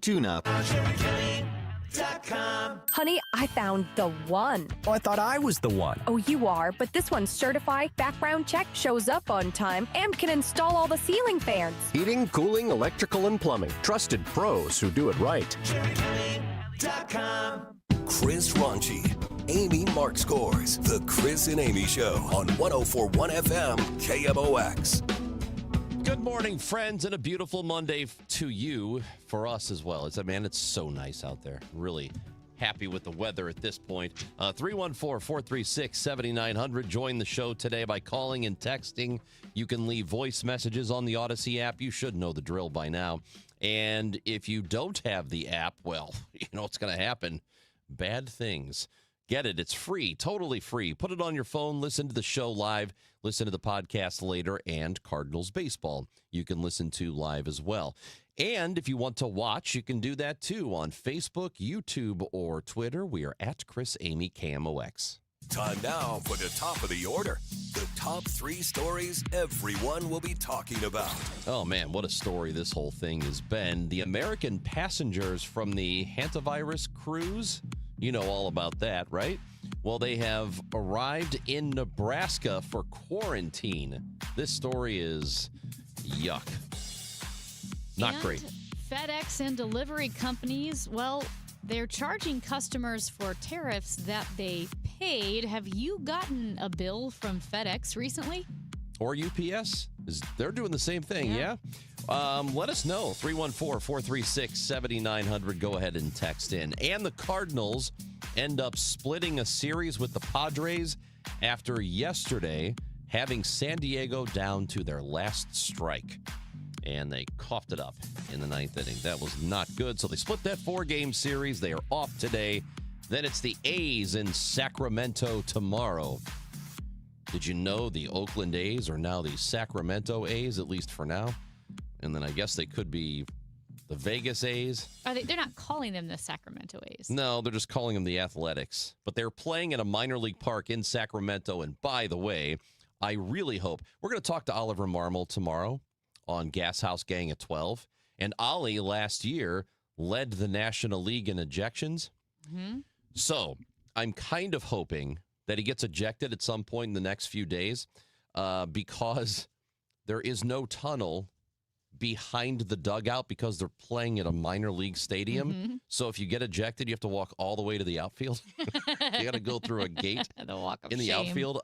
Tune up. Honey, I found the one. Oh, I thought I was the one. Oh, you are, but this one's certified, background check, shows up on time, and can install all the ceiling fans. Heating, cooling, electrical, and plumbing. Trusted pros who do it right. Chris Raunchy, Amy Mark Scores. The Chris and Amy Show on 104.1 FM KMOX. Good morning, friends, and a beautiful Monday to you, for us as well. It's so nice out there. Really happy with the weather at this point. 314-436-7900. Join the show today by calling and texting. You can leave voice messages on the Odyssey app. You should know the drill by now. And if you don't have the app, well, you know what's going to happen. Bad things. Get it. It's free, totally free. Put it on your phone. Listen to the show live. Listen to the podcast later. And Cardinals baseball you can listen to live as well. And if you want to watch, you can do that too on Facebook, YouTube, or Twitter. We are at Chris Amy KMOX. Time now for the top of the order. The top 3 stories everyone will be talking about. Oh, man, what a story this whole thing has been. The American passengers from the hantavirus cruise, you know all about that, right? Well, they have arrived in Nebraska for quarantine. This story is yuck. Not great. FedEx and delivery companies, well, they're charging customers for tariffs that they paid. Have you gotten a bill from FedEx recently? Or UPS? They're doing the same thing, yeah? Let us know. 314-436-7900. Go ahead and text in. And the Cardinals end up splitting a series with the Padres after yesterday having San Diego down to their last strike. And they coughed it up in the 9th inning. That was not good. So they split that 4-game series. They are off today. Then it's the A's in Sacramento tomorrow. Did you know the Oakland A's are now the Sacramento A's, at least for now? And then I guess they could be the Vegas A's. They're not calling them the Sacramento A's. No, they're just calling them the Athletics. But they're playing at a minor league park in Sacramento. And by the way, I really hope we're going to talk to Oliver Marmol tomorrow on Gas House Gang at 12. And Ollie last year led the National League in ejections. Mm-hmm. So I'm kind of hoping that he gets ejected at some point in the next few days because there is no tunnel behind the dugout because they're playing at a minor league stadium. Mm-hmm. So if you get ejected, you have to walk all the way to the outfield. You got to go through a gate the walk of in the shame. outfield.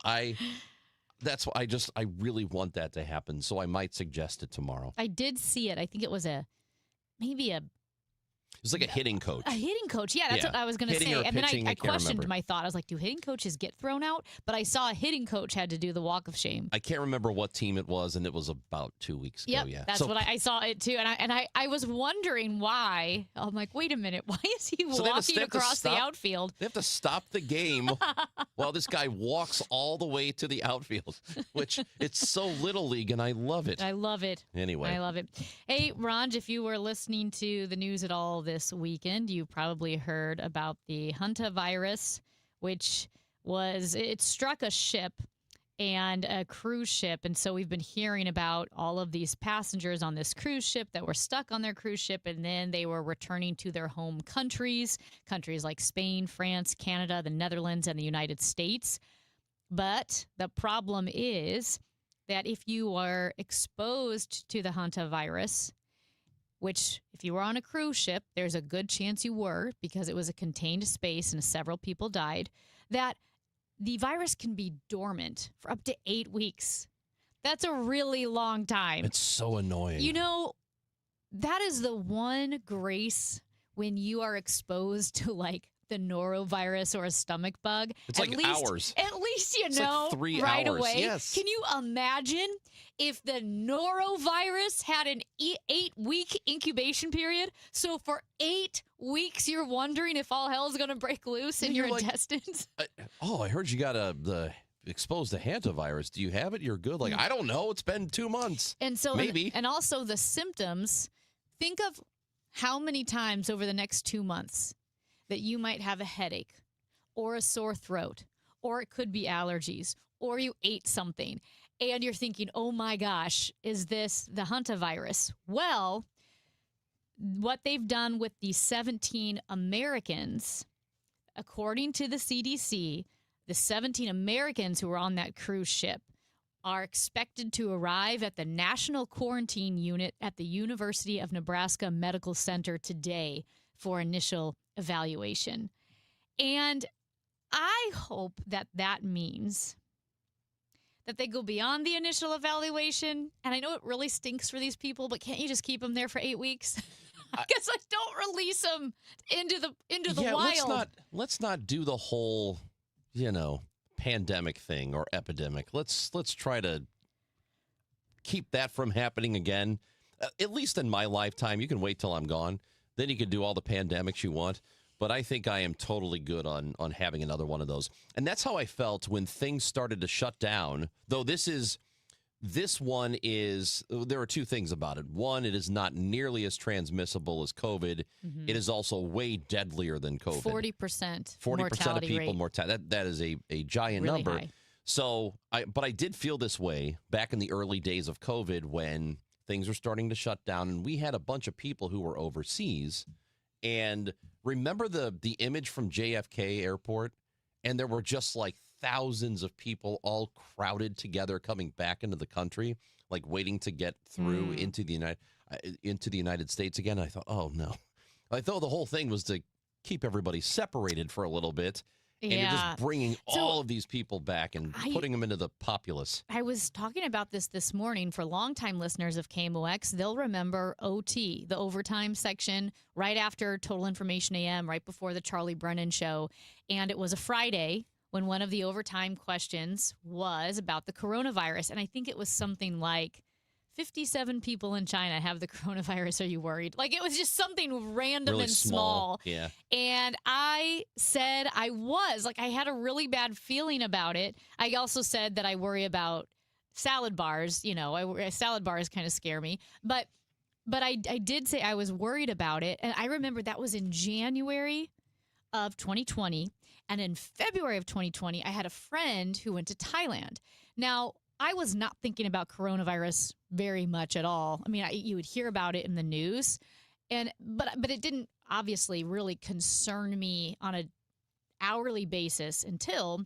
That's why I really want that to happen. So I might suggest it tomorrow. I did see it. I think it was It's like a hitting coach. A hitting coach. Yeah, that's what I was going to say. And then I questioned my thought. I was like, do hitting coaches get thrown out? But I saw a hitting coach had to do the walk of shame. I can't remember what team it was, and it was about 2 weeks ago. Yep, Yeah, that's what I saw it too. And I was wondering why. I'm like, wait a minute. Why is he walking across the outfield? They have to stop the game while this guy walks all the way to the outfield, which it's so little league, and I love it. I love it. Anyway. I love it. Hey, Ron, if you were listening to the news at all this weekend, you probably heard about the hantavirus, which it struck a ship and a cruise ship. And so we've been hearing about all of these passengers on this cruise ship that were stuck on their cruise ship, and then they were returning to their home countries like Spain, France, Canada, the Netherlands, and the United States. But the problem is that if you are exposed to the hantavirus, which if you were on a cruise ship, there's a good chance you were because it was a contained space and several people died, that the virus can be dormant for up to 8 weeks. That's a really long time. It's so annoying. You know, that is the one grace when you are exposed to like the norovirus or a stomach bug. It's like hours. At least you it's know like 3 right hours. away. Yes. Can you imagine if the norovirus had an 8-week incubation period? So for 8 weeks, you're wondering if all hell's going to break loose in your intestines? I heard you got the exposed to hantavirus. Do you have it? You're good. Like, I don't know. It's been 2 months. And so maybe. And also the symptoms. Think of how many times over the next 2 months that you might have a headache or a sore throat, or it could be allergies, or you ate something, and you're thinking, oh my gosh, is this the hantavirus? Well, what they've done with the 17 Americans, according to the CDC, the 17 Americans who were on that cruise ship are expected to arrive at the National Quarantine Unit at the University of Nebraska Medical Center today for initial evaluation. And I hope that that means that they go beyond the initial evaluation. And I know it really stinks for these people, but can't you just keep them there for 8 weeks? I guess I don't release them into the wild. Let's not do the whole, pandemic thing or epidemic. Let's try to keep that from happening again. At least in my lifetime. You can wait till I'm gone. Then you can do all the pandemics you want. But I think I am totally good on having another one of those. And that's how I felt when things started to shut down. Though this one is, there are two things about it. One, it is not nearly as transmissible as COVID. Mm-hmm. It is also way deadlier than COVID. 40% 40% of people mortality. That is a giant really number. High. So, but I did feel this way back in the early days of COVID when things were starting to shut down, and we had a bunch of people who were overseas. And remember the image from JFK Airport, and there were just like thousands of people all crowded together coming back into the country, like waiting to get through into the United States again. I thought, oh no. I thought the whole thing was to keep everybody separated for a little bit. And you're just bringing all of these people back and putting them into the populace. I was talking about this morning. For longtime listeners of KMOX, they'll remember OT, the overtime section, right after Total Information AM, right before the Charlie Brennan show. And it was a Friday when one of the overtime questions was about the coronavirus. And I think it was something like, 57 people in China have the coronavirus. Are you worried? Like, it was just something random really and small. Yeah. And I said I had a really bad feeling about it. I also said that I worry about salad bars. Salad bars kind of scare me. But I did say I was worried about it. And I remember that was in January of 2020. And in February of 2020, I had a friend who went to Thailand. Now, I was not thinking about coronavirus very much at all. I mean, you would hear about it in the news, but it didn't obviously really concern me on an hourly basis until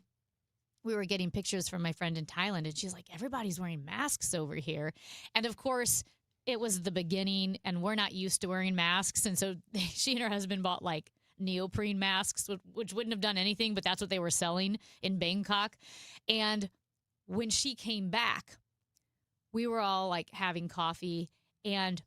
we were getting pictures from my friend in Thailand, and she's like, everybody's wearing masks over here. And of course, it was the beginning, and we're not used to wearing masks. And so she and her husband bought like neoprene masks, which wouldn't have done anything, but that's what they were selling in Bangkok. And when she came back, we were all like having coffee, and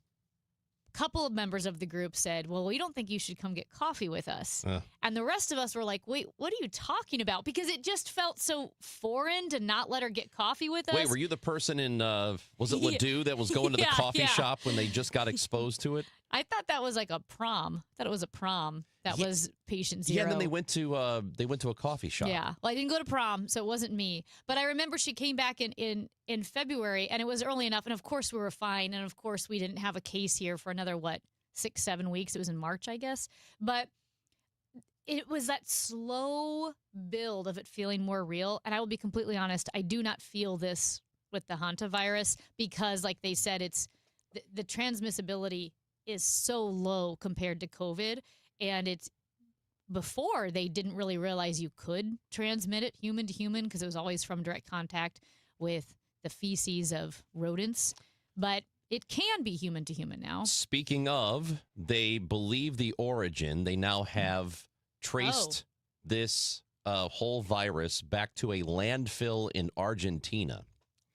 a couple of members of the group said, well, we don't think you should come get coffee with us. And the rest of us were like, wait, what are you talking about? Because it just felt so foreign to not let her get coffee with us. Wait, were you the person in, was it Ladue that was going to the coffee shop when they just got exposed to it? I thought that was like a prom. I thought it was a prom. That was patient zero. Yeah, and then they went to a coffee shop. Yeah. Well, I didn't go to prom, so it wasn't me. But I remember she came back in February, and it was early enough. And of course we were fine. And of course we didn't have a case here for another, 6-7 weeks. It was in March, I guess. But it was that slow build of it feeling more real. And I will be completely honest, I do not feel this with the hantavirus because, like they said, it's the transmissibility is so low compared to COVID. And it's before they didn't really realize you could transmit it human to human because it was always from direct contact with the feces of rodents. But it can be human to human now. Speaking of, they believe the origin. They now have traced this whole virus back to a landfill in Argentina.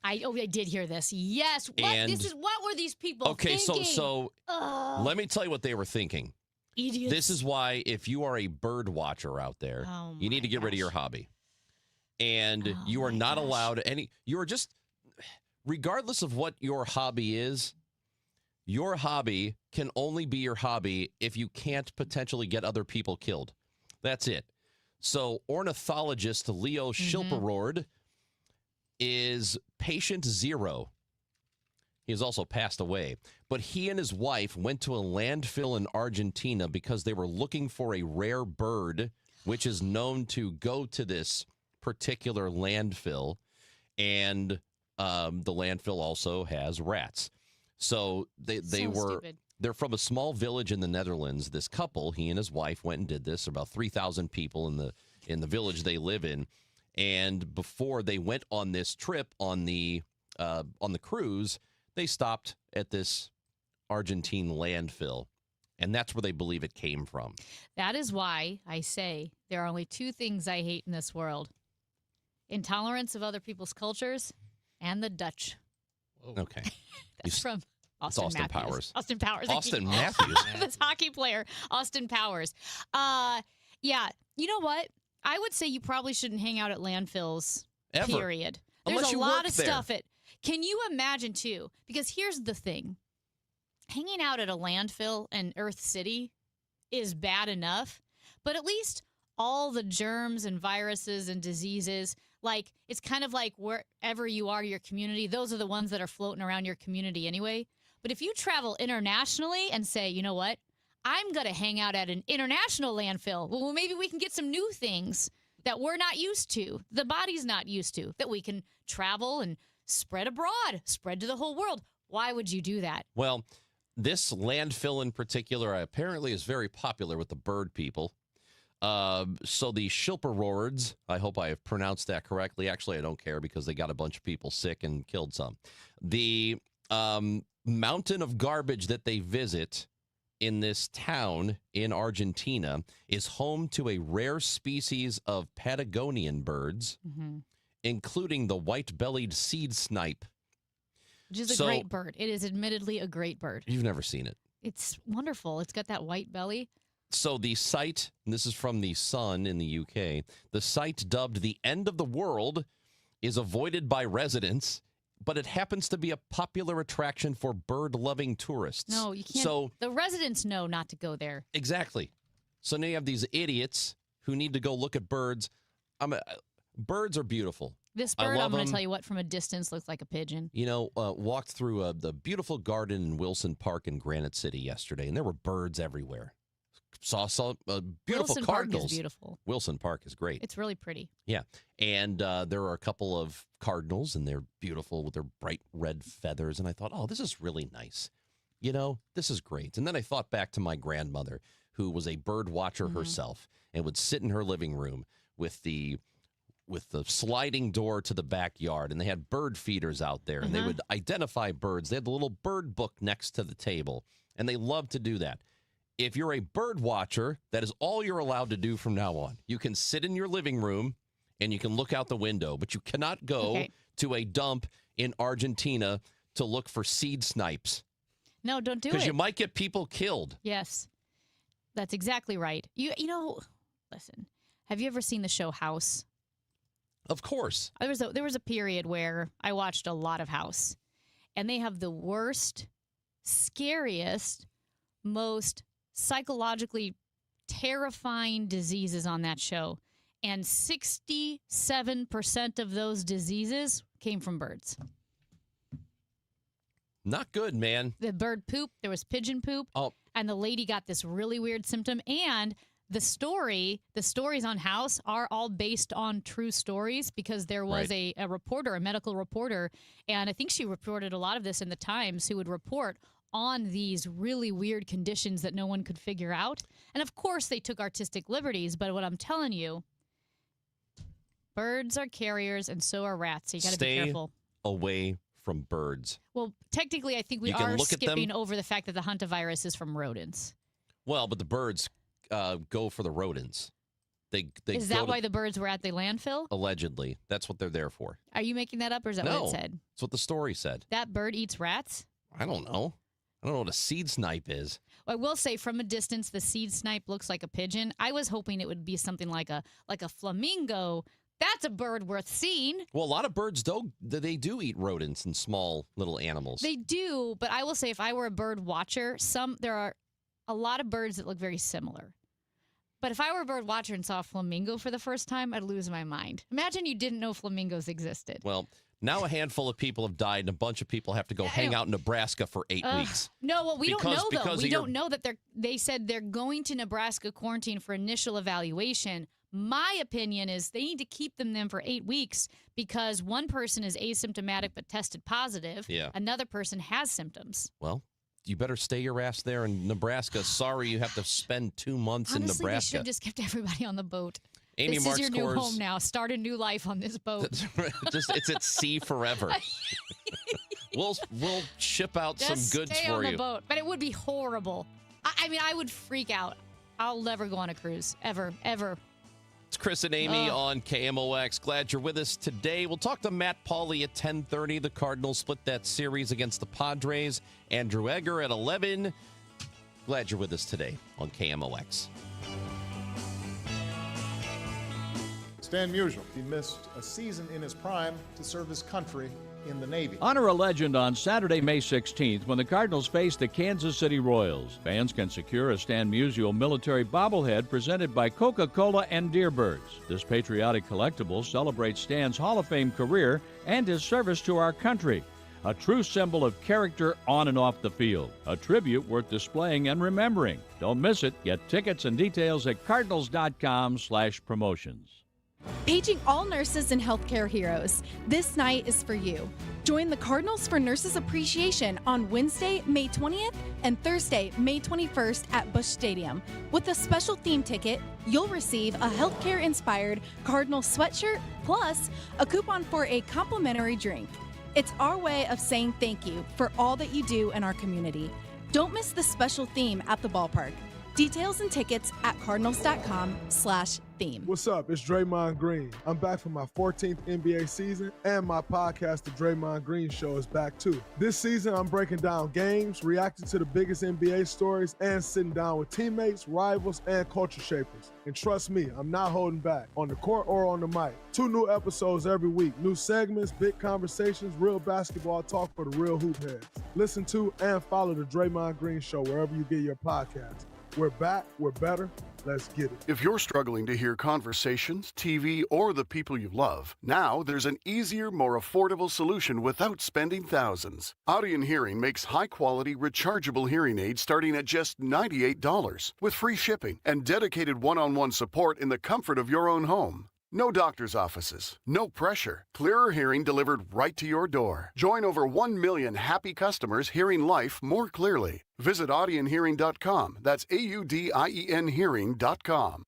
I did hear this. Yes. What were these people thinking? So let me tell you what they were thinking. Idiots. This is why, if you are a bird watcher out there, you need to get rid of your hobby. And you are not allowed you are just, regardless of what your hobby is, your hobby can only be your hobby if you can't potentially get other people killed. That's it. So ornithologist Leo Schilperord is patient zero. He has also passed away. But he and his wife went to a landfill in Argentina because they were looking for a rare bird, which is known to go to this particular landfill. And the landfill also has rats. So they were They're from a small village in the Netherlands. This couple, he and his wife, went and did this. About 3,000 people in the village they live in. And before they went on this trip on the cruise, they stopped at this Argentine landfill. And that's where they believe it came from. That is why I say there are only two things I hate in this world: intolerance of other people's cultures and the Dutch. Okay. That's from Austin Matthews. Powers. Austin Powers. Austin Matthews. This hockey player, Austin Powers. Yeah. You know what? I would say you probably shouldn't hang out at landfills, Ever. period. Unless There's a you lot work of there. stuff at. Can you imagine, too? Because here's the thing. Hanging out at a landfill in Earth City is bad enough, but at least all the germs and viruses and diseases, like, it's kind of like wherever you are, your community, those are the ones that are floating around your community anyway. But if you travel internationally and say, you know what, I'm going to hang out at an international landfill, well, maybe we can get some new things that we're not used to, the body's not used to, that we can travel and spread abroad, spread to the whole world. Why would you do that? Well, this landfill in particular apparently is very popular with the bird people. So the Schilperords, I hope I have pronounced that correctly. Actually, I don't care because they got a bunch of people sick and killed some. The mountain of garbage that they visit in this town in Argentina is home to a rare species of Patagonian birds, including the white-bellied seed snipe. Which is a great bird. It is admittedly a great bird. You've never seen it. It's wonderful. It's got that white belly. So the site, and this is from the Sun in the UK, the site dubbed the end of the world is avoided by residents, but it happens to be a popular attraction for bird-loving tourists. No, you can't. So the residents know not to go there. exactly. So now you have these idiots who need to go look at birds. Birds are beautiful. This I bird, love I'm going to them. tell you what, from a distance looks like a pigeon. You know, walked through the beautiful garden in Wilson Park in Granite City yesterday, and there were birds everywhere. Saw beautiful Wilson cardinals. Park is beautiful. Wilson Park is great. It's really pretty. Yeah. And there are a couple of cardinals, and they're beautiful with their bright red feathers. And I thought, oh, this is really nice. You know, this is great. And then I thought back to my grandmother, who was a bird watcher herself and would sit in her living room with the sliding door to the backyard, and they had bird feeders out there, and they would identify birds. They had the little bird book next to the table, and they loved to do that. If you're a bird watcher, that is all you're allowed to do from now on. You can sit in your living room and you can look out the window, but you cannot go to a dump in Argentina to look for seed snipes. No, don't do it. Because you might get people killed. Yes, that's exactly right. You know, listen, have you ever seen the show House? Of course. There was a period where I watched a lot of House, and they have the worst, scariest, most psychologically terrifying diseases on that show. And 67% of those diseases came from birds. Not good, man. The bird poop, there was pigeon poop, and the lady got this really weird symptom. And the stories on House are all based on true stories, because there was a reporter, a medical reporter, and I think she reported a lot of this in the Times, who would report on these really weird conditions that no one could figure out. And of course they took artistic liberties, but what I'm telling you, birds are carriers and so are rats. So you got to be careful. Away from birds. Well, technically I think we are skipping over the fact that the hantavirus is from rodents. Well, but the birds go for the rodents. They is that why the birds were at the landfill? Allegedly. That's what they're there for. Are you making that up, or is that what it said? That's what the story said. That bird eats rats? I don't know. I don't know what a seed snipe is. Well, I will say, from a distance, the seed snipe looks like a pigeon. I was hoping it would be something like a flamingo. That's a bird worth seeing. Well, a lot of birds do eat rodents and small little animals. They do, but I will say, if I were a bird watcher, there are a lot of birds that look very similar. But if I were a bird watcher and saw a flamingo for the first time, I'd lose my mind. Imagine you didn't know flamingos existed. Well, now a handful of people have died, and a bunch of people have to go hang out in Nebraska for 8 weeks. No, well, we don't know, though. We don't know that they said they're going to Nebraska quarantine for initial evaluation. My opinion is they need to keep them there for 8 weeks, because one person is asymptomatic but tested positive. Yeah. Another person has symptoms. Well, you better stay your ass there in Nebraska. Sorry, you have to spend 2 months in Honestly, Nebraska. they should have just kept everybody on the boat. Amy This Mark is your new scores. home now. Start a new life on this boat. It's at sea forever. We'll ship out Just some goods stay for on you. the boat. But it would be horrible. I mean, I would freak out. I'll never go on a cruise. Ever. It's Chris and Amy on KMOX. Glad you're with us today. We'll talk to Matt Pauley at 10:30. The Cardinals split that series against the Padres. Andrew Egger at 11. Glad you're with us today on KMOX. Stan Musial, he missed a season in his prime to serve his country in the Navy. Honor a legend on Saturday, May 16th when the Cardinals face the Kansas City Royals. Fans can secure a Stan Musial military bobblehead presented by Coca-Cola and Deerbirds. This patriotic collectible celebrates Stan's Hall of Fame career and his service to our country. A true symbol of character on and off the field. A tribute worth displaying and remembering. Don't miss it. Get tickets and details at cardinals.com/promotions. Paging all nurses and healthcare heroes, this night is for you. Join the Cardinals for Nurses Appreciation on Wednesday, May 20th and Thursday, May 21st at Busch Stadium. With a special theme ticket, you'll receive a healthcare-inspired Cardinal sweatshirt plus a coupon for a complimentary drink. It's our way of saying thank you for all that you do in our community. Don't miss the special theme at the ballpark. Details and tickets at cardinals.com/theme. What's up? It's Draymond Green. I'm back for my 14th NBA season, and my podcast, The Draymond Green Show, is back too. This season, I'm breaking down games, reacting to the biggest NBA stories, and sitting down with teammates, rivals, and culture shapers. And trust me, I'm not holding back, on the court or on the mic. 2 new episodes every week, new segments, big conversations, real basketball talk for the real hoop heads. Listen to and follow The Draymond Green Show wherever you get your podcasts. We're back, we're better, let's get it. If you're struggling to hear conversations, TV, or the people you love, now there's an easier, more affordable solution without spending thousands. Audien Hearing makes high-quality, rechargeable hearing aids starting at just $98, with free shipping and dedicated one-on-one support in the comfort of your own home. No doctor's offices, no pressure. Clearer hearing delivered right to your door. Join over 1 million happy customers hearing life more clearly. Visit audienhearing.com. That's AUDIEN hearing.com.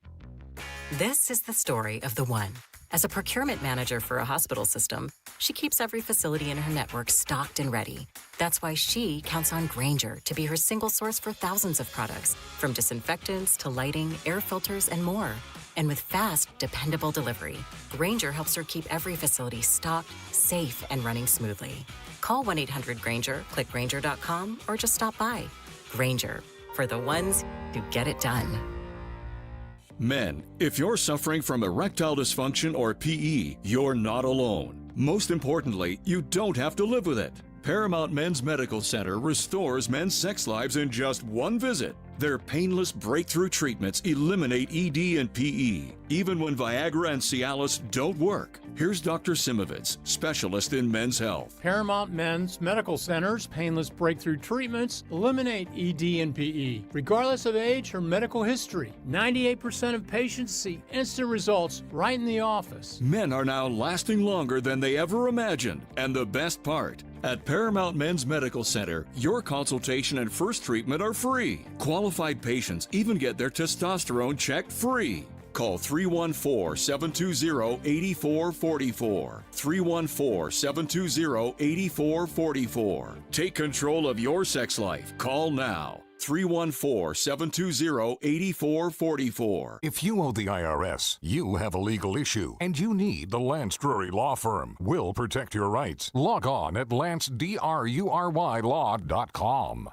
This is the story of the one. As a procurement manager for a hospital system, she keeps every facility in her network stocked and ready. That's why she counts on Grainger to be her single source for thousands of products, from disinfectants to lighting, air filters, and more. And with fast, dependable delivery, Grainger helps her keep every facility stocked, safe, and running smoothly. Call 1-800-GRAINGER, click Grainger.com, or just stop by. Grainger, for the ones who get it done. Men, if you're suffering from erectile dysfunction or PE, you're not alone. Most importantly, you don't have to live with it. Paramount Men's Medical Center restores men's sex lives in just one visit. Their painless breakthrough treatments eliminate ED and PE, even when Viagra and Cialis don't work. Here's Dr. Simovitz, specialist in men's health. Paramount Men's Medical Center's painless breakthrough treatments eliminate ED and PE, regardless of age or medical history. 98% of patients see instant results right in the office. Men are now lasting longer than they ever imagined. And the best part, at Paramount Men's Medical Center, your consultation and first treatment are free. Qualified patients even get their testosterone checked free. Call 314-720-8444. 314-720-8444. Take control of your sex life. Call now. 314-720-8444. If you owe the IRS, you have a legal issue, and you need the Lance Drury Law Firm. We'll protect your rights. Log on at lancedrurylaw.com.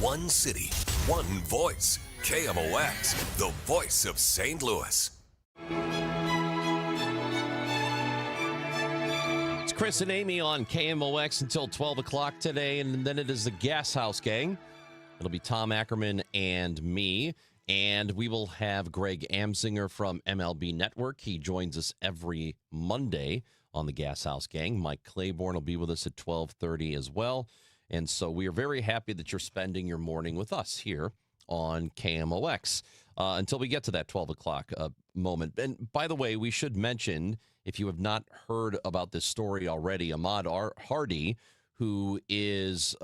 One city, one voice. KMOX, the voice of St. Louis. It's Chris and Amy on KMOX until 12 o'clock today, and then it is the Gas House Gang. It'll be Tom Ackerman and me, and we will have Greg Amsinger from MLB Network. He joins us every Monday on the Gas House Gang. Mike Claiborne will be with us at 12:30 as well, and so we are very happy that you're spending your morning with us here on KMOX until we get to that 12 o'clock moment. And by the way, we should mention, if you have not heard about this story already, Ahmad Hardy, who is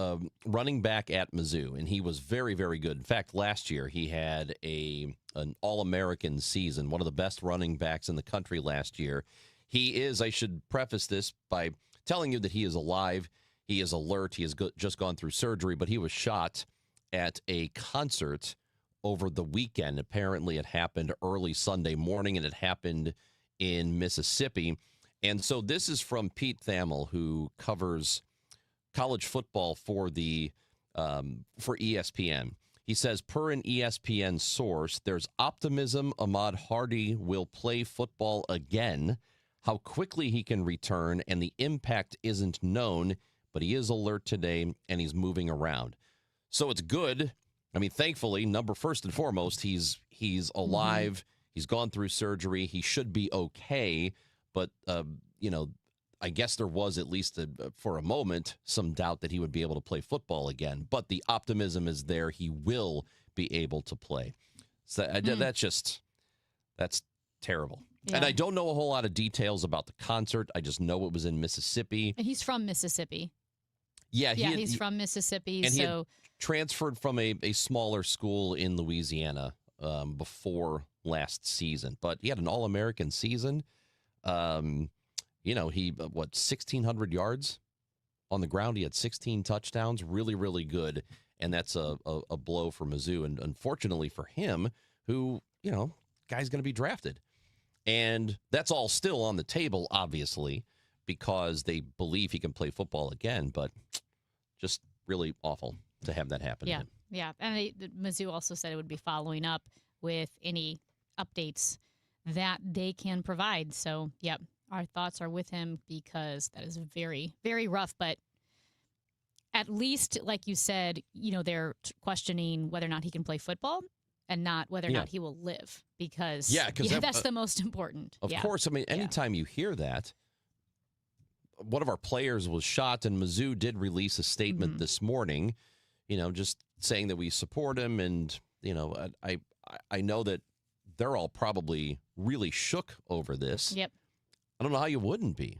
running back at Mizzou, and he was very, very good. In fact, last year he had an All-American season, one of the best running backs in the country last year. He is, I should preface this by telling you that he is alive. He is alert. He has just gone through surgery, but he was shot at a concert over the weekend. Apparently, it happened early Sunday morning, and it happened in Mississippi. And so this is from Pete Thamel, who covers college football for ESPN. He says, per an ESPN source, there's optimism Ahmad Hardy will play football again. How quickly he can return and the impact isn't known, but he is alert today and he's moving around. So it's good. I mean, thankfully, first and foremost, he's alive. Mm-hmm. He's gone through surgery. He should be okay. But, I guess there was at least for a moment some doubt that he would be able to play football again. But the optimism is there. He will be able to play. So that's terrible. Yeah. And I don't know a whole lot of details about the concert. I just know it was in Mississippi. And he's from Mississippi. Yeah, he's from Mississippi. And so he had transferred from a smaller school in Louisiana before last season. But he had an All-American season. He 1,600 yards on the ground. He had 16 touchdowns. Really, really good. And that's a blow for Mizzou. And unfortunately for him, who, guy's going to be drafted. And that's all still on the table, obviously, because they believe he can play football again. But just really awful to have that happen to him. Yeah. And Mizzou also said it would be following up with any updates that they can provide. So, yep. Our thoughts are with him because that is very, very rough. But at least, like you said, they're questioning whether or not he can play football and not whether or not he will live. Because that's the most important. Of course. I mean, anytime you hear that, one of our players was shot, and Mizzou did release a statement this morning, just saying that we support him. And, I know that they're all probably really shook over this. Yep. I don't know how you wouldn't be.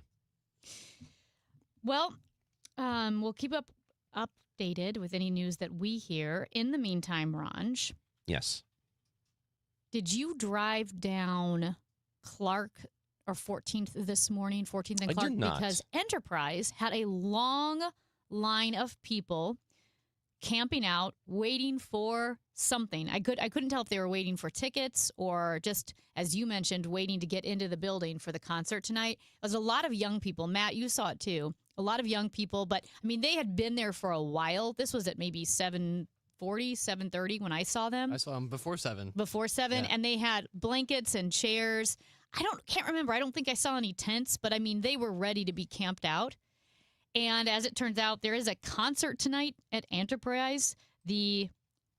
Well, we'll keep updated with any news that we hear. In the meantime, Ranj. Yes. Did you drive down Clark or 14th this morning, 14th and Clark? I did not. Because Enterprise had a long line of people camping out, waiting for something. I couldn't tell if they were waiting for tickets or just, as you mentioned, waiting to get into the building for the concert tonight. It was a lot of young people. Matt, you saw it too. A lot of young people, but I mean, they had been there for a while. This was at maybe 7:40, 7:30 when I saw them. I saw them before 7. Before 7, and they had blankets and chairs. Can't remember. I don't think I saw any tents, but I mean, they were ready to be camped out. And as it turns out, there is a concert tonight at Enterprise, the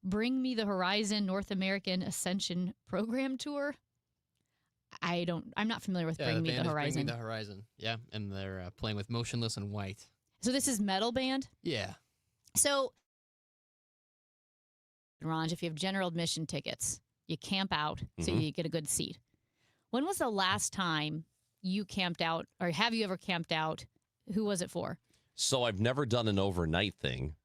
Bring Me the Horizon North American Ascension Program Tour. I'm not familiar with Bring Me the Horizon. Bring Me the Horizon, yeah, and they're playing with Motionless in White. So this is metal band? Yeah. So, Ranj, if you have general admission tickets, you camp out so you get a good seat. When was the last time you camped out, or have you ever camped out? Who was it for? So I've never done an overnight thing,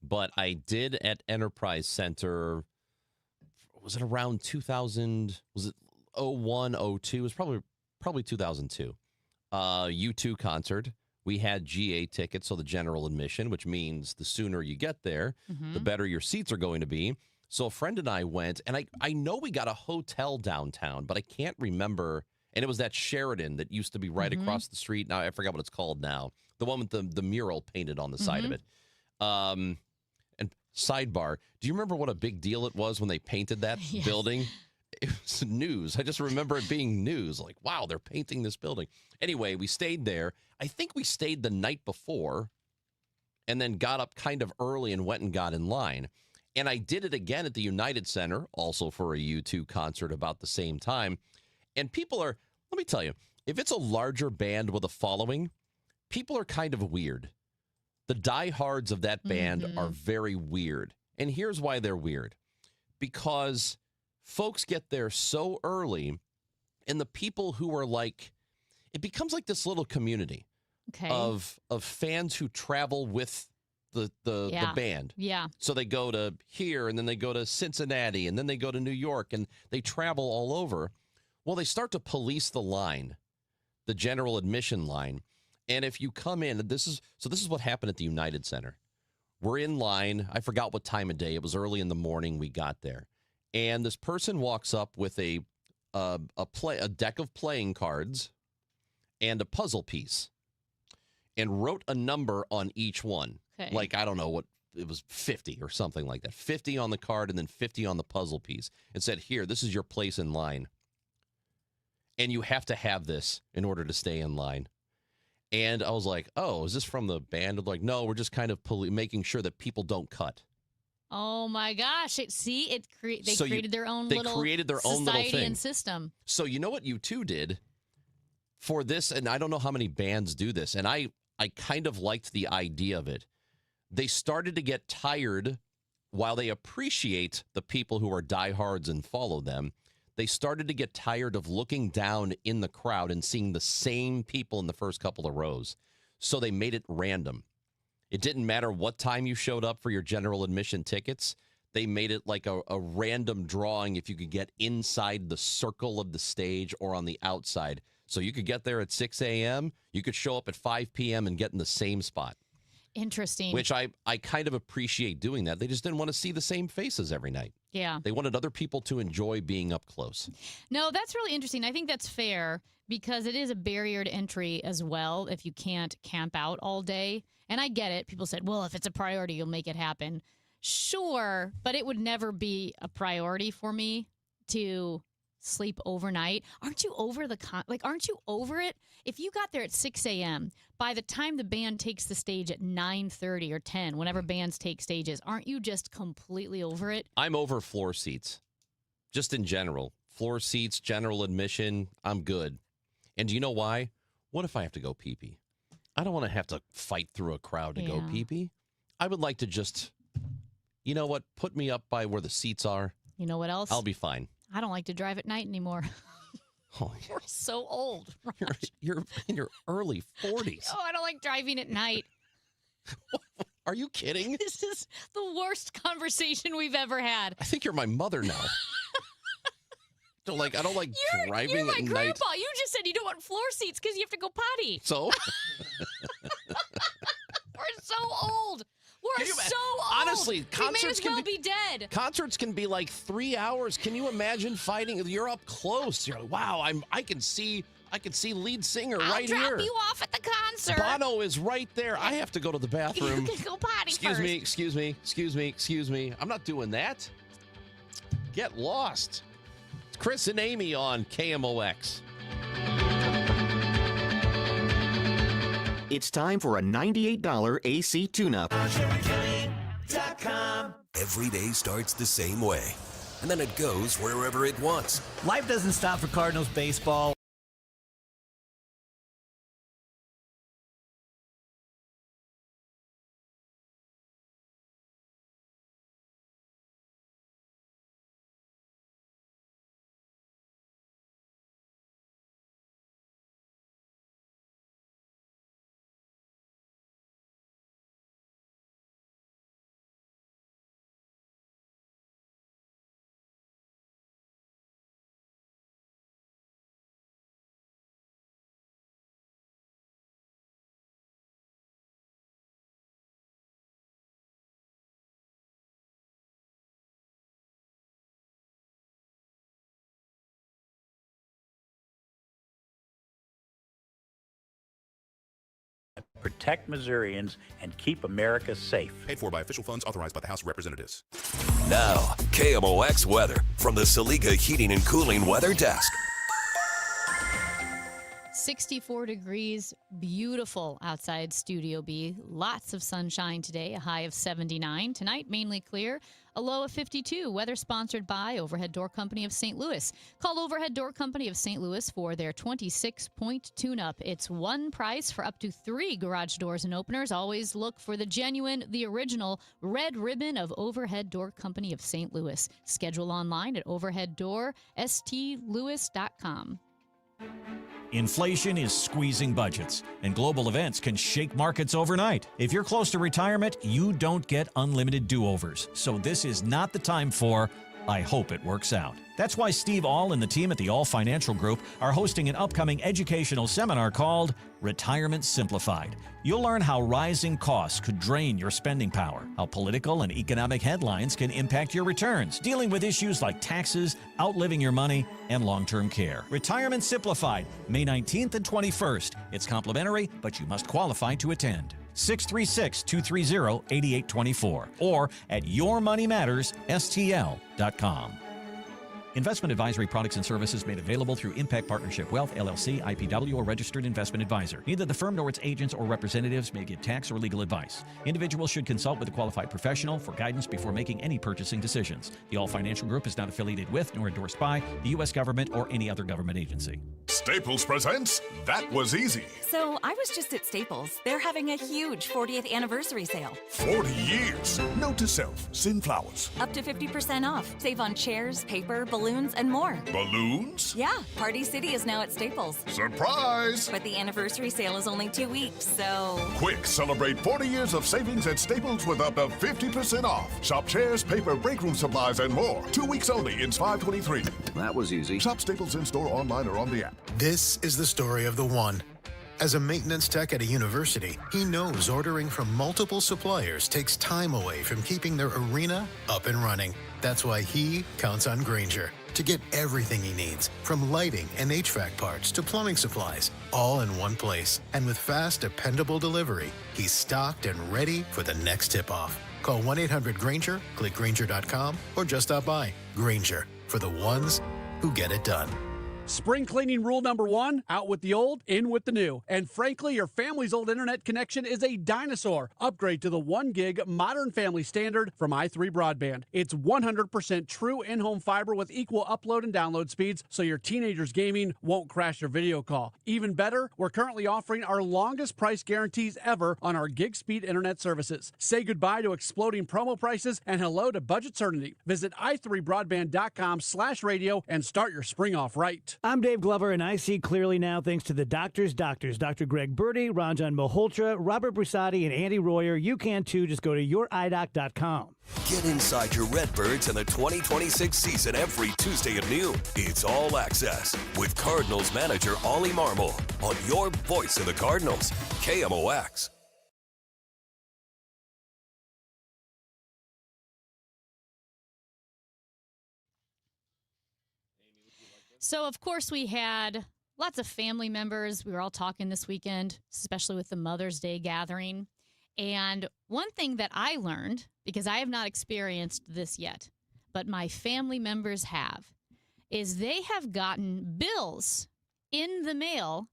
but I did at Enterprise Center. Was it around 2000? Was it 01, 02? It was probably 2002. U2 concert. We had GA tickets, so the general admission, which means the sooner you get there, the better your seats are going to be. So a friend and I went, and I know we got a hotel downtown, but I can't remember. And it was that Sheridan that used to be right across the street. Now I forgot what it's called now. The one with the mural painted on the side of it. And sidebar, do you remember what a big deal it was when they painted that building? It was news. I just remember it being news. Like, wow, they're painting this building. Anyway, we stayed there. I think we stayed the night before and then got up kind of early and went and got in line. And I did it again at the United Center, also for a U2 concert about the same time. And people are, let me tell you, if it's a larger band with a following, people are kind of weird. The diehards of that band are very weird. And here's why they're weird. Because folks get there so early, and the people who are like, it becomes like this little community. of fans who travel with the band. Yeah. So they go to here, and then they go to Cincinnati, and then they go to New York, and they travel all over. Well, they start to police the line, the general admission line. And if you come in, this is what happened at the United Center. We're in line. I forgot what time of day. It was early in the morning we got there. And this person walks up with a deck of playing cards and a puzzle piece and wrote a number on each one. Okay. Like, I don't know what, it was 50 or something like that. 50 on the card and then 50 on the puzzle piece. And said, here, this is your place in line. And you have to have this in order to stay in line. And I was like, oh, is this from the band? Like, no, we're just kind of making sure that people don't cut. Oh my gosh! They created their own little society thing and system. So you know what U2 did for this, and I don't know how many bands do this, and I kind of liked the idea of it. They started to get tired while they appreciate the people who are diehards and follow them. They started to get tired of looking down in the crowd and seeing the same people in the first couple of rows. So they made it random. It didn't matter what time you showed up for your general admission tickets. They made it like a random drawing if you could get inside the circle of the stage or on the outside. So you could get there at 6 a.m. You could show up at 5 p.m. and get in the same spot. Interesting. Which I kind of appreciate doing that. They just didn't want to see the same faces every night. Yeah. They wanted other people to enjoy being up close. No, that's really interesting. I think that's fair because it is a barrier to entry as well if you can't camp out all day. And I get it. People said, well, if it's a priority, you'll make it happen. Sure, but it would never be a priority for me to sleep overnight. Aren't you over aren't you over it? If you got there at 6 a.m., by the time the band takes the stage at 9:30 or 10, whenever bands take stages, aren't you just completely over it? I'm over floor seats. Just in general. Floor seats, general admission, I'm good. And do you know why? What if I have to go pee-pee? I don't want to have to fight through a crowd to go pee-pee. I would like to just, you know what, put me up by where the seats are. You know what else? I'll be fine. I don't like to drive at night anymore. Oh, we're so old. You're in your early 40s. Oh, I don't like driving at night. Are you kidding? This is the worst conversation we've ever had. I think you're my mother now. I don't like driving You're my at grandpa. night. You just said you don't want floor seats because you have to go potty. So? We're so old. We're so old. Honestly, concerts we may as well be dead. Concerts can be like 3 hours. Can you imagine fighting? You're up close. You're like, wow, I can see lead singer right here. I'll drop you off at the concert. Bono is right there. I have to go to the bathroom. You can go potty Excuse first. me. I'm not doing that. Get lost. It's Chris and Amy on KMOX. It's time for a $98 AC tune-up. Every day starts the same way, and then it goes wherever it wants. Life doesn't stop for Cardinals baseball. Protect Missourians and keep America safe. Paid for by official funds authorized by the House of Representatives. Now, KMOX weather from the Saliga Heating and Cooling Weather Desk. 64 degrees, beautiful outside Studio B. Lots of sunshine today, a high of 79. Tonight, mainly clear, a low of 52. Weather sponsored by Overhead Door Company of St. Louis. Call Overhead Door Company of St. Louis for their 26-point tune-up. It's one price for up to 3 garage doors and openers. Always look for the genuine, the original red ribbon of Overhead Door Company of St. Louis. Schedule online at overheaddoorstlewis.com. Inflation is squeezing budgets, and global events can shake markets overnight. If you're close to retirement, you don't get unlimited do-overs. So this is not the time for, I hope it works out. That's why Steve All and the team at the All Financial Group are hosting an upcoming educational seminar called Retirement Simplified. You'll learn how rising costs could drain your spending power, how political and economic headlines can impact your returns, dealing with issues like taxes, outliving your money, and long-term care. Retirement Simplified, May 19th and 21st. It's complimentary, but you must qualify to attend. 636-230-8824 or at yourmoneymattersstl.com. Investment advisory products and services made available through Impact Partnership Wealth, LLC, IPW, or registered investment advisor. Neither the firm nor its agents or representatives may give tax or legal advice. Individuals should consult with a qualified professional for guidance before making any purchasing decisions. The All Financial Group is not affiliated with nor endorsed by the U.S. government or any other government agency. Staples presents That Was Easy. So I was just at Staples. They're having a huge 40th anniversary sale. 40 years. Note to self, send flowers. Up to 50% off. Save on chairs, paper, balloons, and more. Balloons? Yeah, Party City is now at Staples. Surprise! But the anniversary sale is only 2 weeks, so... Quick, celebrate 40 years of savings at Staples with up to 50% off. Shop chairs, paper, break room supplies, and more. 2 weeks only in 523. That was easy. Shop Staples in-store, online, or on the app. This is the story of the one. As a maintenance tech at a university, he knows ordering from multiple suppliers takes time away from keeping their arena up and running. That's why he counts on Grainger to get everything he needs, from lighting and HVAC parts to plumbing supplies, all in one place. And with fast, dependable delivery, he's stocked and ready for the next tip-off. Call 1-800-GRAINGER, click Grainger.com, or just stop by. Grainger, for the ones who get it done. Spring cleaning rule number 1, out with the old, in with the new. And frankly, your family's old internet connection is a dinosaur. Upgrade to the 1 gig modern family standard from i3 Broadband. It's 100% true in-home fiber with equal upload and download speeds, so your teenager's gaming won't crash your video call. Even better, we're currently offering our longest price guarantees ever on our gig speed internet services. Say goodbye to exploding promo prices and hello to budget certainty. Visit i3broadband.com/radio and start your spring off right. I'm Dave Glover, and I see clearly now thanks to the doctors, Dr. Greg Birdie, Ranjan Malhotra, Robert Brusati, and Andy Royer. You can too. Just go to youridoc.com. Get inside your Redbirds in the 2026 season every Tuesday at noon. It's All Access with Cardinals manager Ollie Marmol on your voice of the Cardinals, KMOX. So, of course, we had lots of family members. We were all talking this weekend, especially with the Mother's Day gathering. And one thing that I learned, because I have not experienced this yet, but my family members have, is they have gotten bills in the mail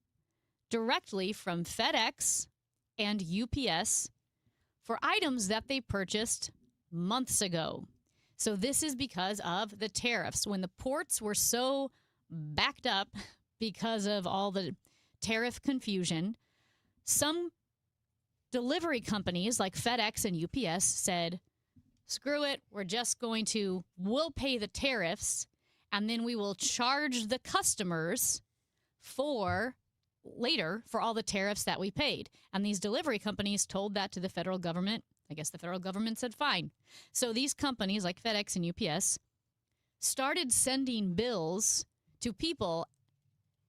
directly from FedEx and UPS for items that they purchased months ago. So this is because of the tariffs. When the ports were so backed up because of all the tariff confusion, some delivery companies like FedEx and UPS said, screw it, we'll pay the tariffs, and then we will charge the customers later for all the tariffs that we paid. And these delivery companies told that to the federal government. I guess the federal government said fine. So these companies like FedEx and UPS started sending bills to people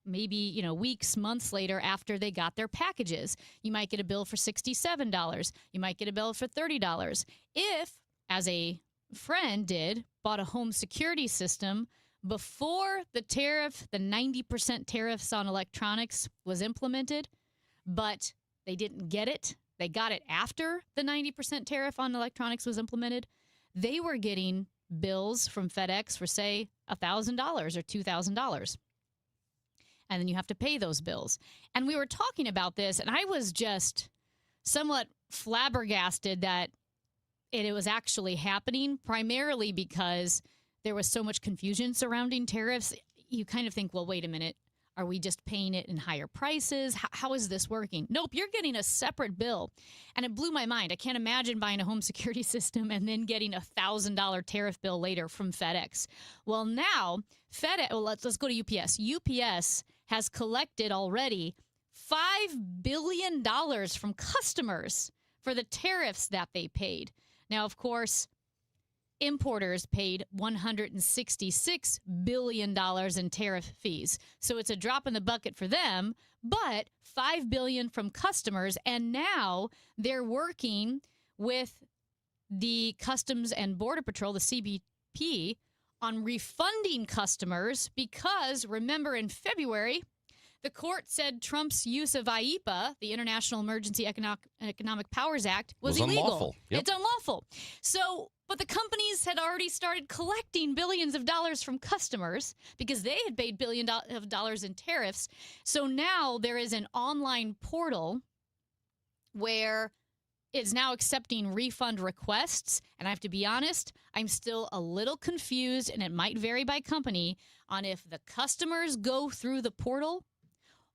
maybe, weeks, months later after they got their packages. You might get a bill for $67. You might get a bill for $30. If, as a friend did, bought a home security system before the 90% tariffs on electronics was implemented, but they didn't get it. They got it after the 90% tariff on electronics was implemented. They were getting bills from FedEx for, say, $1,000 or $2,000. And then you have to pay those bills. And we were talking about this, and I was just somewhat flabbergasted that it was actually happening, primarily because there was so much confusion surrounding tariffs. You kind of think, well, wait a minute. Are we just paying it in higher prices? How is this working? Nope, you're getting a separate bill. And it blew my mind. I can't imagine buying a home security system and then getting a $1,000 tariff bill later from FedEx. Well, now, let's go to UPS. UPS has collected already $5 billion from customers for the tariffs that they paid. Now, of course, importers paid $166 billion in tariff fees. So it's a drop in the bucket for them, but $5 billion from customers. And now they're working with the Customs and Border Patrol, the CBP, on refunding customers because, remember, in February, the court said Trump's use of IEPA, the International Emergency Economic Powers Act, was illegal. Unlawful. Yep. It's unlawful. So, but the companies had already started collecting billions of dollars from customers because they had paid billions of dollars in tariffs. So now there is an online portal where it's now accepting refund requests. And I have to be honest, I'm still a little confused, and it might vary by company, on if the customers go through the portal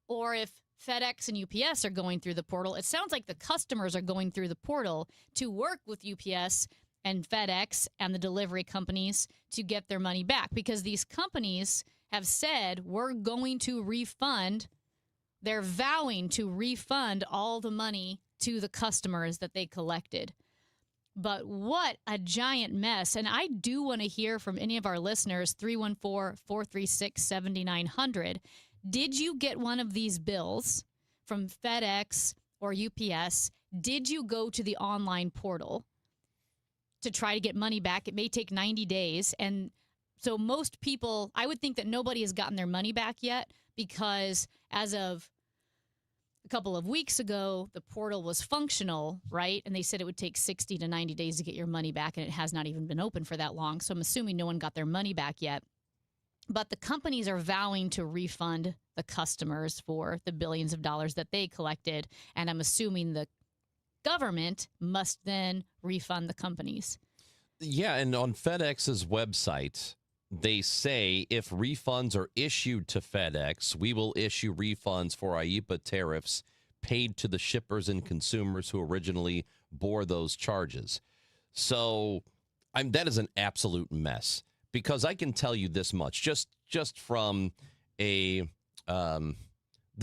or if FedEx and UPS are going through the portal. It sounds like the customers are going through the portal to work with UPS and FedEx and the delivery companies to get their money back, because these companies have said we're going to refund. They're vowing to refund all the money to the customers that they collected. But what a giant mess. And I do want to hear from any of our listeners, 314-436-7900. Did you get one of these bills from FedEx or UPS? Did you go to the online portal to try to get money back? It may take 90 days. And so most people, I would think that nobody has gotten their money back yet, because as of a couple of weeks ago, the portal was functional, right? And they said it would take 60 to 90 days to get your money back, and it has not even been open for that long. So I'm assuming no one got their money back yet. But the companies are vowing to refund the customers for the billions of dollars that they collected. And I'm assuming the government must then refund the companies. Yeah, and on FedEx's website, they say if refunds are issued to FedEx, we will issue refunds for IEPA tariffs paid to the shippers and consumers who originally bore those charges. So that is an absolute mess, because I can tell you this much, just from the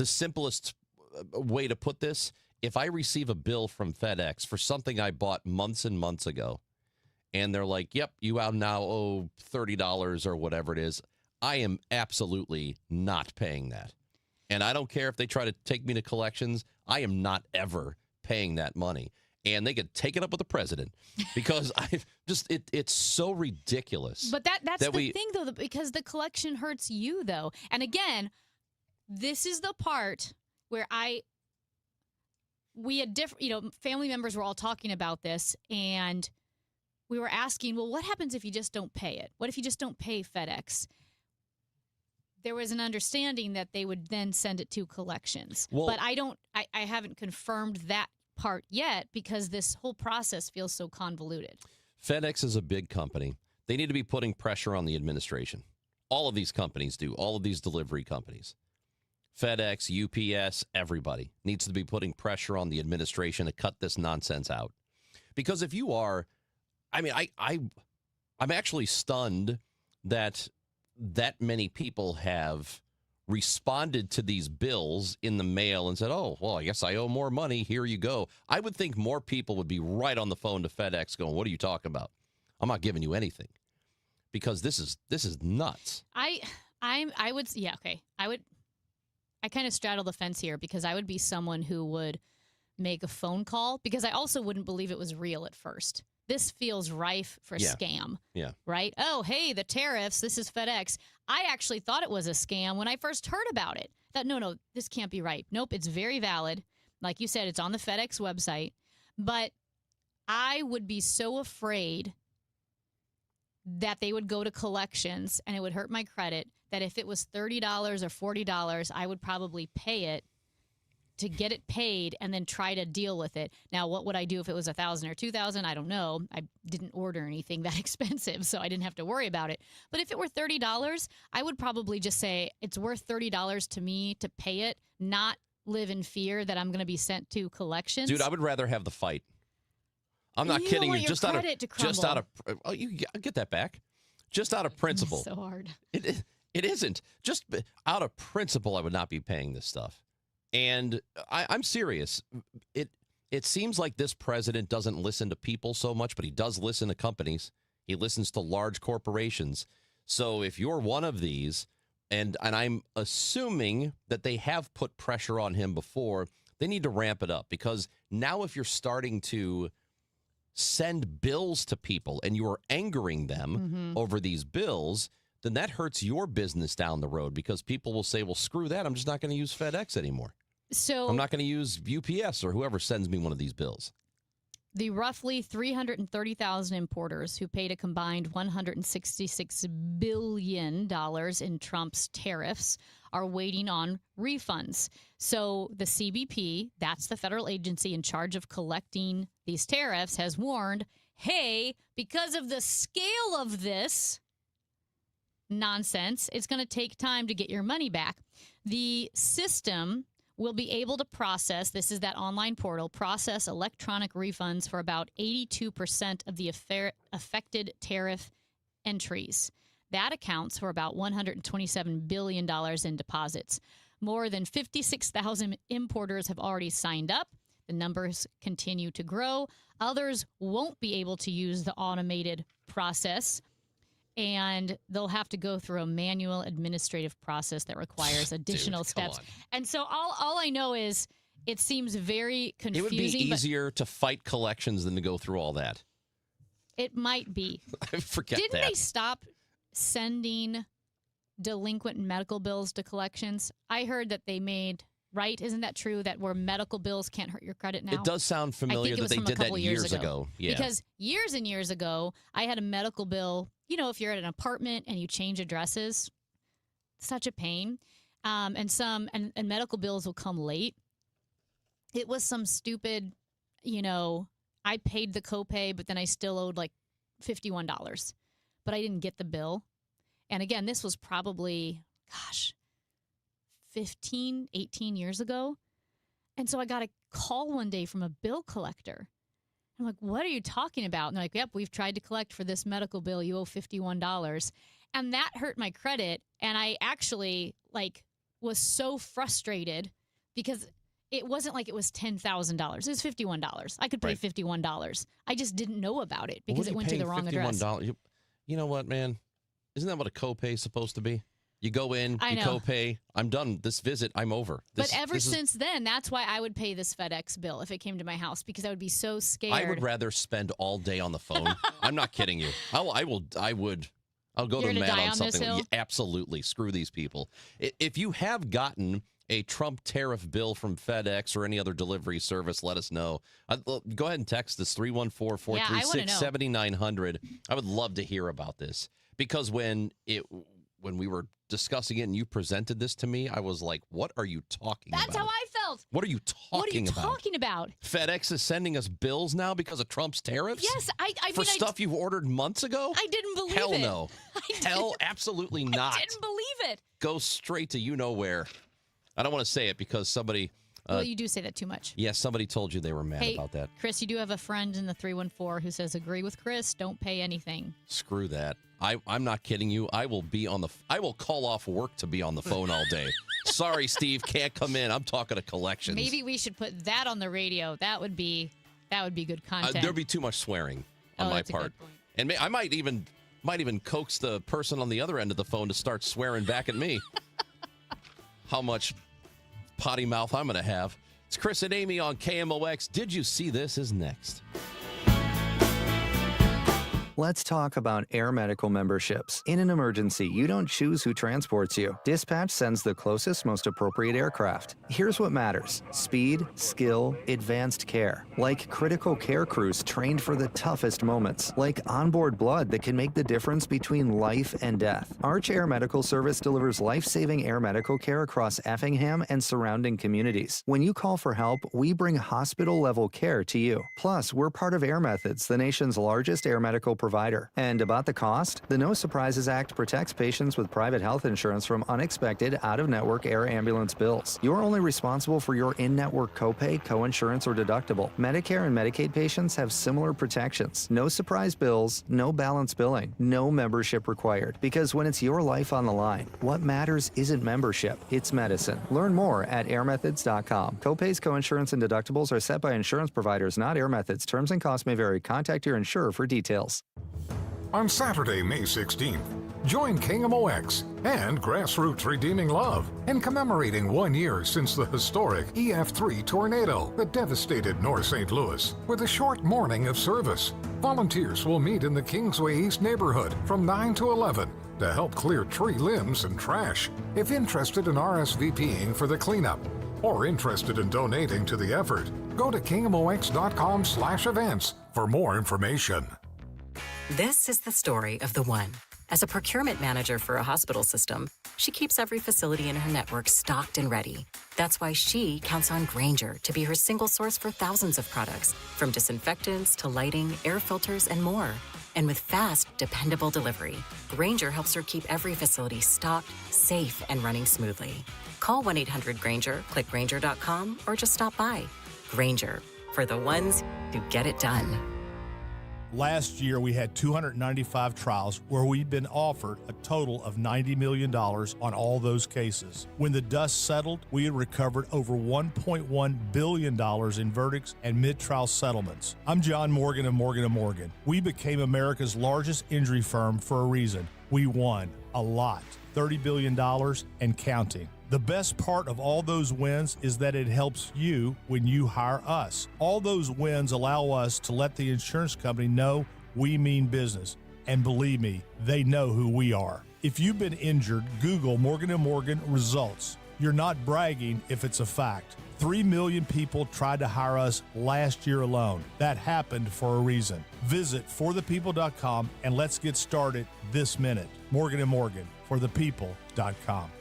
simplest way to put this. If I receive a bill from FedEx for something I bought months and months ago, and they're like, yep, you now owe $30 or whatever it is, I am absolutely not paying that. And I don't care if they try to take me to collections. I am not ever paying that money. And they could take it up with the president, because it's so ridiculous. But that's the thing, though, because the collection hurts you, though. And again, this is the part where we had different, family members were all talking about this, and we were asking, well, what happens if you just don't pay it? What if you just don't pay FedEx? There was an understanding that they would then send it to collections. Well, but I haven't confirmed that part yet, because this whole process feels so convoluted. FedEx is a big company. They need to be putting pressure on the administration. All of these companies do. All of these delivery companies. FedEx, UPS, everybody needs to be putting pressure on the administration to cut this nonsense out. Because if you are, I'm actually stunned that many people have responded to these bills in the mail and said, oh, well, I guess I owe more money. Here you go. I would think more people would be right on the phone to FedEx going, what are you talking about? I'm not giving you anything, because this is nuts. I kind of straddle the fence here, because I would be someone who would make a phone call, because I also wouldn't believe it was real at first. This feels rife for scam. Yeah. Right? Oh, hey, the tariffs. This is FedEx. I actually thought it was a scam when I first heard about it. Thought, no, this can't be right. Nope, it's very valid. Like you said, it's on the FedEx website. But I would be so afraid that they would go to collections and it would hurt my credit, that if it was $30 or $40, I would probably pay it to get it paid and then try to deal with it. Now, what would I do if it was $1,000 or $2,000? I don't know. I didn't order anything that expensive, so I didn't have to worry about it. But if it were $30, I would probably just say it's worth $30 to me to pay it, not live in fear that I'm going to be sent to collections. Dude, I would rather have the fight. I'm not kidding you. Just out of, I'll get that back. Just out of principle. So hard. It isn't. Just out of principle, I would not be paying this stuff. And I'm serious. It seems like this president doesn't listen to people so much, but he does listen to companies. He listens to large corporations. So if you're one of these, and I'm assuming that they have put pressure on him before, they need to ramp it up, because now if you're starting to send bills to people and you are angering them over these bills, then that hurts your business down the road, because people will say, well, screw that. I'm just not going to use FedEx anymore. So I'm not going to use UPS or whoever sends me one of these bills. The roughly 330,000 importers who paid a combined $166 billion in Trump's tariffs are waiting on refunds. So the CBP, that's the federal agency in charge of collecting these tariffs, has warned, hey, because of the scale of this nonsense, it's going to take time to get your money back. The system will be able to process, this is that online portal, process electronic refunds for about 82% of the affected tariff entries. That accounts for about $127 billion in deposits. More than 56,000 importers have already signed up. The numbers continue to grow. Others won't be able to use the automated process, and they'll have to go through a manual administrative process that requires additional steps. And so all I know is it seems very confusing. It would be easier to fight collections than to go through all that. It might be. Forget Didn't that. they stop sending delinquent medical bills to collections? I heard that they made, right? Isn't that true, that where medical bills can't hurt your credit now? It does sound familiar that they did that years ago. Yeah. Because years and years ago, I had a medical bill. You know, if you're at an apartment and you change addresses, such a pain. And medical bills will come late. It was some stupid, I paid the copay, but then I still owed like $51. But I didn't get the bill. And again, this was probably, 15, 18 years ago. And so I got a call one day from a bill collector. I'm like, what are you talking about? And they're like, yep, we've tried to collect for this medical bill. You owe $51. And that hurt my credit. And I actually was so frustrated because it wasn't like it was $10,000. It was $51. I could pay $51. I just didn't know about it because it went to the wrong address. You know what, man? Isn't that what a copay is supposed to be? You go in, you copay. I'm done. This visit, I'm over. But ever since then, that's why I would pay this FedEx bill if it came to my house, because I would be so scared. I would rather spend all day on the phone. I'm not kidding you. I'll go to mad on something. Yeah, absolutely. Screw these people. If you have gotten a Trump tariff bill from FedEx or any other delivery service, let us know. Go ahead and text us 314-436-7900. I would love to hear about this, because when we were discussing it and you presented this to me, I was like, what are you talking about? That's how I felt. What are you talking about? FedEx is sending us bills now because of Trump's tariffs? Yes. For stuff you've ordered months ago? I didn't believe it. Hell no. Hell absolutely not. I didn't believe it. Go straight to you-know-where. I don't want to say it because somebody... well, you do say that too much. Yeah, somebody told you they were mad about that. Chris, you do have a friend in the 314 who says, agree with Chris, don't pay anything. Screw that. I'm not kidding you. I will call off work to be on the phone all day. Sorry, Steve, can't come in. I'm talking to collections. Maybe we should put that on the radio. That would be good content. There'd be too much swearing on my part. And I might even coax the person on the other end of the phone to start swearing back at me. How much potty mouth I'm going to have. It's Chris and Amy on KMOX. Did you see this? Is next. Let's talk about Air Medical memberships. In an emergency, you don't choose who transports you. Dispatch sends the closest, most appropriate aircraft. Here's what matters: speed, skill, advanced care. Like critical care crews trained for the toughest moments. Like onboard blood that can make the difference between life and death. Arch Air Medical Service delivers life-saving air medical care across Effingham and surrounding communities. When you call for help, we bring hospital-level care to you. Plus, we're part of Air Methods, the nation's largest air medical provider provider. And about the cost, the No Surprises Act protects patients with private health insurance from unexpected out-of-network air ambulance bills. You're only responsible for your in-network copay, coinsurance, or deductible. Medicare and Medicaid patients have similar protections. No surprise bills, no balance billing, no membership required. Because when it's your life on the line, what matters isn't membership, it's medicine. Learn more at airmethods.com. Copays, coinsurance, and deductibles are set by insurance providers, not Air Methods. Terms and costs may vary. Contact your insurer for details. On Saturday, May 16th, join KMOX and Grassroots Redeeming Love in commemorating 1 year since the historic EF3 tornado that devastated North St. Louis with a short morning of service. Volunteers will meet in the Kingsway East neighborhood from 9 to 11 to help clear tree limbs and trash. If interested in RSVPing for the cleanup or interested in donating to the effort, go to KMOX.com/events for more information. This is the story of the one. As a procurement manager for a hospital system, she keeps every facility in her network stocked and ready. That's why she counts on Grainger to be her single source for thousands of products, from disinfectants to lighting, air filters, and more. And with fast, dependable delivery, Grainger helps her keep every facility stocked, safe, and running smoothly. Call 1-800-GRAINGER, click Grainger.com, or just stop by. Grainger, for the ones who get it done. Last year, we had 295 trials where we'd been offered a total of $90 million on all those cases. When the dust settled, we had recovered over $1.1 billion in verdicts and mid-trial settlements. I'm John Morgan of Morgan & Morgan. We became America's largest injury firm for a reason. We won a lot, $30 billion and counting. The best part of all those wins is that it helps you when you hire us. All those wins allow us to let the insurance company know we mean business. And believe me, they know who we are. If you've been injured, Google Morgan & Morgan results. You're not bragging if it's a fact. 3 million people tried to hire us last year alone. That happened for a reason. Visit forthepeople.com and let's get started this minute. Morgan & Morgan, forthepeople.com.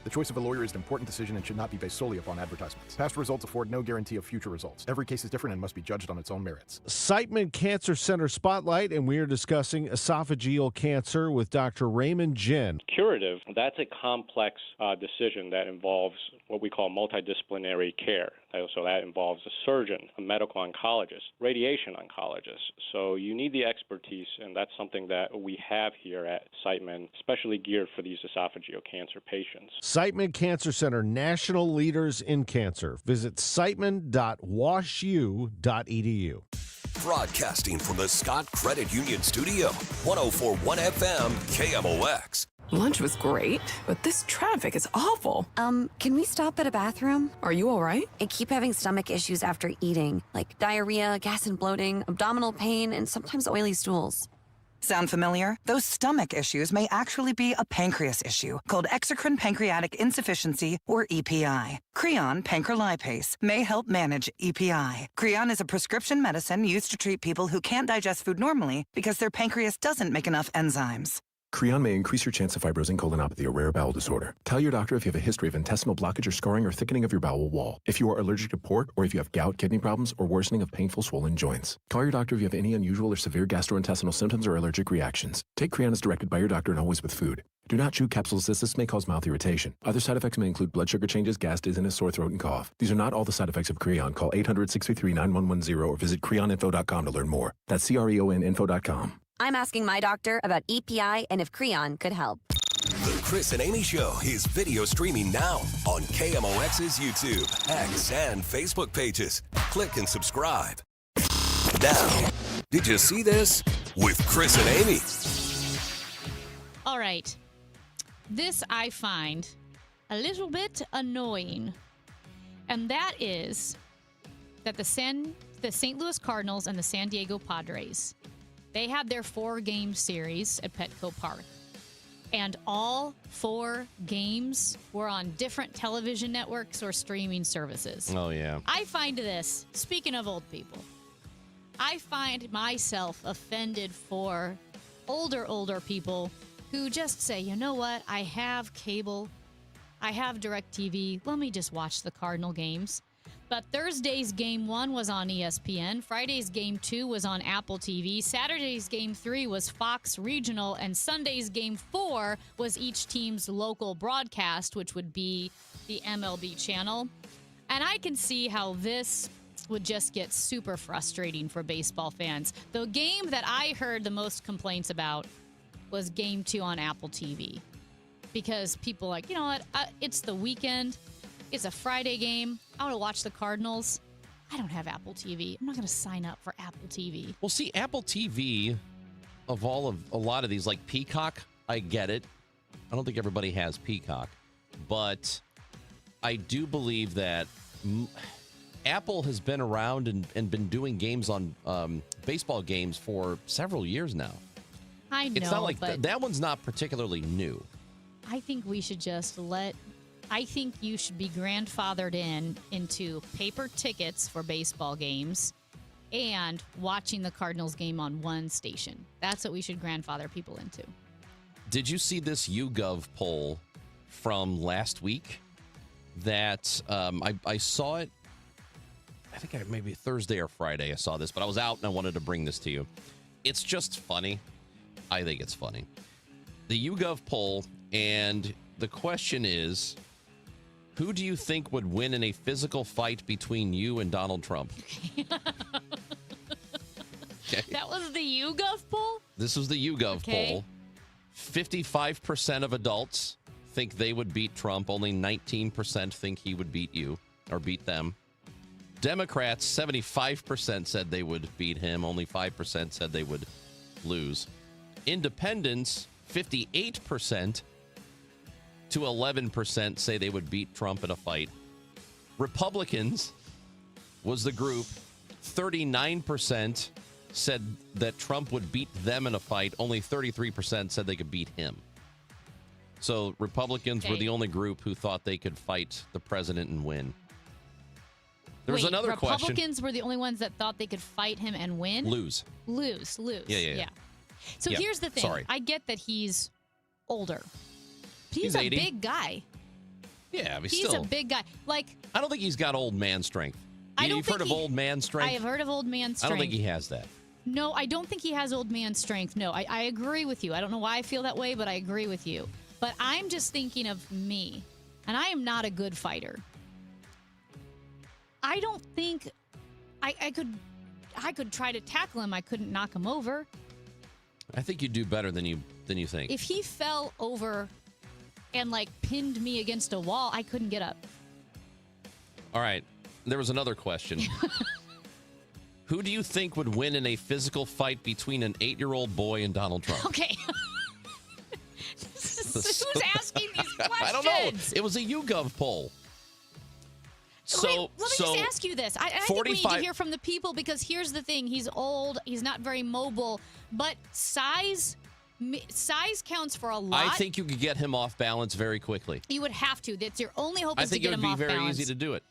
The choice of a lawyer is an important decision and should not be based solely upon advertisements. Past results afford no guarantee of future results. Every case is different and must be judged on its own merits. Siteman Cancer Center Spotlight, and we are discussing esophageal cancer with Dr. Raymond Jin. Curative, that's a complex decision that involves what we call multidisciplinary care. So that involves a surgeon, a medical oncologist, radiation oncologist. So you need the expertise, and that's something that we have here at Siteman, especially geared for these esophageal cancer patients. Siteman Cancer Center, national leaders in cancer. Visit siteman.washu.edu. Broadcasting from the Scott Credit Union Studio, 104.1 FM KMOX. Lunch was great, but this traffic is awful. Can we stop at a bathroom? Are you all right? I keep having stomach issues after eating, like diarrhea, gas and bloating, abdominal pain, and sometimes oily stools. Sound familiar? Those stomach issues may actually be a pancreas issue called exocrine pancreatic insufficiency, or EPI. Creon pancrelipase may help manage EPI. Creon is a prescription medicine used to treat people who can't digest food normally because their pancreas doesn't make enough enzymes. Creon may increase your chance of fibrosing colonopathy, a rare bowel disorder. Tell your doctor if you have a history of intestinal blockage or scarring or thickening of your bowel wall, if you are allergic to pork, or if you have gout, kidney problems, or worsening of painful swollen joints. Call your doctor if you have any unusual or severe gastrointestinal symptoms or allergic reactions. Take Creon as directed by your doctor and always with food. Do not chew capsules as this may cause mouth irritation. Other side effects may include blood sugar changes, gas, dizziness, sore throat, and cough. These are not all the side effects of Creon. Call 800-633-9110 or visit creoninfo.com to learn more. That's CREONinfo.com. I'm asking my doctor about EPI and if Creon could help. The Chris and Amy Show is video streaming now on KMOX's YouTube, X, and Facebook pages. Click and subscribe. Now, did you see this? With Chris and Amy. All right. This I find a little bit annoying. And that is that the St. Louis Cardinals and the San Diego Padres, they had their 4-game series at Petco Park. And all 4 games were on different television networks or streaming services. Oh, yeah. I find this, speaking of old people, I find myself offended for older people who just say, you know what, I have cable, I have DirecTV, let me just watch the Cardinal games. But Thursday's Game 1 was on ESPN. Friday's Game 2 was on Apple TV. Saturday's Game 3 was Fox Regional. And Sunday's Game 4 was each team's local broadcast, which would be the MLB channel. And I can see how this would just get super frustrating for baseball fans. The game that I heard the most complaints about was Game 2 on Apple TV. Because people are like, you know what, it's the weekend. It's a Friday game. I want to watch the Cardinals. I don't have Apple TV. I'm not going to sign up for Apple TV. Well, see, Apple TV, a lot of these, like Peacock, I get it. I don't think everybody has Peacock. But I do believe that Apple has been around and been doing games on baseball games for several years now. I know, it's not like but that one's not particularly new. I think we should just I think you should be grandfathered into paper tickets for baseball games and watching the Cardinals game on one station. That's what we should grandfather people into. Did you see this YouGov poll from last week? That I saw it. I think maybe Thursday or Friday I saw this, but I was out and I wanted to bring this to you. It's just funny. I think it's funny. The YouGov poll, and the question is, who do you think would win in a physical fight between you and Donald Trump? Okay. That was the YouGov poll? This was the YouGov poll. 55% of adults think they would beat Trump. Only 19% think he would beat you or beat them. Democrats, 75% said they would beat him. Only 5% said they would lose. Independents, 58% to 11% say they would beat Trump in a fight. Republicans was the group. 39% said that Trump would beat them in a fight. Only 33% said they could beat him. So Republicans were the only group who thought they could fight the president and win. There was another question. Republicans were the only ones that thought they could fight him and win? Lose. Yeah. So Yeah, here's the thing. sorry. I get that he's older. He's a 80. big guy. Yeah, but He's still. a big guy. Like, I don't think he's got old man strength. You've heard of old man strength? I have heard of old man strength. I don't think he has that. No, I don't think he has old man strength. No, I agree with you. I don't know why I feel that way, but I agree with you. But I'm just thinking of me, and I am not a good fighter. I don't think I could try to tackle him. I couldn't knock him over. I think you do better than you think. If he fell over and like pinned me against a wall, I couldn't get up. All right. There was another question. Who do you think would win in a physical fight between an 8-year-old boy and Donald Trump? Okay. Who's asking these questions? I don't know. It was a YouGov poll. So, Wait, let me just ask you this. I think we need to 45 hear from the people, because here's the thing. He's old. He's not very mobile. But size counts for a lot. I think you could get him off balance very quickly. You would have to. That's your only hope I is to think get it him would be off very balance. easy to do it.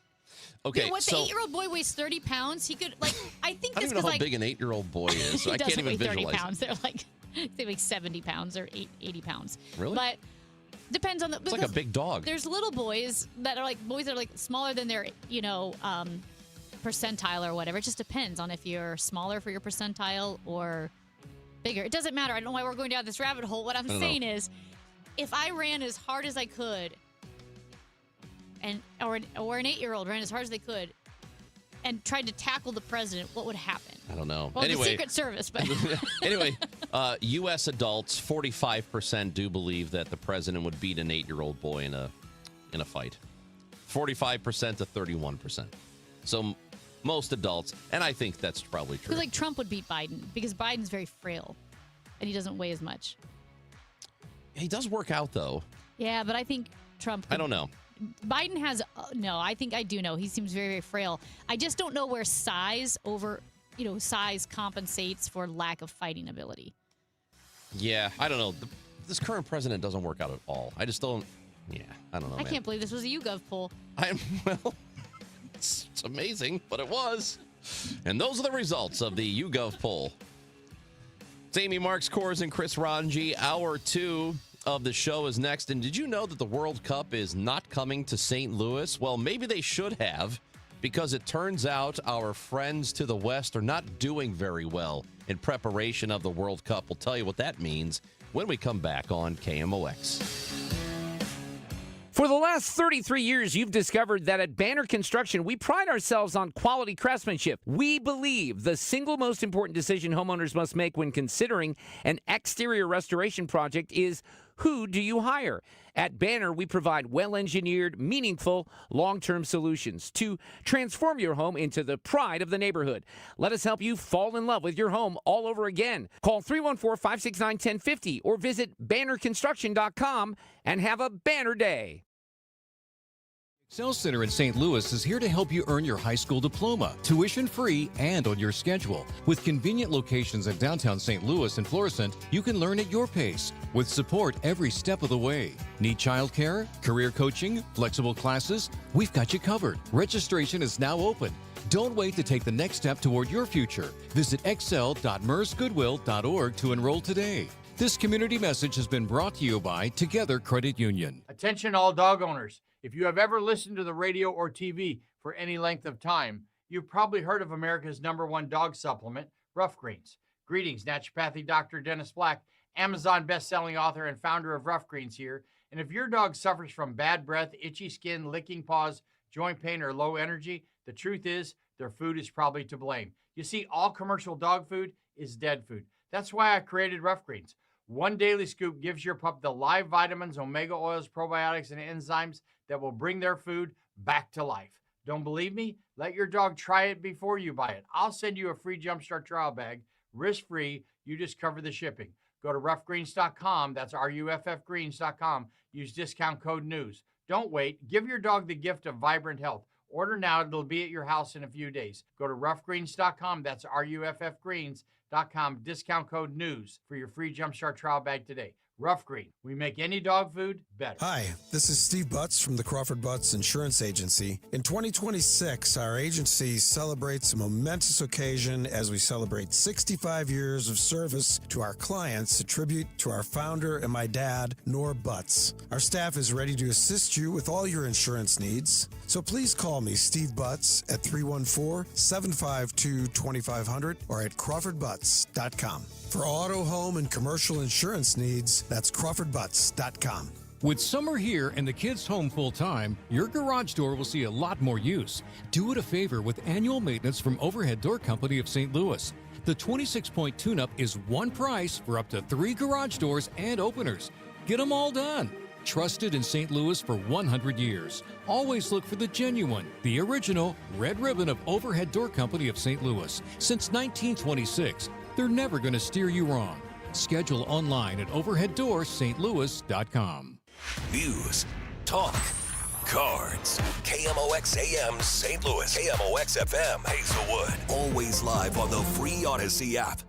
Okay, Yeah, what, so the 8-year-old boy weighs 30 pounds? He could, like, I think I don't this even know because, how like, big an 8-year-old boy is. So he I can't doesn't even weigh 30 visualize. pounds. They weigh 70 pounds or 80 pounds. Really? But depends on the. It's like a big dog. There's little boys that are like smaller than their percentile or whatever. It just depends on if you're smaller for your percentile or bigger. It doesn't matter. I don't know why we're going down this rabbit hole. What I'm saying is, if I ran as hard as I could, or an 8-year-old ran as hard as they could, and tried to tackle the president, what would happen? I don't know. Well, anyway, the Secret Service, but anyway, U.S. adults, 45% do believe that the president would beat an 8-year-old boy in a fight. 45% to 31%. So most adults, and I think that's probably I true. feel like Trump would beat Biden because Biden's very frail, and he doesn't weigh as much. He does work out, though. Yeah, but I think Trump. I don't know. Biden has no. I think I do know. He seems very, very frail. I just don't know where size compensates for lack of fighting ability. Yeah, I don't know. This current president doesn't work out at all. I just don't. Yeah, I don't know. I can't believe this was a YouGov poll. It's amazing, but it was. And those are the results of the YouGov poll. It's Amy Marks, Kors, and Chris Ranji. Hour 2 of the show is next. And did you know that the World Cup is not coming to St. Louis? Well, maybe they should have, because it turns out our friends to the West are not doing very well in preparation of the World Cup. We'll tell you what that means when we come back on KMOX. For the last 33 years, you've discovered that at Banner Construction, we pride ourselves on quality craftsmanship. We believe the single most important decision homeowners must make when considering an exterior restoration project is, who do you hire? At Banner, we provide well-engineered, meaningful, long-term solutions to transform your home into the pride of the neighborhood. Let us help you fall in love with your home all over again. Call 314-569-1050 or visit bannerconstruction.com and have a banner day. Excel Center in St. Louis is here to help you earn your high school diploma, tuition-free and on your schedule. With convenient locations in downtown St. Louis and Florissant, you can learn at your pace with support every step of the way. Need childcare, career coaching, flexible classes? We've got you covered. Registration is now open. Don't wait to take the next step toward your future. Visit excel.mersgoodwill.org to enroll today. This community message has been brought to you by Together Credit Union. Attention all dog owners. If you have ever listened to the radio or TV for any length of time, you've probably heard of America's #1 dog supplement, Rough Greens. Greetings, naturopathy Dr. Dennis Black, Amazon best-selling author and founder of Rough Greens here. And if your dog suffers from bad breath, itchy skin, licking paws, joint pain, or low energy, the truth is their food is probably to blame. You see, all commercial dog food is dead food. That's why I created Rough Greens. One daily scoop gives your pup the live vitamins, omega oils, probiotics, and enzymes that will bring their food back to life. Don't believe me? Let your dog try it before you buy it. I'll send you a free Jumpstart trial bag, risk-free. You just cover the shipping. Go to roughgreens.com. That's RUFFgreens.com. Use discount code NEWS. Don't wait. Give your dog the gift of vibrant health. Order now. It'll be at your house in a few days. Go to roughgreens.com. That's RUFFgreens.com. Discount code NEWS for your free Jumpstart trial bag today. Rough Green. We make any dog food better. Hi, this is Steve Butts from the Crawford Butts Insurance Agency. In 2026, our agency celebrates a momentous occasion as we celebrate 65 years of service to our clients, a tribute to our founder and my dad, Norm Butts. Our staff is ready to assist you with all your insurance needs. So please call me, Steve Butts, at 314-752-2500 or at crawfordbutts.com. For auto, home, and commercial insurance needs, that's crawfordbutts.com. With summer here and the kids home full-time, your garage door will see a lot more use. Do it a favor with annual maintenance from Overhead Door Company of St. Louis. The 26-point tune-up is one price for up to 3 garage doors and openers. Get them all done. Trusted in St. Louis for 100 years. Always look for the genuine, the original red ribbon of Overhead Door Company of St. Louis. Since 1926, they're never going to steer you wrong. Schedule online at overheaddoorsstlouis.com. News, talk, cards. KMOX AM St. Louis. KMOX FM Hazelwood. Always live on the free Odyssey app.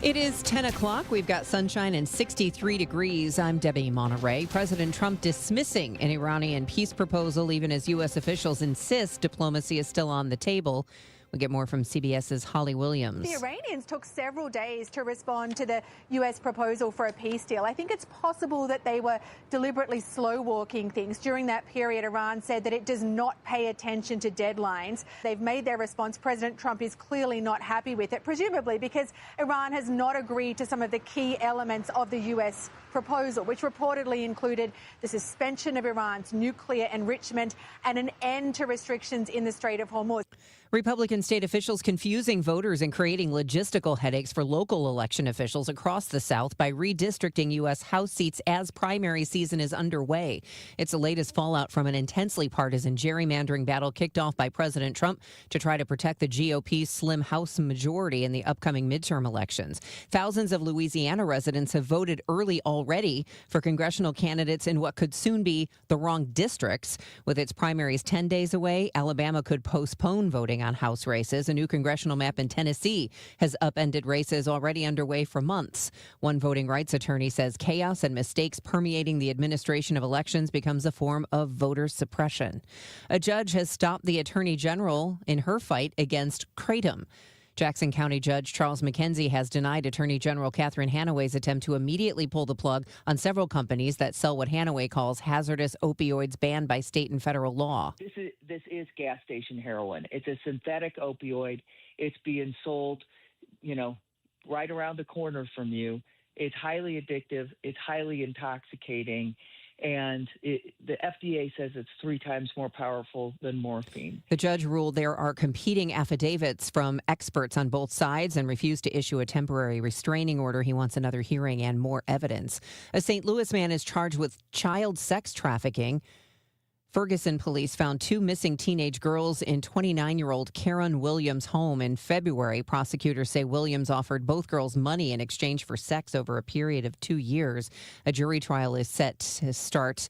It is 10 o'clock. We've got sunshine and 63 degrees. I'm Debbie Monterey. President Trump dismissing an Iranian peace proposal, even as U.S. officials insist diplomacy is still on the table. We get more from CBS's Holly Williams. The Iranians took several days to respond to the U.S. proposal for a peace deal. I think it's possible that they were deliberately slow-walking things. During that period, Iran said that it does not pay attention to deadlines. They've made their response. President Trump is clearly not happy with it, presumably because Iran has not agreed to some of the key elements of the U.S. proposal, which reportedly included the suspension of Iran's nuclear enrichment and an end to restrictions in the Strait of Hormuz. Republican state officials confusing voters and creating logistical headaches for local election officials across the South by redistricting U.S. House seats as primary season is underway. It's the latest fallout from an intensely partisan gerrymandering battle kicked off by President Trump to try to protect the GOP's slim House majority in the upcoming midterm elections. Thousands of Louisiana residents have voted early already for congressional candidates in what could soon be the wrong districts. With its primaries 10 days away, Alabama could postpone voting on House races. A new congressional map in Tennessee has upended races already underway for months. One voting rights attorney says chaos and mistakes permeating the administration of elections becomes a form of voter suppression. A judge has stopped the attorney general in her fight against Kratom. Jackson County Judge Charles McKenzie has denied Attorney General Catherine Hanaway's attempt to immediately pull the plug on several companies that sell what Hanaway calls hazardous opioids banned by state and federal law. This is gas station heroin. It's a synthetic opioid. It's being sold, right around the corner from you. It's highly addictive. It's highly intoxicating. And the FDA says it's 3 times more powerful than morphine. The judge ruled there are competing affidavits from experts on both sides and refused to issue a temporary restraining order. He wants another hearing and more evidence. A St. Louis man is charged with child sex trafficking. Ferguson police found 2 missing teenage girls in 29-year-old Karen Williams' home in February. Prosecutors say Williams offered both girls money in exchange for sex over a period of 2 years. A jury trial is set to start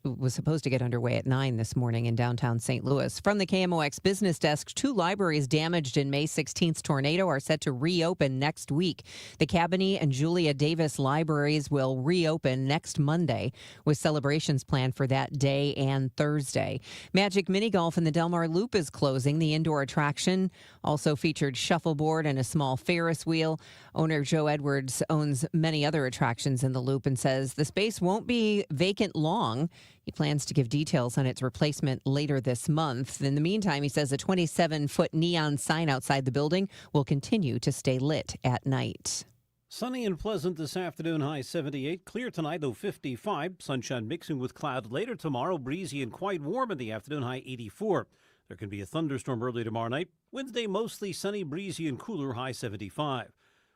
was supposed to get underway at 9 this morning in downtown St. Louis. From the KMOX business desk, 2 libraries damaged in May 16th tornado are set to reopen next week. The Cabanne and Julia Davis libraries will reopen next Monday, with celebrations planned for that day and Thursday. Magic Mini Golf in the Del Mar Loop is closing. The indoor attraction also featured shuffleboard and a small Ferris wheel. Owner Joe Edwards owns many other attractions in the Loop and says the space won't be vacant long. He plans to give details on its replacement later this month. In the meantime, he says a 27-foot neon sign outside the building will continue to stay lit at night. Sunny and pleasant this afternoon, high 78. Clear tonight, though 55. Sunshine mixing with cloud later tomorrow. Breezy and quite warm in the afternoon, high 84. There can be a thunderstorm early tomorrow night. Wednesday, mostly sunny, breezy, and cooler, high 75.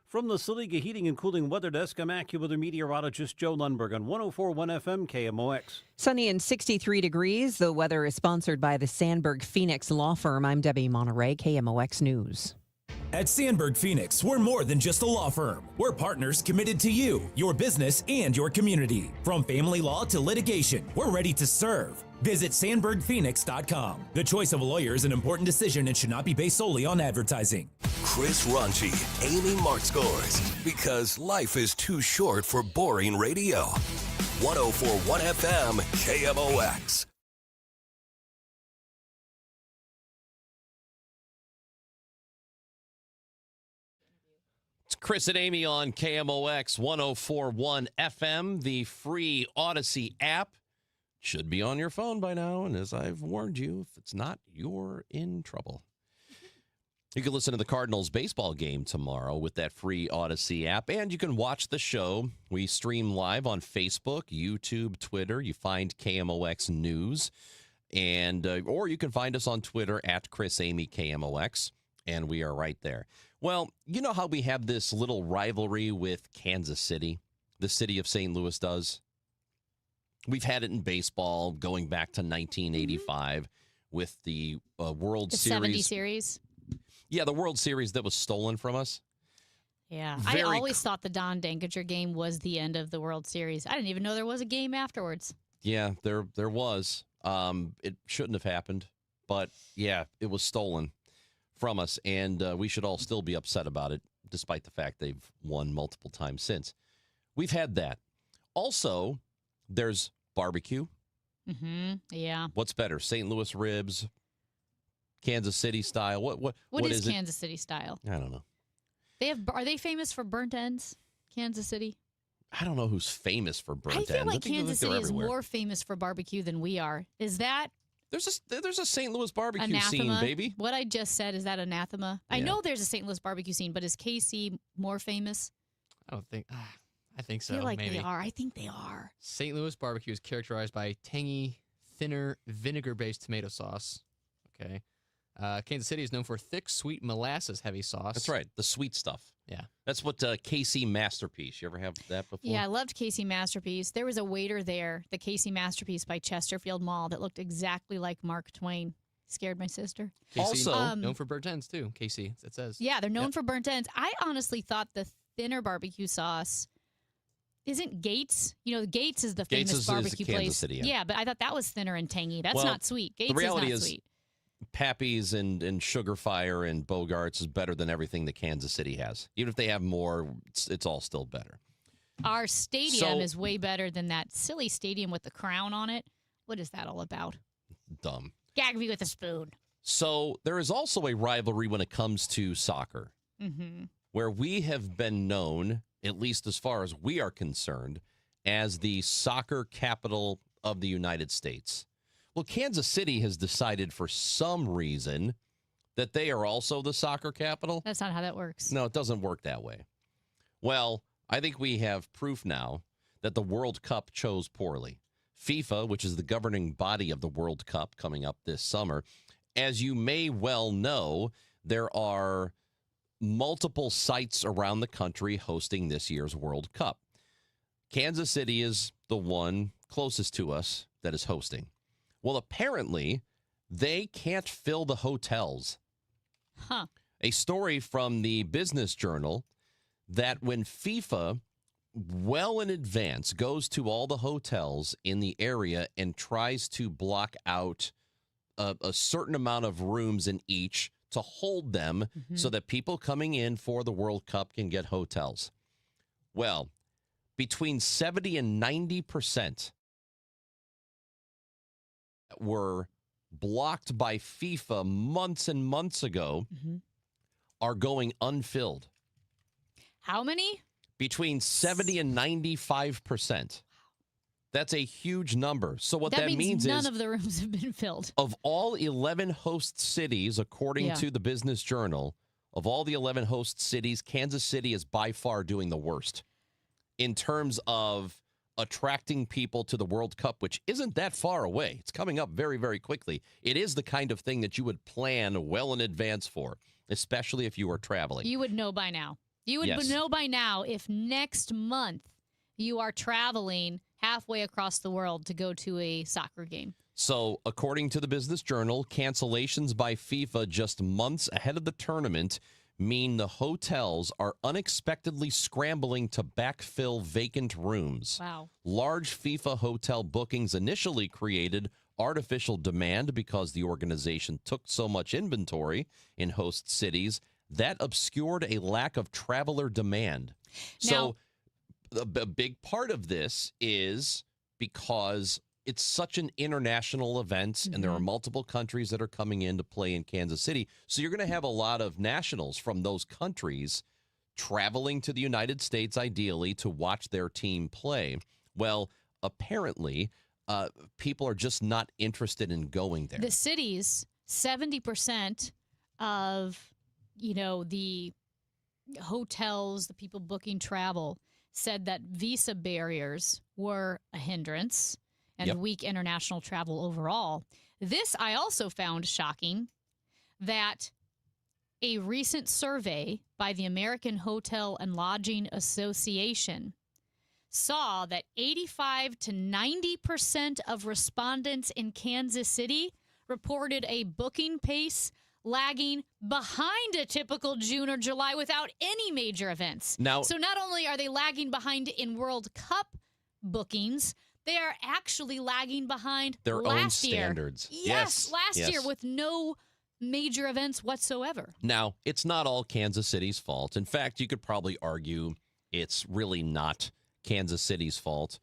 From the Saliga Heating and Cooling Weather Desk, I'm AccuWeather meteorologist Joe Lundberg on 104.1 FM KMOX. Sunny and 63 degrees. The weather is sponsored by the Sandberg Phoenix Law Firm. I'm Debbie Monterey, KMOX News. At Sandberg Phoenix, we're more than just a law firm. We're partners committed to you, your business, and your community. From family law to litigation, we're ready to serve. Visit SandbergPhoenix.com. The choice of a lawyer is an important decision and should not be based solely on advertising. Chris Ranchi, Amy Mark scores because life is too short for boring radio. 104.1 FM KMOX. It's Chris and Amy on KMOX 104.1 FM, the free Odyssey app. Should be on your phone by now, and as I've warned you, if it's not, you're in trouble. You can listen to the Cardinals baseball game tomorrow with that free Odyssey app, and you can watch the show. We stream live on Facebook, YouTube, Twitter. You find KMOX News, and or you can find us on Twitter at ChrisAmyKMOX, and we are right there. Well, you know how we have this little rivalry with Kansas City, the city of St. Louis does? We've had it in baseball going back to 1985 with the World Series. 70 series. Yeah, the World Series that was stolen from us. Yeah, I always thought the Don Dankinger game was the end of the World Series. I didn't even know there was a game afterwards. Yeah, there was. It shouldn't have happened, but yeah, it was stolen from us, and we should all still be upset about it, despite the fact they've won multiple times since. We've had that. Also, there's barbecue. Mm-hmm. Yeah. What's better, St. Louis ribs, Kansas City style? What is Kansas City style? I don't know. Are they famous for burnt ends? Kansas City. I don't know who's famous for burnt ends. I feel like think Kansas City is everywhere. more famous for barbecue than we are. Is that there's a St. Louis barbecue anathema? Scene, baby? What I just said, is that anathema? I Yeah. know there's a St. Louis barbecue scene, but is KC more famous? I don't think. I think so. I feel like maybe. they are. I think they are. St. Louis barbecue is characterized by tangy, thinner, vinegar-based tomato sauce. Okay. Kansas City is known for thick, sweet, molasses-heavy sauce. That's right, the sweet stuff. Yeah. That's what KC Masterpiece. You ever have that before? Yeah, I loved KC Masterpiece. There was a waiter there, the KC Masterpiece by Chesterfield Mall, that looked exactly like Mark Twain. Scared my sister. KC, Also, known for burnt ends, too. KC, it says. Yeah, they're known for burnt ends. I honestly thought the thinner barbecue sauce isn't Gates. You know, Gates is the Gates famous is barbecue Kansas place. City, yeah. Yeah, but I thought that was thinner and tangy. That's Well, not sweet. Gates the reality is not is sweet. Pappy's and Sugar Fire and Bogarts is better than everything that Kansas City has. Even if they have more, it's all still better. Our stadium is way better than that silly stadium with the crown on it. What is that all about? Dumb. Gag me with a spoon. So there is also a rivalry when it comes to soccer, where we have been known, at least as far as we are concerned, as the soccer capital of the United States. Well, Kansas City has decided for some reason that they are also the soccer capital. That's not how that works. No, it doesn't work that way. Well, I think we have proof now that the World Cup chose poorly. FIFA, which is the governing body of the World Cup coming up this summer, as you may well know, there are multiple sites around the country hosting this year's World Cup. Kansas City is the one closest to us that is hosting. Well, apparently, they can't fill the hotels. Huh. A story from the Business Journal that when FIFA, well in advance, goes to all the hotels in the area and tries to block out a certain amount of rooms in each to hold them so that people coming in for the World Cup can get hotels. Well, between 70 and 90% were blocked by FIFA months and months ago are going unfilled. How many? Between 70 and 95%. That's a huge number. So what that means none is of the rooms have been filled. of all 11 host cities, according to the Business Journal, of all the 11 host cities, Kansas City is by far doing the worst in terms of attracting people to the World Cup, which isn't that far away. It's coming up very, very quickly. It is the kind of thing that you would plan well in advance for, especially if you are traveling. You would know by now. You would know by now if next month you are traveling halfway across the world to go to a soccer game. So, according to the Business Journal, cancellations by FIFA just months ahead of the tournament mean the hotels are unexpectedly scrambling to backfill vacant rooms. Wow. Large FIFA hotel bookings initially created artificial demand because the organization took so much inventory in host cities that obscured a lack of traveler demand. So a big part of this is because it's such an international event and there are multiple countries that are coming in to play in Kansas City. So you're going to have a lot of nationals from those countries traveling to the United States, ideally, to watch their team play. Well, apparently, people are just not interested in going there. The cities, 70% of, the hotels, the people booking travel, said that visa barriers were a hindrance and weak international travel overall. This I also found shocking, that a recent survey by the American Hotel and Lodging Association saw that 85 to 90% of respondents in Kansas City reported a booking pace lagging behind a typical June or July without any major events. So not only are they lagging behind in World Cup bookings, they are actually lagging behind their last own year. standards. Yes, last year with no major events whatsoever. Now, it's not all Kansas City's fault. In fact, you could probably argue it's really not Kansas City's fault.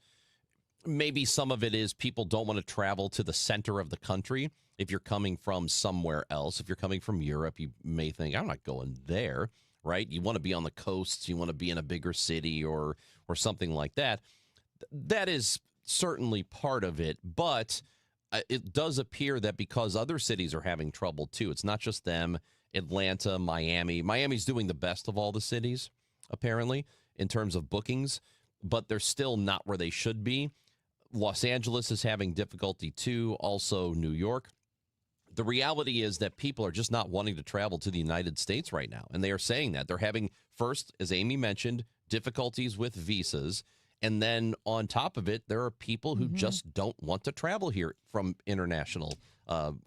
Maybe some of it is people don't want to travel to the center of the country. If you're coming from somewhere else, if you're coming from Europe, you may think, I'm not going there, right? You want to be on the coasts. You want to be in a bigger city or something like that. That is certainly part of it, but it does appear that because other cities are having trouble too, it's not just them. Atlanta, Miami. Miami's doing the best of all the cities, apparently, in terms of bookings, but they're still not where they should be. Los Angeles is having difficulty too, also New York. The reality is that people are just not wanting to travel to the United States right now, and they are saying that. They're having, first, as Amy mentioned, difficulties with visas. And then on top of it, there are people who just don't want to travel here from international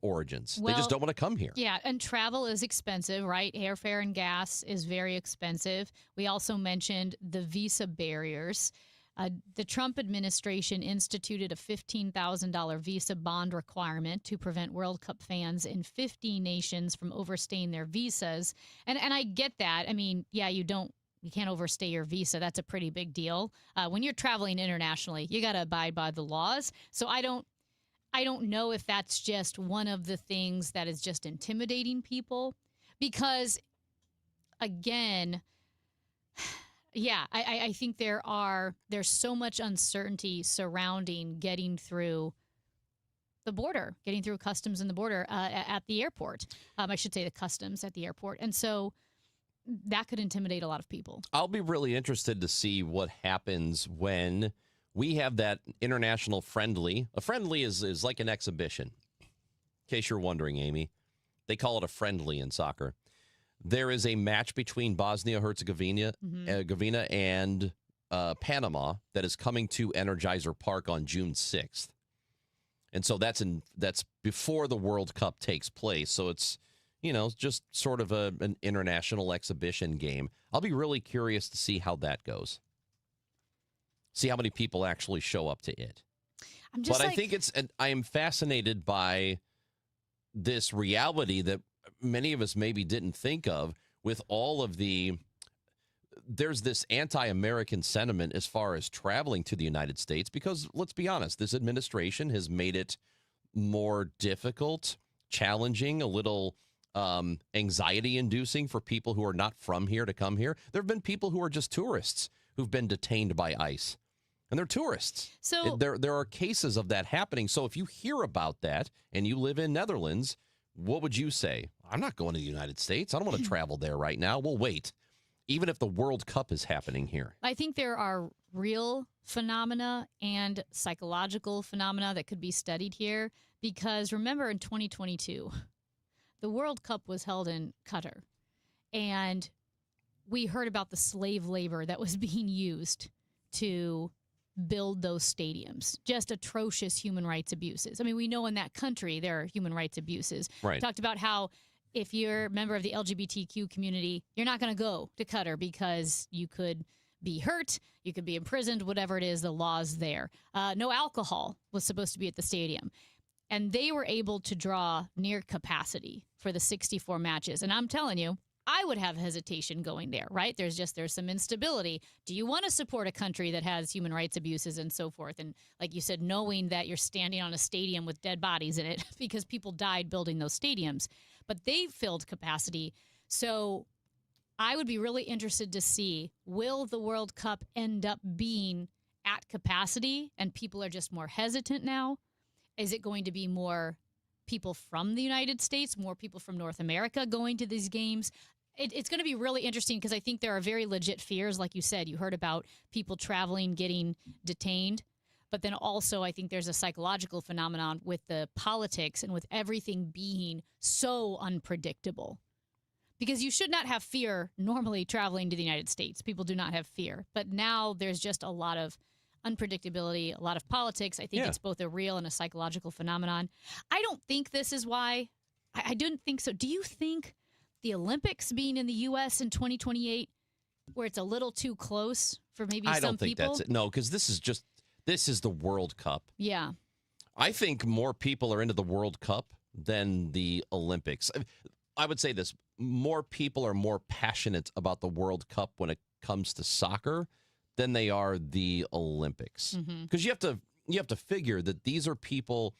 origins. They just don't want to come here. Yeah, and travel is expensive, right? Airfare and gas is very expensive. We also mentioned the visa barriers. The Trump administration instituted a $15,000 visa bond requirement to prevent World Cup fans in 50 nations from overstaying their visas. And I get that. I mean, yeah, you can't overstay your visa. That's a pretty big deal. When you're traveling internationally, you got to abide by the laws. So I don't know if that's just one of the things that is just intimidating people because, again, yeah, I think there's so much uncertainty surrounding getting through the border, getting through customs and the border at the airport. I should say the customs at the airport. And so that could intimidate a lot of people. I'll be really interested to see what happens when we have that international friendly. A friendly is like an exhibition. In case you're wondering, Amy, they call it a friendly in soccer. There is a match between Bosnia-Herzegovina and Panama that is coming to Energizer Park on June 6th. And so that's before the World Cup takes place. So it's, just sort of an international exhibition game. I'll be really curious to see how that goes. See how many people actually show up to it. I think I am fascinated by this reality that many of us maybe didn't think of with all of there's this anti-American sentiment as far as traveling to the United States, because let's be honest, this administration has made it more difficult, challenging, a little anxiety-inducing for people who are not from here to come here. There have been people who are just tourists who've been detained by ICE. And they're tourists. So there are cases of that happening. So if you hear about that and you live in Netherlands, what would you say? I'm not going to the United States. I don't want to travel there right now. We'll wait. Even if the World Cup is happening here. I think there are real phenomena and psychological phenomena that could be studied here. Because remember, in 2022, the World Cup was held in Qatar. And we heard about the slave labor that was being used to build those stadiums. Just atrocious human rights abuses. I mean, we know in that country there are human rights abuses. Right. Talked about how if you're a member of the LGBTQ community, you're not going to go to Qatar because you could be hurt, you could be imprisoned, whatever it is, the law's there. No alcohol was supposed to be at the stadium. And they were able to draw near capacity for the 64 matches. And I'm telling you, I would have hesitation going there, right? There's some instability. Do you want to support a country that has human rights abuses and so forth? And like you said, knowing that you're standing on a stadium with dead bodies in it because people died building those stadiums, but they filled capacity. So I would be really interested to see, will the World Cup end up being at capacity and people are just more hesitant now? Is it going to be more people from the United States, more people from North America going to these games? It's going to be really interesting because I think there are very legit fears. Like you said, you heard about people traveling, getting detained. But then also I think there's a psychological phenomenon with the politics and with everything being so unpredictable. Because you should not have fear normally traveling to the United States. People do not have fear. But now there's just a lot of unpredictability, a lot of politics. I think it's both a real and a psychological phenomenon. I don't think this is why. I didn't think so. Do you think the Olympics being in the U.S. in 2028, where it's a little too close for maybe some people? I don't think that's it. No, because this is the World Cup. Yeah. I think more people are into the World Cup than the Olympics. I would say this, more people are more passionate about the World Cup when it comes to soccer than they are the Olympics. Because you have to figure that these are people,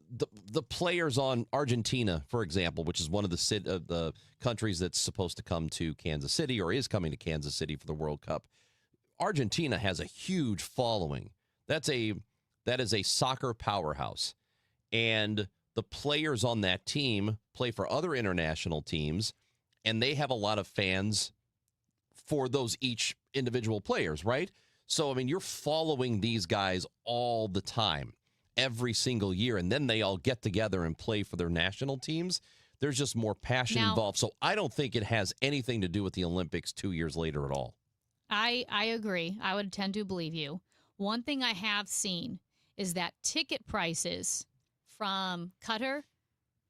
the players on Argentina, for example, which is one of the countries that's supposed to come to Kansas City or is coming to Kansas City for the World Cup. Argentina has a huge following. That is a soccer powerhouse. And the players on that team play for other international teams, and they have a lot of fans for those each individual players, right? So, I mean, you're following these guys all the time, every single year, and then they all get together and play for their national teams. There's just more passion involved. So I don't think it has anything to do with the Olympics 2 years later at all. I agree. I would tend to believe you. One thing I have seen is that ticket prices from Qatar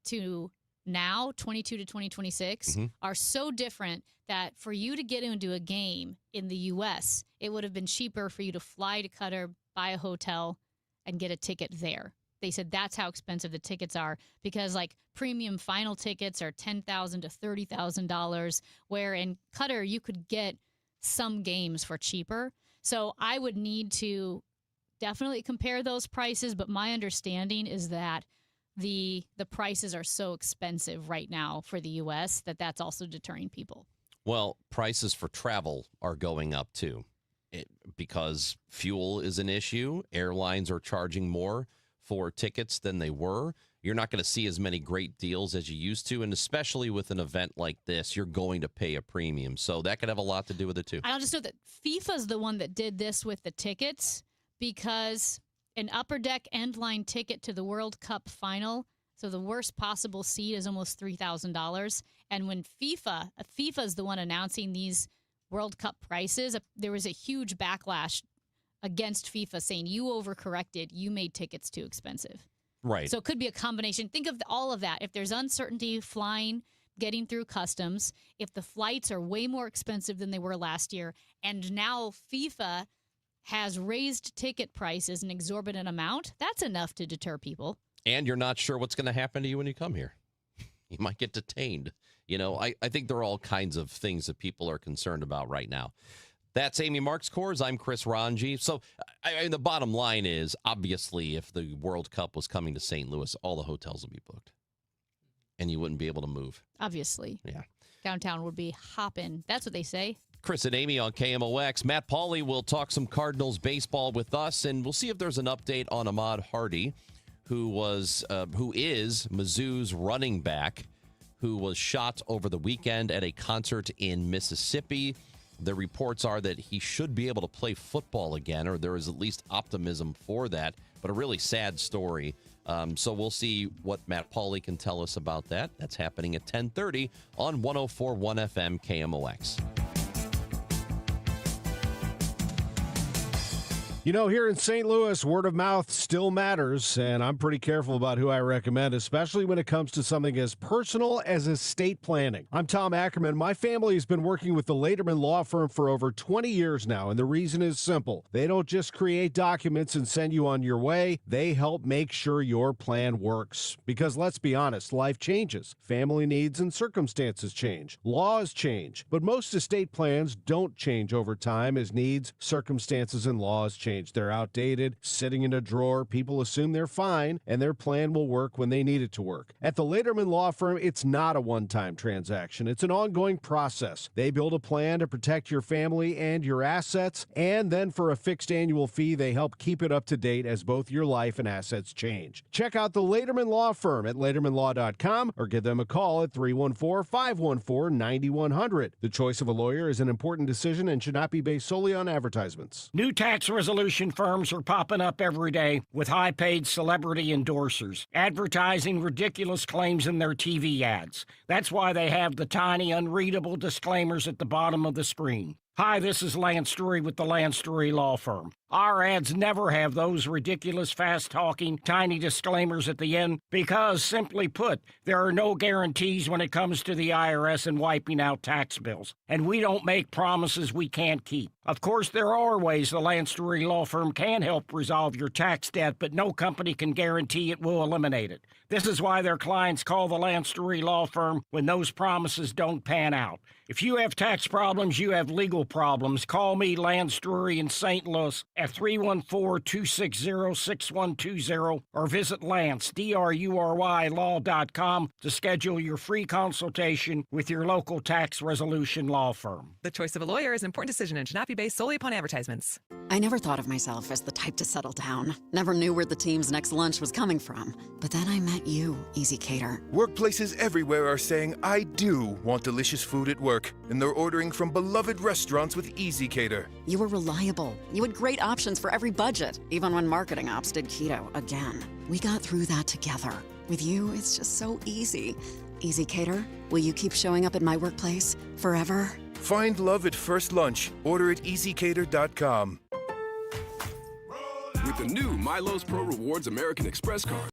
to now, 22 to 2026, are so different that for you to get into a game in the U.S., it would have been cheaper for you to fly to Qatar, buy a hotel, and get a ticket there. They said that's how expensive the tickets are because, like, premium final tickets are $10,000 to $30,000, where in Qatar you could get some games for cheaper. So I would need to definitely compare those prices, but my understanding is that the prices are so expensive right now for the U.S. that that's also deterring people. Well, prices for travel are going up too, because fuel is an issue. Airlines are charging more for tickets than they were. You're not going to see as many great deals as you used to, and especially with an event like this, you're going to pay a premium. So that could have a lot to do with it too. I'll just know that FIFA's the one that did this with the tickets, because an upper deck end line ticket to the World Cup final, so the worst possible seat, is almost $3,000. And when FIFA's the one announcing these World Cup prices, there was a huge backlash against FIFA saying, you overcorrected, you made tickets too expensive. Right. So it could be a combination. Think of all of that. If there's uncertainty flying, getting through customs, if the flights are way more expensive than they were last year, and now FIFA has raised ticket prices an exorbitant amount, that's enough to deter people. And you're not sure what's going to happen to you when you come here. You might get detained. You know, I think there are all kinds of things that people are concerned about right now. That's Amy Marks Kors. I'm Chris Ranji. So the bottom line is, obviously, if the World Cup was coming to St. Louis, all the hotels would be booked. And you wouldn't be able to move. Obviously. Yeah. Downtown would be hopping. That's what they say. Chris and Amy on KMOX. Matt Pauley will talk some Cardinals baseball with us, and we'll see if there's an update on Ahmad Hardy, who is Mizzou's running back, who was shot over the weekend at a concert in Mississippi. The reports are that he should be able to play football again, or there is at least optimism for that, but a really sad story. So we'll see what Matt Pauley can tell us about that. That's happening at 10:30 on 104.1 FM KMOX. You know, here in St. Louis, word of mouth still matters, and I'm pretty careful about who I recommend, especially when it comes to something as personal as estate planning. I'm Tom Ackerman. My family has been working with the Laderman Law Firm for over 20 years now, and the reason is simple. They don't just create documents and send you on your way. They help make sure your plan works. Because let's be honest, life changes. Family needs and circumstances change. Laws change. But most estate plans don't change over time as needs, circumstances, and laws change. They're outdated, sitting in a drawer. People assume they're fine, and their plan will work when they need it to work. At the Laderman Law Firm, it's not a one-time transaction. It's an ongoing process. They build a plan to protect your family and your assets, and then for a fixed annual fee, they help keep it up to date as both your life and assets change. Check out the Laderman Law Firm at ladermanlaw.com or give them a call at 314-514-9100. The choice of a lawyer is an important decision and should not be based solely on advertisements. New tax resolution firms are popping up every day with high-paid celebrity endorsers, advertising ridiculous claims in their TV ads. That's why they have the tiny, unreadable disclaimers at the bottom of the screen. Hi, this is Lance Drury with the Lance Drury Law Firm. Our ads never have those ridiculous, fast-talking, tiny disclaimers at the end because, simply put, there are no guarantees when it comes to the IRS and wiping out tax bills. And we don't make promises we can't keep. Of course, there are ways the Lance Drury Law Firm can help resolve your tax debt, but no company can guarantee it will eliminate it. This is why their clients call the Lance Drury Law Firm when those promises don't pan out. If you have tax problems, you have legal problems, call me, Lance Drury in St. Louis, at 314-260-6120 or visit Lance, D-R-U-R-Y, law.com to schedule your free consultation with your local tax resolution law firm. The choice of a lawyer is an important decision and should not be based solely upon advertisements. I never thought of myself as the type to settle down. Never knew where the team's next lunch was coming from. But then I met you, Easy Cater. Workplaces everywhere are saying, I do want delicious food at work, and they're ordering from beloved restaurants with Easy Cater. You were reliable. You had great options for every budget, even when marketing ops did keto again. We got through that together. With you, it's just so easy. Easy Cater, will you keep showing up at my workplace forever? Find love at first lunch. Order at easycater.com. With the new Milo's Pro Rewards American Express card,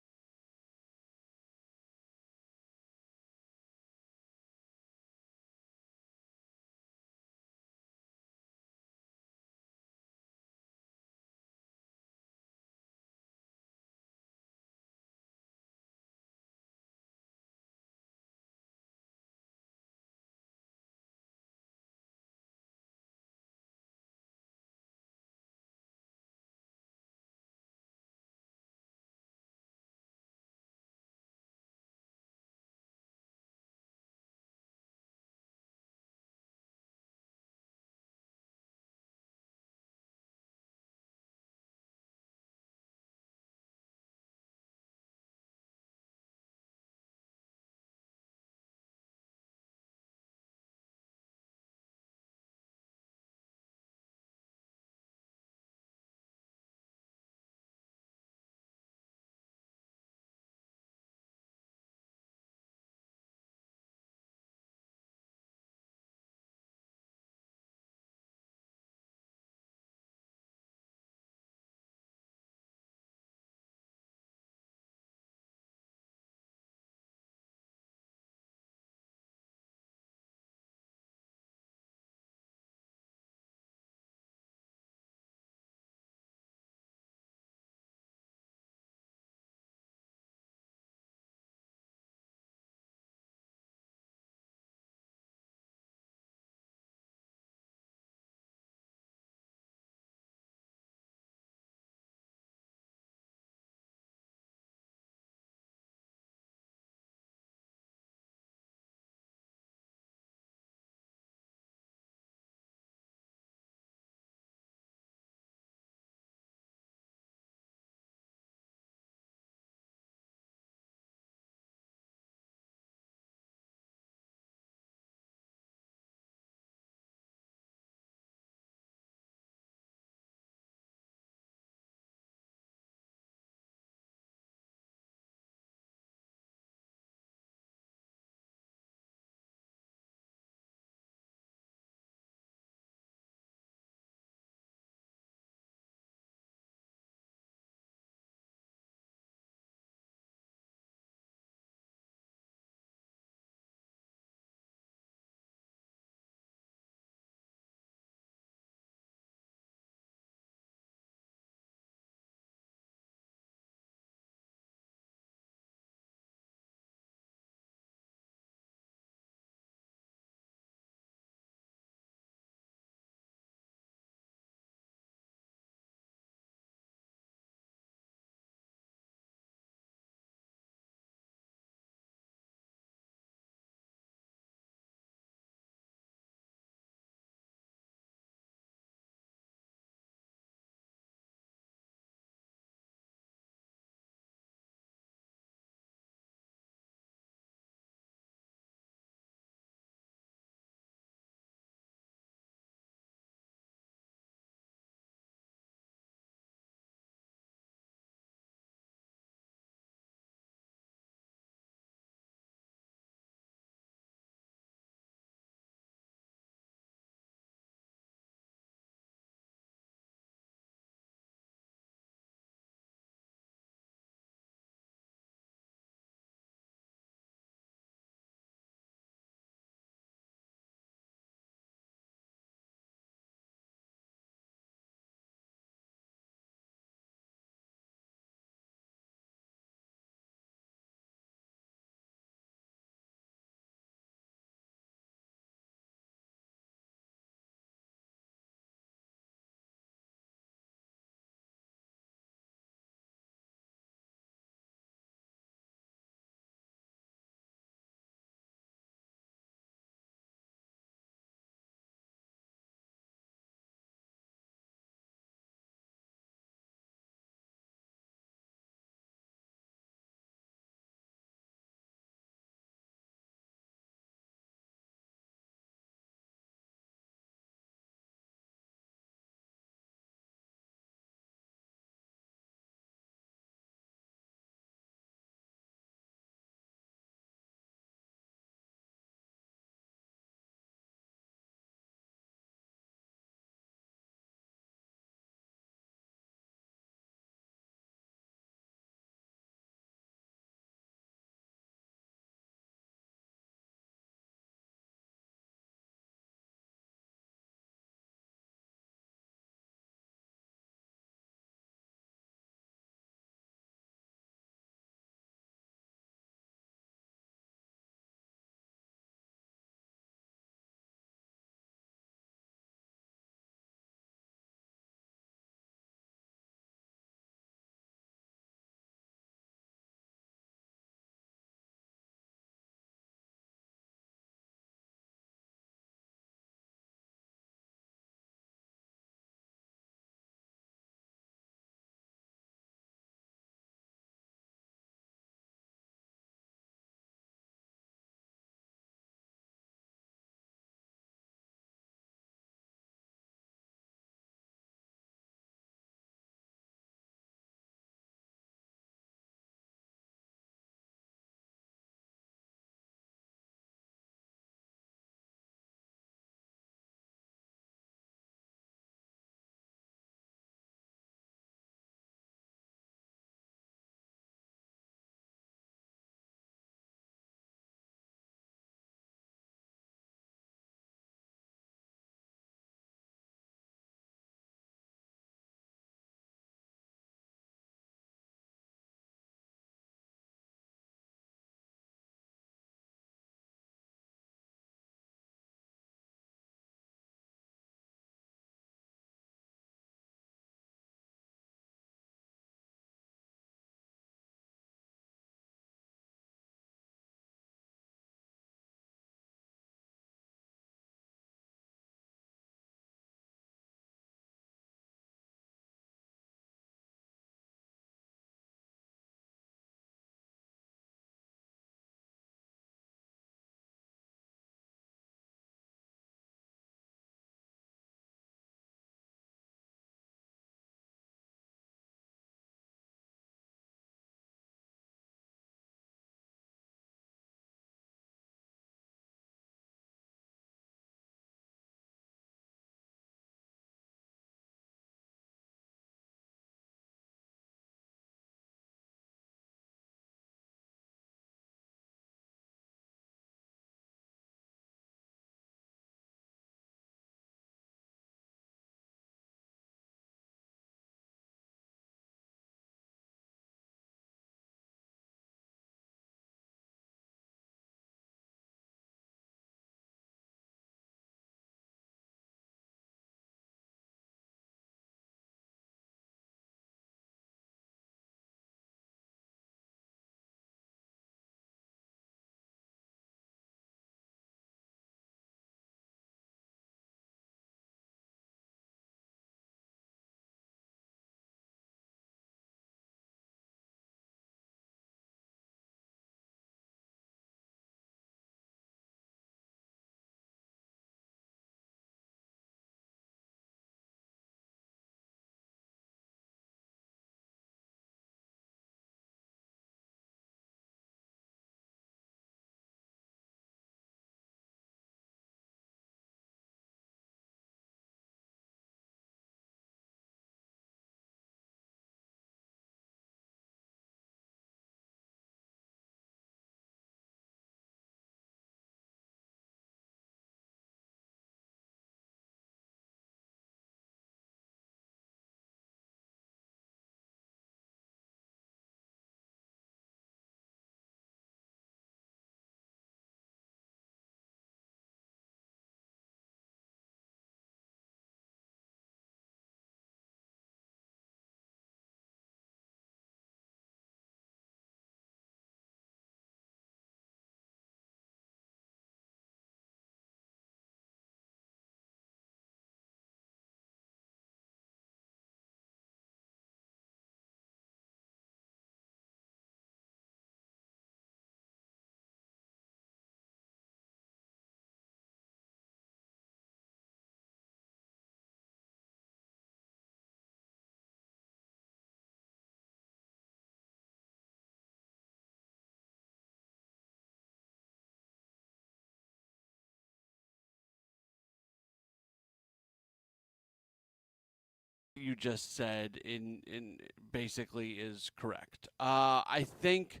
you just said in basically is correct. I think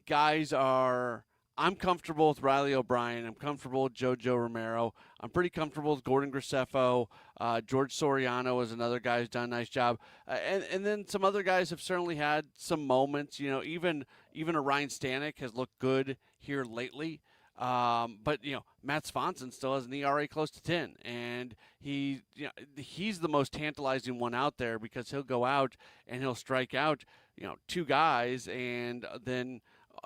guys are. I'm comfortable with Riley O'Brien. I'm comfortable with JoJo Romero. I'm pretty comfortable with Gordon Graceffo. George Soriano is another guy who's done a nice job. And then some other guys have certainly had some moments. You know, even a Ryan Stanek has looked good here lately. But Matt Swanson still has an ERA close to 10, and he's the most tantalizing one out there because he'll go out and he'll strike out two guys, and then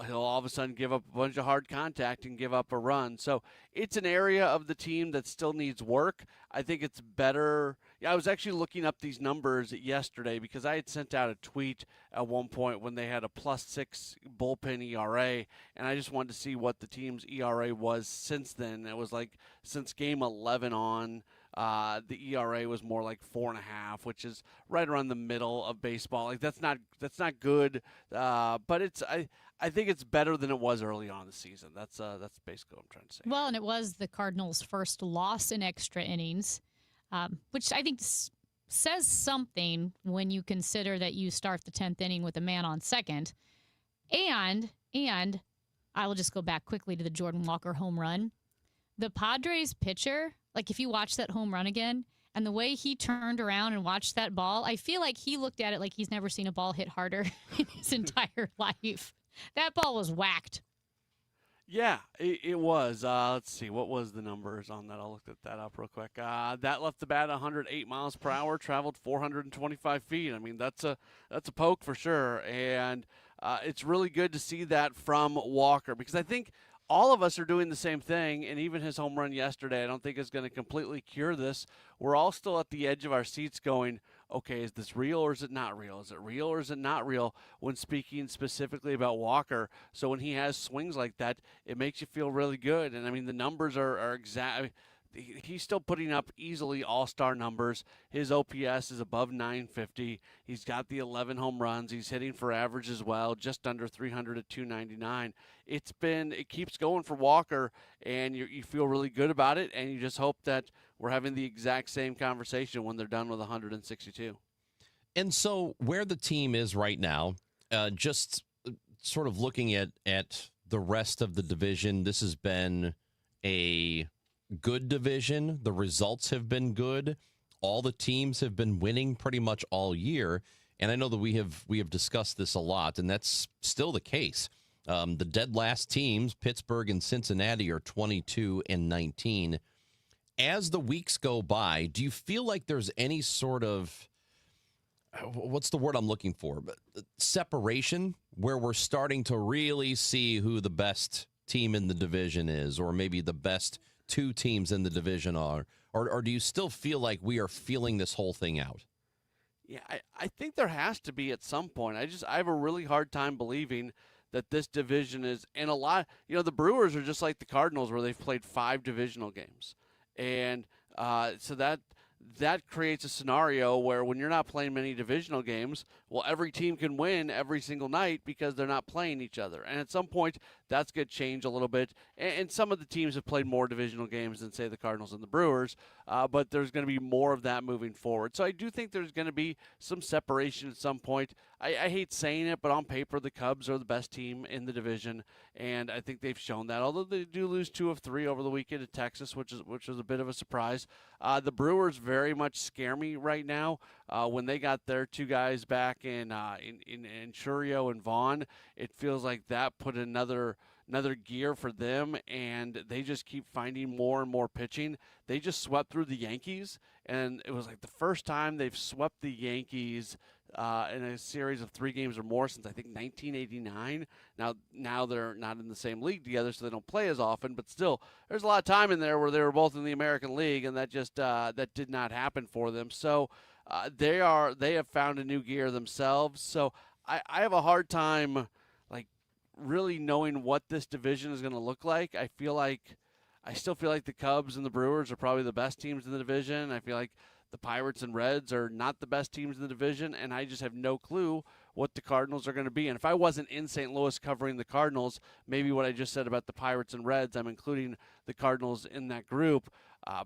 he'll all of a sudden give up a bunch of hard contact and give up a run. So it's an area of the team that still needs work. I think it's better. I was actually looking up these numbers yesterday because I had sent out a tweet at one point when they had a +6 bullpen ERA, and I just wanted to see what the team's ERA was since then. It was like since game 11 on, the ERA was more like 4.5, which is right around the middle of baseball. Like that's not good, but I think it's better than it was early on in the season. That's basically what I'm trying to say. Well, and it was the Cardinals' first loss in extra innings, which I think says something when you consider that you start the 10th inning with a man on second. And I will just go back quickly to the Jordan Walker home run. The Padres pitcher, like if you watch that home run again, and the way he turned around and watched that ball, I feel like he looked at it like he's never seen a ball hit harder in his entire life. That ball was whacked. Yeah, it was. Let's see. What was the numbers on that? I'll look that up real quick. That left the bat 108 miles per hour, traveled 425 feet. I mean, that's a poke for sure. And it's really good to see that from Walker because I think all of us are doing the same thing, and even his home run yesterday I don't think is going to completely cure this. We're all still at the edge of our seats going, okay, is this real or is it not real? Is it real or is it not real when speaking specifically about Walker? So when he has swings like that, it makes you feel really good. And, I mean, the numbers are exact. He's still putting up easily all-star numbers. His OPS is above 950. He's got the 11 home runs. He's hitting for average as well, just under 300 at 299. It keeps going for Walker, and you feel really good about it, and you just hope that we're having the exact same conversation when they're done with 162. And so where the team is right now, just sort of looking at the rest of the division, this has been a good division. The results have been good. All the teams have been winning pretty much all year. And I know that we have discussed this a lot, and that's still the case. The dead last teams, Pittsburgh and Cincinnati, are 22-19. As the weeks go by, do you feel like there's any sort of, what's the word I'm looking for, separation where we're starting to really see who the best team in the division is, or maybe the best two teams in the division are, or do you still feel like we are feeling this whole thing out? Yeah, I think there has to be at some point. I have a really hard time believing that this division is, and a lot, the Brewers are just like the Cardinals where they've played 5 divisional games. And so that creates a scenario where when you're not playing many divisional games, well, every team can win every single night because they're not playing each other. And at some point, that's going to change a little bit. And some of the teams have played more divisional games than, say, the Cardinals and the Brewers, but there's going to be more of that moving forward. So I do think there's going to be some separation at some point. I hate saying it, but on paper, the Cubs are the best team in the division, and I think they've shown that. Although they do lose 2 of 3 over the weekend at Texas, which was a bit of a surprise. The Brewers very much scare me right now. When they got their 2 guys back in Churio and Vaughn, it feels like that put another gear for them, and they just keep finding more and more pitching. They just swept through the Yankees, and it was like the first time they've swept the Yankees in a series of 3 games or more since I think 1989. Now they're not in the same league together, so they don't play as often. But still, there's a lot of time in there where they were both in the American League, and that just that did not happen for them. So they have found a new gear themselves. So I have a hard time really knowing what this division is going to look like. I still feel like the Cubs and the Brewers are probably the best teams in the division. I feel like the Pirates and Reds are not the best teams in the division, and I just have no clue what the Cardinals are going to be. And if I wasn't in St. Louis covering the Cardinals, maybe what I just said about the Pirates and Reds, I'm including the Cardinals in that group.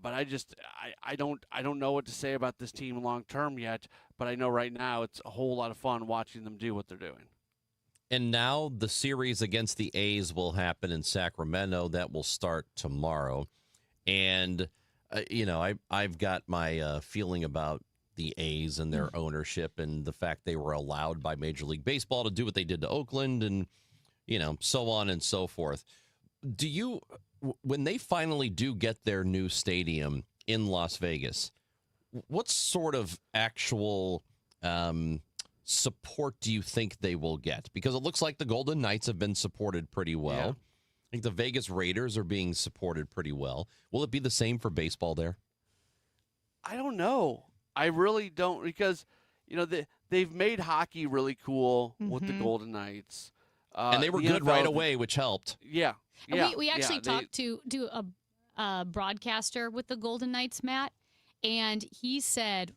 But I don't know what to say about this team long term yet. But I know right now it's a whole lot of fun watching them do what they're doing. And now the series against the A's will happen in Sacramento. That will start tomorrow. And, I've got my feeling about the A's and their ownership and the fact they were allowed by Major League Baseball to do what they did to Oakland and, so on and so forth. Do you, when they finally do get their new stadium in Las Vegas, what sort of actual support do you think they will get? Because it looks like the Golden Knights have been supported pretty well. Yeah. I think the Vegas Raiders are being supported pretty well. Will it be the same for baseball there? I don't know. I really don't, because they've made hockey really cool with the Golden Knights, and they were good right away, which helped. Yeah, We actually talked to a broadcaster with the Golden Knights, Matt, and he said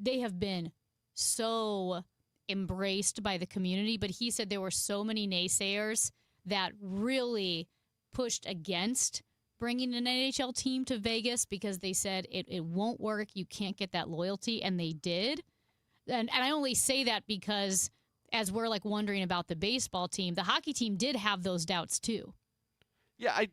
they have been so embraced by the community, but he said there were so many naysayers that really pushed against bringing an NHL team to Vegas because they said it won't work. You can't get that loyalty, and they did. And I only say that because as we're wondering about the baseball team, the hockey team did have those doubts too. Yeah, I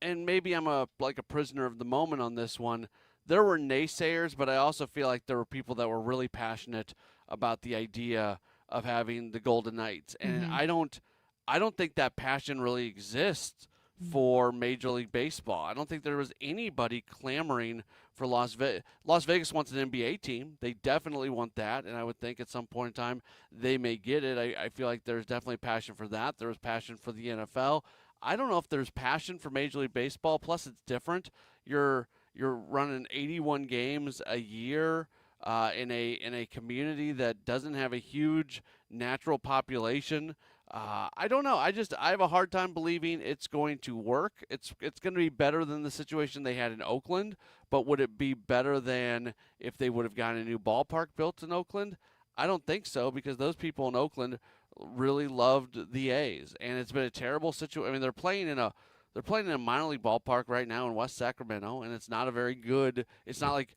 and maybe I'm a prisoner of the moment on this one. There were naysayers, but I also feel like there were people that were really passionate about the idea of having the Golden Knights, and I don't think that passion really exists for Major League Baseball. I don't think there was anybody clamoring for Las Vegas. Las Vegas wants an NBA team. They definitely want that, and I would think at some point in time they may get it. I feel like there's definitely passion for that. There was passion for the NFL. I don't know if there's passion for Major League Baseball. Plus, it's different. You're running 81 games a year in a community that doesn't have a huge natural population. I don't know. I have a hard time believing it's going to work. It's going to be better than the situation they had in Oakland, but would it be better than if they would have gotten a new ballpark built in Oakland? I don't think so, because those people in Oakland really loved the A's, and it's been a terrible situation. I mean, they're playing in a minor league ballpark right now in West Sacramento, and it's not a very good. It's not like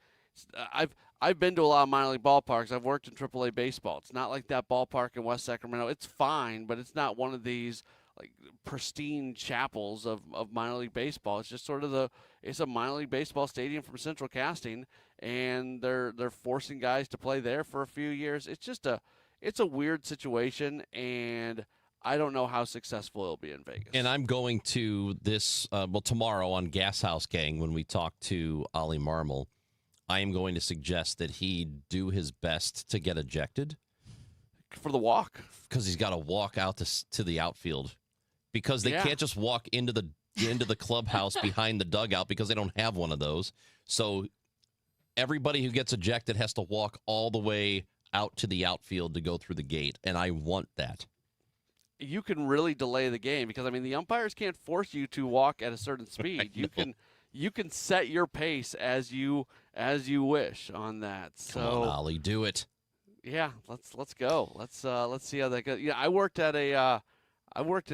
I've been to a lot of minor league ballparks. I've worked in AAA baseball. It's not like that ballpark in West Sacramento. It's fine, but it's not one of these pristine chapels of minor league baseball. It's just sort of it's a minor league baseball stadium from Central Casting, and they're forcing guys to play there for a few years. It's a weird situation, and I don't know how successful it'll be in Vegas. And I'm going to this tomorrow on Gas House Gang when we talk to Ollie Marmol. I am going to suggest that he do his best to get ejected for the walk, because he's got to walk out to the outfield, because they can't just walk into the clubhouse behind the dugout because they don't have one of those. So everybody who gets ejected has to walk all the way out to the outfield to go through the gate, and I want that. You can really delay the game because the umpires can't force you to walk at a certain speed. You can set your pace as you wish on that. So, come on, Ollie, do it. Yeah, let's go. Let's see how that goes. Yeah, I worked in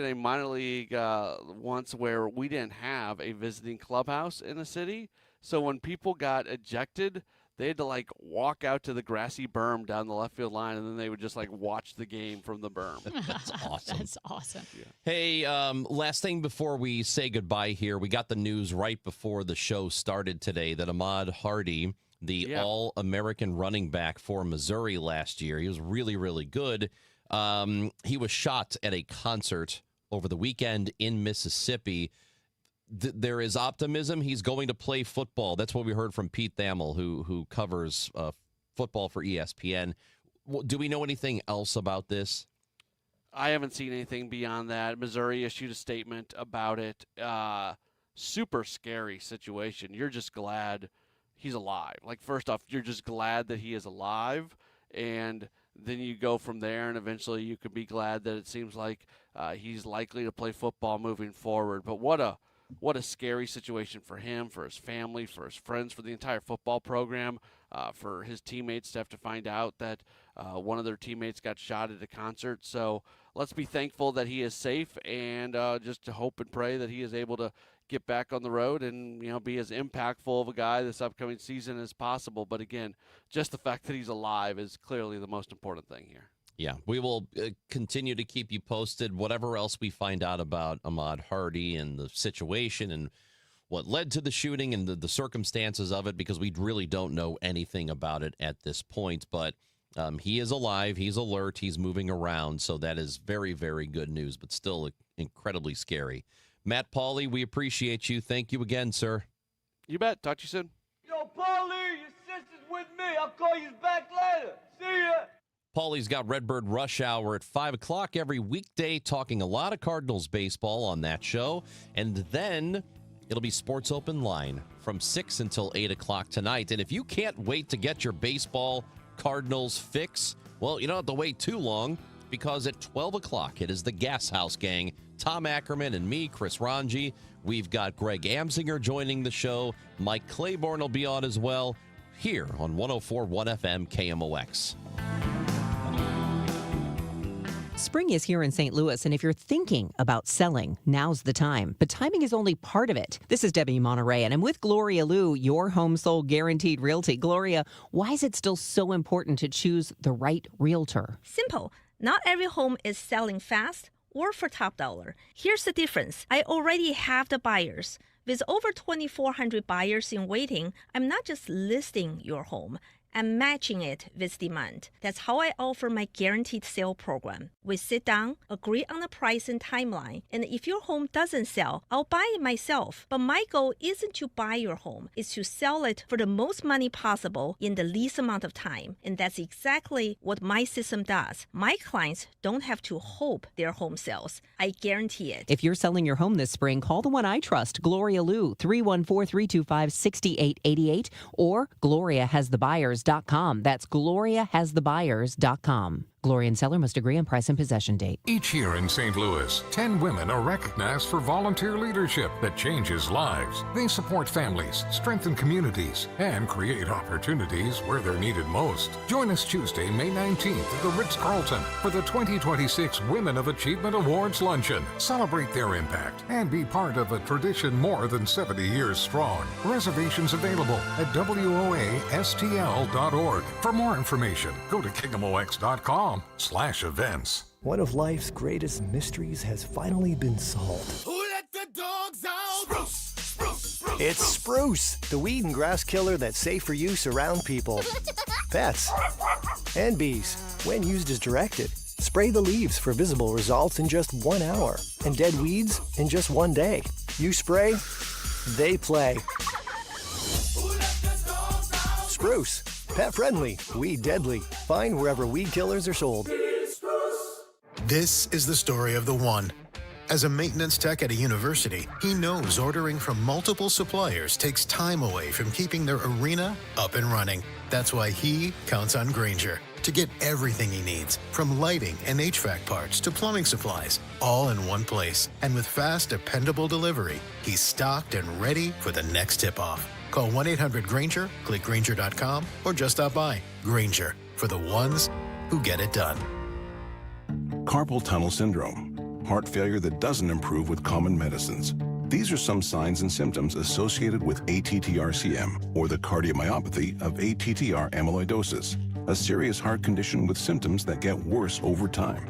a minor league once where we didn't have a visiting clubhouse in the city. So when people got ejected, they had to walk out to the grassy berm down the left field line, and then they would just watch the game from the berm. That's awesome. That's awesome. Yeah. Hey, last thing before we say goodbye here, we got the news right before the show started today that Ahmad Hardy, the All-American running back for Missouri last year, he was really, really good. He was shot at a concert over the weekend in Mississippi. There is optimism. He's going to play football. That's what we heard from Pete Thamel, who covers football for ESPN. Do we know anything else about this? I haven't seen anything beyond that. Missouri issued a statement about it. Super scary situation. You're just glad he's alive. First off, you're just glad that he is alive, and then you go from there, and eventually you could be glad that it seems like he's likely to play football moving forward. But what a scary situation for him, for his family, for his friends, for the entire football program, for his teammates to have to find out that one of their teammates got shot at a concert. So let's be thankful that he is safe, and just to hope and pray that he is able to get back on the road and, be as impactful of a guy this upcoming season as possible. But again, just the fact that he's alive is clearly the most important thing here. Yeah, we will continue to keep you posted. Whatever else we find out about Ahmaud Hardy and the situation and what led to the shooting and the circumstances of it, because we really don't know anything about it at this point. But he is alive. He's alert. He's moving around. So that is very, very good news, but still incredibly scary. Matt Pauley, we appreciate you. Thank you again, sir. You bet. Talk to you soon. Yo, Paulie, your sister's with me. I'll call you back later. See ya. Paulie's got Redbird Rush Hour at 5 o'clock every weekday, talking a lot of Cardinals baseball on that show. And then it'll be Sports Open Line from 6 until 8 o'clock tonight. And if you can't wait to get your baseball Cardinals fix, well, you don't have to wait too long, because at 12 o'clock, it is the Gas House Gang, Tom Ackerman and me, Chris Ranji. We've got Greg Amsinger joining the show. Mike Claiborne will be on as well, here on 104.1 FM KMOX. Spring is here in St. Louis, and if you're thinking about selling, now's the time. But timing is only part of it. This is Debbie Monterey, and I'm with Gloria Liu, your home sold guaranteed realty. Gloria, why is it still so important to choose the right realtor? Simple. Not every home is selling fast or for top dollar. Here's the difference. I already have the buyers. With over 2,400 buyers in waiting, I'm not just listing your home. I'm matching it with demand. That's how I offer my guaranteed sale program. We sit down, agree on the price and timeline, and if your home doesn't sell, I'll buy it myself. But my goal isn't to buy your home, it's to sell it for the most money possible in the least amount of time. And that's exactly what my system does. My clients don't have to hope their home sells. I guarantee it. If you're selling your home this spring, call the one I trust, Gloria Liu, 314-325-6888, or GloriaHasTheBuyers.com. That's GloriaHasTheBuyers.com. Gloria and seller must agree on price and possession date. Each year in St. Louis, 10 women are recognized for volunteer leadership that changes lives. They support families, strengthen communities, and create opportunities where they're needed most. Join us Tuesday, May 19th at the Ritz-Carlton for the 2026 Women of Achievement Awards Luncheon. Celebrate their impact and be part of a tradition more than 70 years strong. Reservations available at WOASTL.org. For more information, go to KMOX.com/events. One of life's greatest mysteries has finally been solved. Who let the dogs out? Spruce, spruce, spruce. It's Spruce, the weed and grass killer that's safe for use around people, pets, and bees. When used as directed, spray the leaves for visible results in just 1 hour, and dead weeds in just 1 day. You spray, they play. Spruce. Pet friendly, weed deadly. Find wherever weed killers are sold. This is the story of the one. As a maintenance tech at a university, he knows ordering from multiple suppliers takes time away from keeping their arena up and running. That's why he counts on Grainger to get everything he needs, from lighting and HVAC parts to plumbing supplies, all in one place. And with fast, dependable delivery, he's stocked and ready for the next tip-off. Call 1-800-GRAINGER, click Grainger.com, or just stop by. Grainger, for the ones who get it done. Carpal tunnel syndrome, heart failure that doesn't improve with common medicines. These are some signs and symptoms associated with ATTR-CM, or the cardiomyopathy of ATTR amyloidosis, a serious heart condition with symptoms that get worse over time.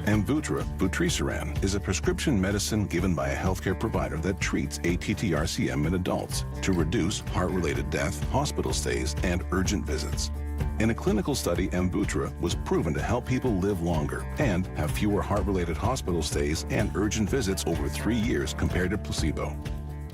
Amvuttra vutrisiran is a prescription medicine given by a healthcare provider that treats ATTR-CM in adults to reduce heart-related death, hospital stays, and urgent visits. In a clinical study, Amvuttra was proven to help people live longer and have fewer heart-related hospital stays and urgent visits over 3 years compared to placebo.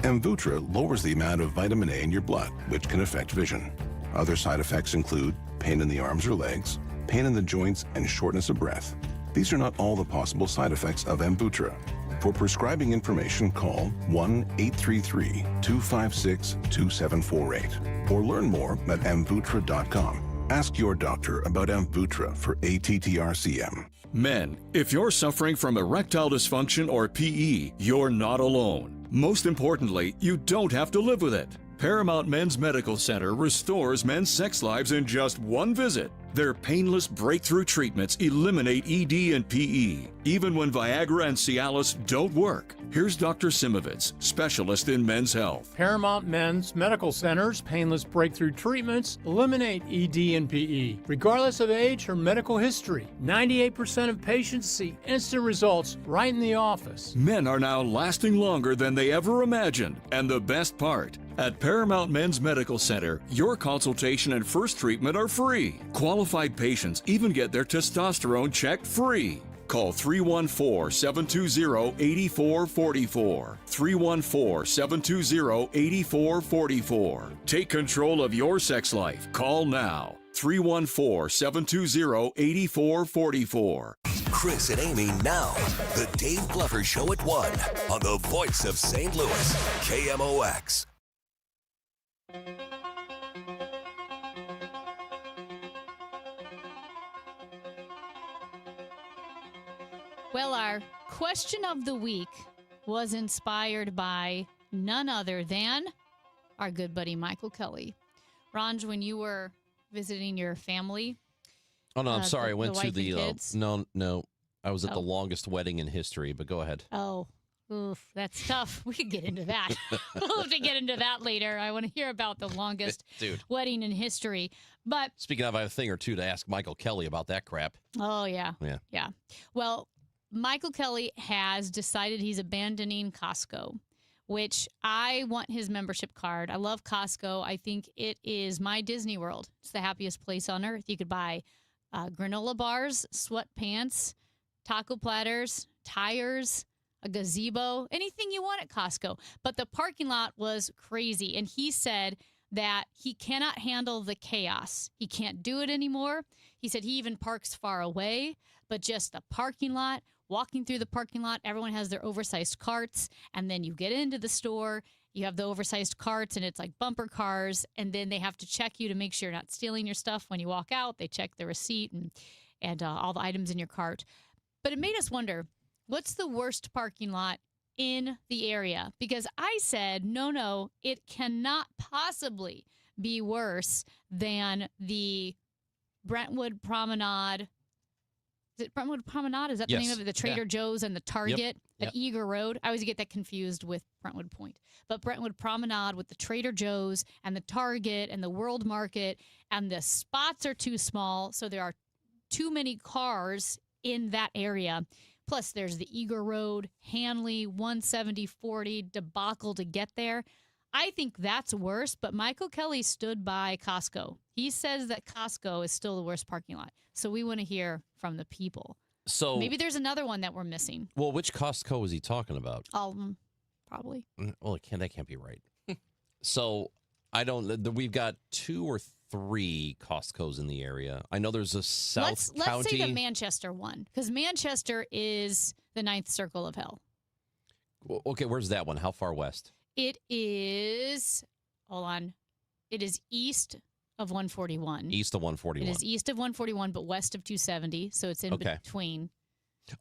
Amvuttra lowers the amount of vitamin A in your blood, which can affect vision. Other side effects include pain in the arms or legs, pain in the joints, and shortness of breath. These are not all the possible side effects of Amvuttra. For prescribing information, call 1-833-256-2748 or learn more at Amvuttra.com. Ask your doctor about Amvuttra for ATTR-CM. Men, if you're suffering from erectile dysfunction or PE, you're not alone. Most importantly, you don't have to live with it. Paramount Men's Medical Center restores men's sex lives in just one visit. Their painless breakthrough treatments eliminate ED and PE, even when Viagra and Cialis don't work. Here's Dr. Simovitz, specialist in men's health. Paramount Men's Medical Center's painless breakthrough treatments eliminate ED and PE, regardless of age or medical history. 98% of patients see instant results right in the office. Men are now lasting longer than they ever imagined. And the best part, at Paramount Men's Medical Center, your consultation and first treatment are free. Qualified patients even get their testosterone checked free. Call 314-720-8444. 314-720-8444. Take control of your sex life. Call now. 314-720-8444. Chris and Amy now. The Dave Glover Show at 1 on the voice of St. Louis, KMOX. Well, our question of the week was inspired by none other than our good buddy Michael Kelly. Ranj, when you were visiting your family. Oh, no, I'm sorry. I went to wife the. and kids? No. I was at the longest wedding in history, but go ahead. Oh, oof, that's tough. We could get into that. We'll have to get into that later. I want to hear about the longest Dude. wedding in history. But Speaking of, I have a thing or two to ask Michael Kelly about that crap. oh, yeah. Yeah. Well, Michael Kelly has decided he's abandoning Costco, which I want his membership card. I love Costco. I think it is my Disney World. It's the happiest place on earth. You could buy granola bars, sweatpants, taco platters, tires, a gazebo, anything you want at Costco. But the parking lot was crazy. And he said that he cannot handle the chaos. He can't do it anymore. He said he even parks far away, but just the parking lot, walking through the parking lot, everyone has their oversized carts. And then you get into the store, you have the oversized carts, and it's like bumper cars. And then they have to check you to make sure you're not stealing your stuff when you walk out. They check the receipt and all the items in your cart. But it made us wonder, what's the worst parking lot in the area? Because I said, no, it cannot possibly be worse than the Brentwood Promenade. Is it Brentwood Promenade? Is that the Yes. name of it? The Trader Yeah. Joe's and the Target Yep. at Eager Road. I always get that confused with Brentwood Point. But Brentwood Promenade with the Trader Joe's and the Target and the World Market, and the spots are too small, so there are too many cars in that area. Plus, there's the Eager Road, Hanley, 170/40 debacle to get there. I think that's worse, but Michael Kelly stood by Costco. He says that Costco is still the worst parking lot. So we want to hear from the people. So Maybe there's another one that we're missing. Well, which Costco is he talking about? All of them, probably. Well, that can't be right. So I don't. We've got 2 or 3 Costco's in the area. I know there's a South Let's County. say the Manchester one, because Manchester is the 9th circle of hell. Okay, where's that one? How far west? It is, hold on, it is east of 141. East of 141. It is east of 141, but west of 270, so it's in Okay. between.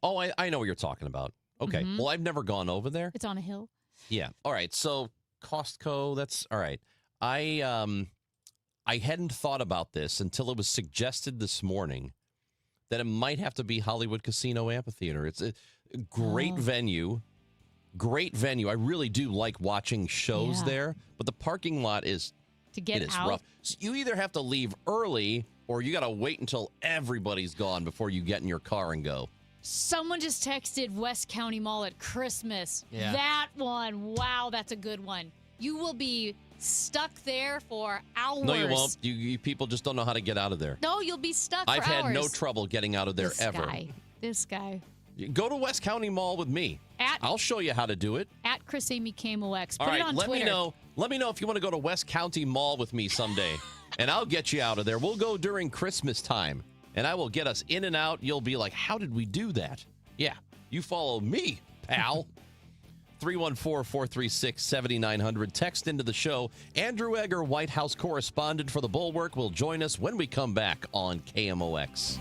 Oh, I know what you're talking about. Okay. Mhm. Well, I've never gone over there. It's on a hill. Yeah. All right. So Costco, that's all right. I hadn't thought about this until it was suggested this morning that it might have to be Hollywood Casino Amphitheater. It's a great venue. Great venue. I really do like watching shows Yeah. there, but the parking lot is To get it is out. rough. So you either have to leave early or you got to wait until everybody's gone before you get in your car and go. Someone just texted West County Mall at Christmas. Yeah. That one. Wow, that's a good one. You will be stuck there for hours. No, you won't. You people just don't know how to get out of there. No, you'll be stuck I've for hours. had no trouble getting out of there this ever. This guy. Go to West County Mall with me. I'll show you how to do it. At Chris Amy KMOX. Put All right, it on let Twitter. me know. Let me know if you want to go to West County Mall with me someday, and I'll get you out of there. We'll go during Christmas time, and I will get us in and out. You'll be like, "How did we do that?" Yeah, you follow me, pal. 314-436-7900. Text into the show. Andrew Egger, White House correspondent for the Bulwark, will join us when we come back on KMOX.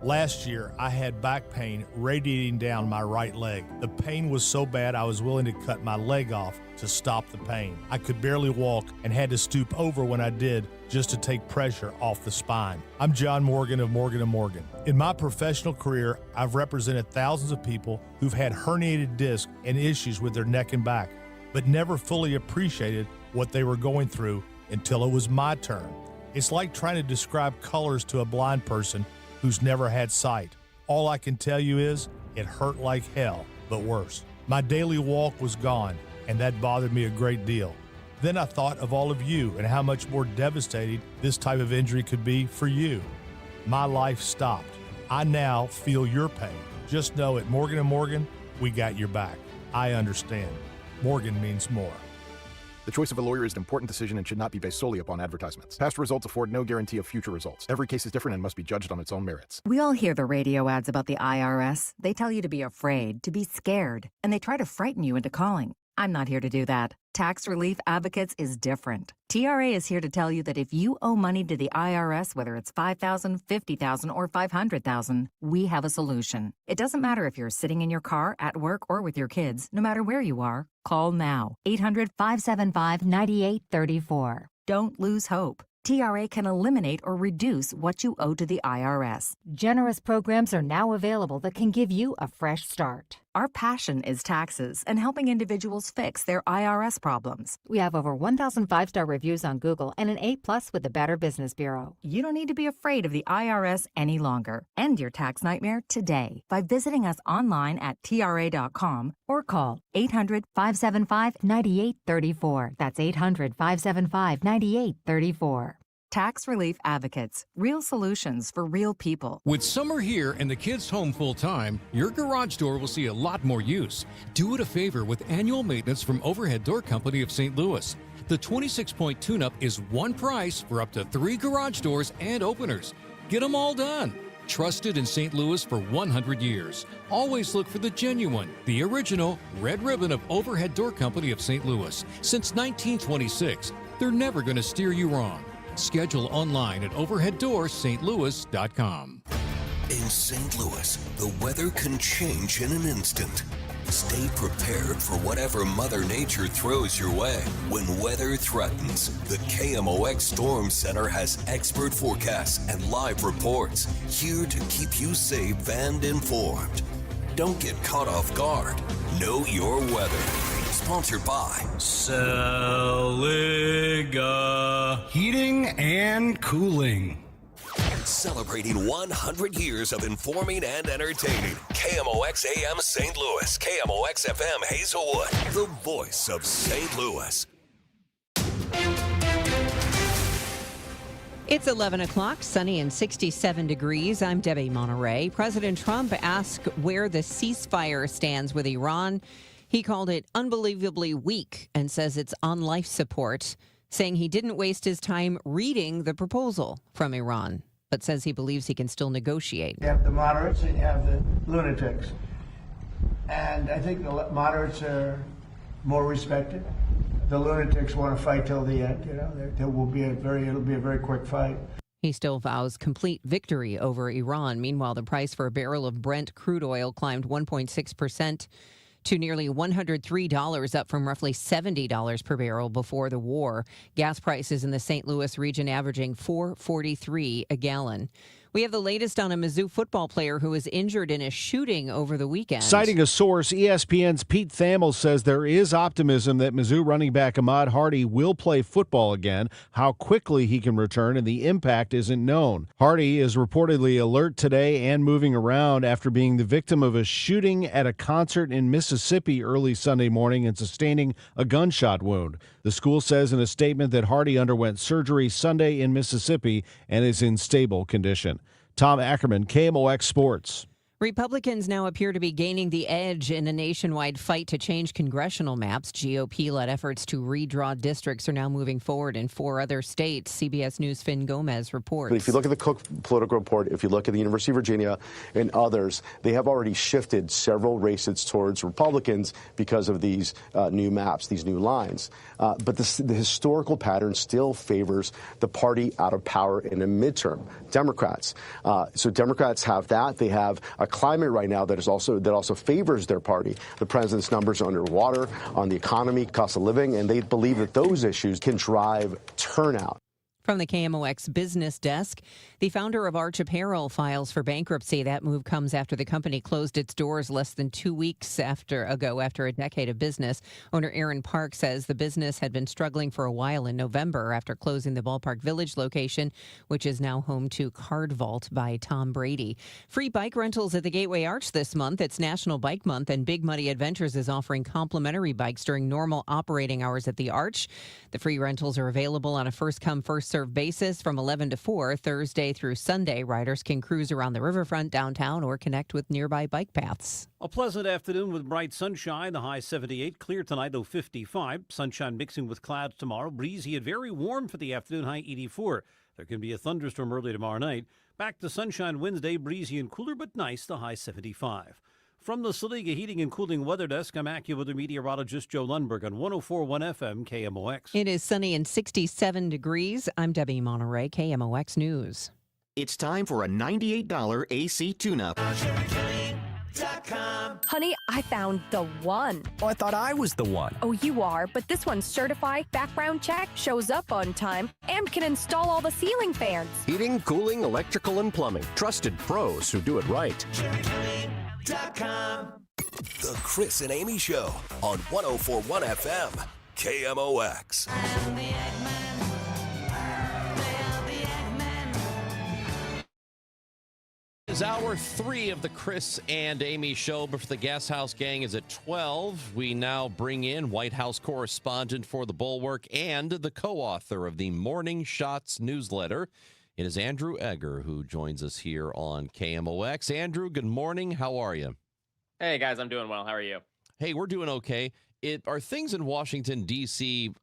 Last year, I had back pain radiating down my right leg. The pain was so bad I was willing to cut my leg off to stop the pain. I could barely walk and had to stoop over when I did just to take pressure off the spine. I'm John Morgan of Morgan & Morgan. In my professional career, I've represented thousands of people who've had herniated discs and issues with their neck and back, but never fully appreciated what they were going through until it was my turn. It's like trying to describe colors to a blind person who's never had sight. All I can tell you is it hurt like hell, but worse. My daily walk was gone, and that bothered me a great deal. Then I thought of all of you and how much more devastating this type of injury could be for you. My life stopped. I now feel your pain. Just know at Morgan & Morgan, we got your back. I understand. Morgan means more. The choice of a lawyer is an important decision and should not be based solely upon advertisements. Past results afford no guarantee of future results. Every case is different and must be judged on its own merits. We all hear the radio ads about the IRS. They tell you to be afraid, to be scared, and they try to frighten you into calling. I'm not here to do that. Tax Relief Advocates is different. TRA is here to tell you that if you owe money to the IRS, whether it's $5,000, $50,000, or $500,000, we have a solution. It doesn't matter if you're sitting in your car, at work, or with your kids. No matter where you are, call now. 800-575-9834. Don't lose hope. TRA can eliminate or reduce what you owe to the IRS. Generous programs are now available that can give you a fresh start. Our passion is taxes and helping individuals fix their IRS problems. We have over 1,000 5-star reviews on Google and an A+ with the Better Business Bureau. You don't need to be afraid of the IRS any longer. End your tax nightmare today by visiting us online at TRA.com or call 800-575-9834. That's 800-575-9834. Tax Relief Advocates. Real solutions for real people. With summer here and the kids home full time, your garage door will see a lot more use. Do it a favor with annual maintenance from Overhead Door Company of St. Louis. The 26-point tune-up is one price for up to 3 garage doors and openers. Get them all done. Trusted in St. Louis for 100 years. Always look for the genuine, the original red ribbon of Overhead Door Company of St. Louis. Since 1926, they're never going to steer you wrong. Schedule online at overheaddoorsstlouis.com. In St. Louis, the weather can change in an instant. Stay prepared for whatever Mother Nature throws your way. When weather threatens, the KMOX Storm Center has expert forecasts and live reports here to keep you safe and informed. Don't get caught off guard. Know your weather. Sponsored by Saliga Heating and Cooling. Celebrating 100 years of informing and entertaining. KMOX AM St. Louis, KMOX FM Hazelwood, the voice of St. Louis. It's 11 o'clock, sunny and 67 degrees. I'm Debbie Monterey. President Trump asked where the ceasefire stands with Iran. He called it unbelievably weak and says it's on life support, saying he didn't waste his time reading the proposal from Iran, but says he believes he can still negotiate. You have the moderates and you have the lunatics. And I think the moderates are more respected. The lunatics want to fight till the end. You know, it'll be a very quick fight. He still vows complete victory over Iran. Meanwhile, the price for a barrel of Brent crude oil climbed 1.6% to nearly $103, up from roughly $70 per barrel before the war. Gas prices in the St. Louis region averaging $4.43 a gallon. We have the latest on a Mizzou football player who was injured in a shooting over the weekend. Citing a source, ESPN's Pete Thamel says there is optimism that Mizzou running back Ahmad Hardy will play football again. How quickly he can return and the impact isn't known. Hardy is reportedly alert today and moving around after being the victim of a shooting at a concert in Mississippi early Sunday morning and sustaining a gunshot wound. The school says in a statement that Hardy underwent surgery Sunday in Mississippi and is in stable condition. Tom Ackerman, KMOX Sports. Republicans now appear to be gaining the edge in a nationwide fight to change congressional maps. GOP-led efforts to redraw districts are now moving forward in 4 other states. CBS News' Finn Gomez reports. But if you look at the Cook political report, if you look at the University of Virginia and others, they have already shifted several races towards Republicans because of these new maps, these new lines. But the historical pattern still favors the party out of power in a midterm, Democrats. So Democrats have that. They have a climate right now that also favors their party. The president's numbers are underwater on the economy, cost of living, and they believe that those issues can drive turnout. From the KMOX business desk, the founder of Arch Apparel files for bankruptcy. That move comes after the company closed its doors less than 2 weeks after a decade of business. Owner Aaron Park says the business had been struggling for a while in November after closing the Ballpark Village location, which is now home to Card Vault by Tom Brady. Free bike rentals at the Gateway Arch this month. It's National Bike Month, and Big Muddy Adventures is offering complimentary bikes during normal operating hours at the Arch. The free rentals are available on a first-come, first-served basis from 11 to 4, Thursday through Sunday. Riders can cruise around the riverfront, downtown, or connect with nearby bike paths. A pleasant afternoon with bright sunshine. The high 78. Clear tonight, though 55. Sunshine mixing with clouds tomorrow. Breezy and very warm for the afternoon, high 84. There can be a thunderstorm early tomorrow night. Back to sunshine Wednesday, breezy and cooler, but nice, the high 75. From the Saliga Heating and Cooling Weather Desk, I'm AccuWeather meteorologist Joe Lundberg on 104.1 FM KMOX. It is sunny and 67 degrees. I'm Debbie Monterey, KMOX News. It's time for a $98 AC tune-up. Honey, I found the one. Oh, I thought I was the one. Oh, you are, but this one's certified, background check, shows up on time, and can install all the ceiling fans. Heating, cooling, electrical, and plumbing. Trusted pros who do it right. The Chris and Amy Show on 104.1 FM, KMOX. Is hour 3 of the Chris and Amy Show, but for the Gas House Gang is at 12. We now bring in White House correspondent for The Bulwark and the co-author of the Morning Shots newsletter. It is Andrew Egger who joins us here on KMOX. Andrew, good morning. How are you? Hey, guys, I'm doing well. How are you? Hey, we're doing okay. Are things in Washington, D.C.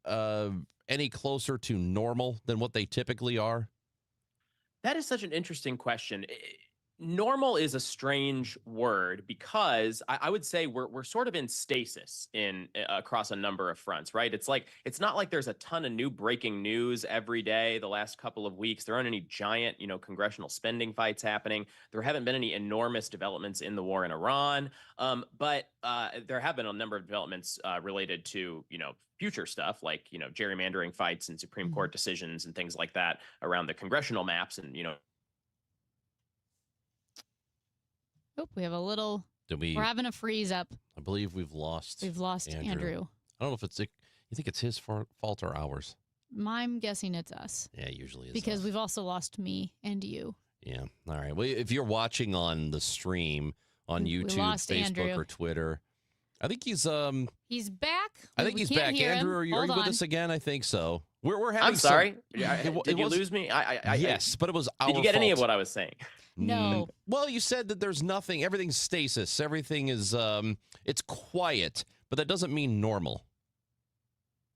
Any closer to normal than what they typically are? That is such an interesting question. Normal is a strange word because I would say we're sort of in stasis across a number of fronts, right? It's not like there's a ton of new breaking news every day the last couple of weeks. There aren't any giant, congressional spending fights happening. There haven't been any enormous developments in the war in Iran, but there have been a number of developments related to, future stuff like, gerrymandering fights and Supreme Court decisions and things like that around the congressional maps and, Oh, we have a little. We're having a freeze up. I believe we've lost. We've lost Andrew. I don't know if it's. You think it's his fault or ours? I'm guessing it's us. Yeah, it usually is. Because we've also lost me and you. Yeah. All right. Well, if you're watching on the stream on YouTube, Facebook, Andrew. or Twitter, I think he's back. I think he's back. Andrew, are you with us again? I think so. We're having. I'm sorry. Did you lose me? Yes, but it was our Did you get any of fault. what I was saying? No. Well, you said that there's nothing. Everything's stasis. Everything is it's quiet, but that doesn't mean normal.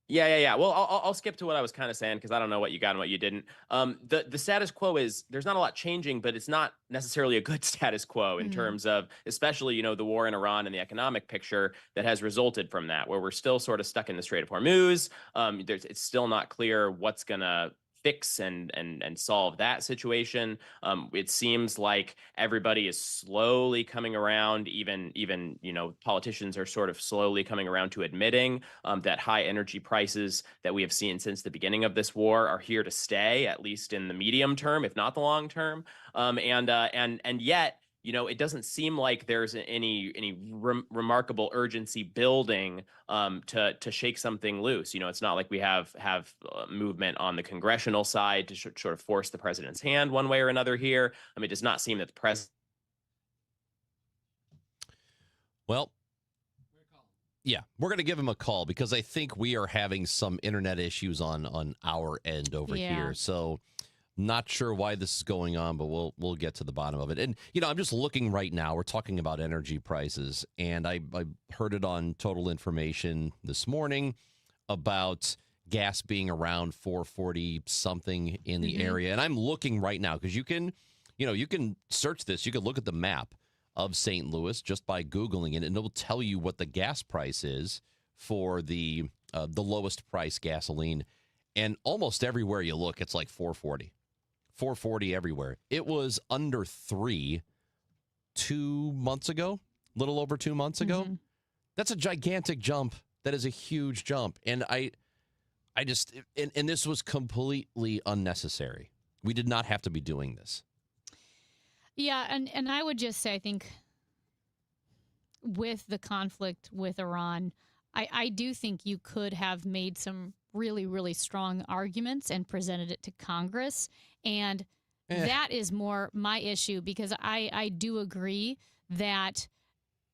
Yeah. Well, I'll skip to what I was kind of saying because I don't know what you got and what you didn't. The status quo is there's not a lot changing, but it's not necessarily a good status quo in terms of, especially, the war in Iran and the economic picture that has resulted from that, where we're still sort of stuck in the Strait of Hormuz. It's still not clear what's going to fix and solve that situation. It seems like everybody is slowly coming around, even politicians are sort of slowly coming around to admitting that high energy prices that we have seen since the beginning of this war are here to stay, at least in the medium term, if not the long term. And yet, it doesn't seem like there's any remarkable urgency building to shake something loose. It's not like we have movement on the congressional side to sort of force the president's hand one way or another here. It does not seem that the president. Well, yeah, we're going to give him a call because I think we are having some internet issues on our end over here. So Not sure why this is going on, but we'll get to the bottom of it. And, I'm just looking right now. We're talking about energy prices, and I heard it on Total Information this morning about gas being around $4.40 something in the area. And I'm looking right now because you can search this. You can look at the map of St. Louis just by Googling it, and it will tell you what the gas price is for the lowest price gasoline. And almost everywhere you look, it's like $4.40 everywhere. It was under $3 2 months ago, a little over 2 months ago. That's a gigantic jump. That is a huge jump. And I just, and this was completely unnecessary. We did not have to be doing this. Yeah, and I would just say, I think with the conflict with Iran, I do think you could have made some really, really strong arguments and presented it to Congress. And that is more my issue, because I do agree that,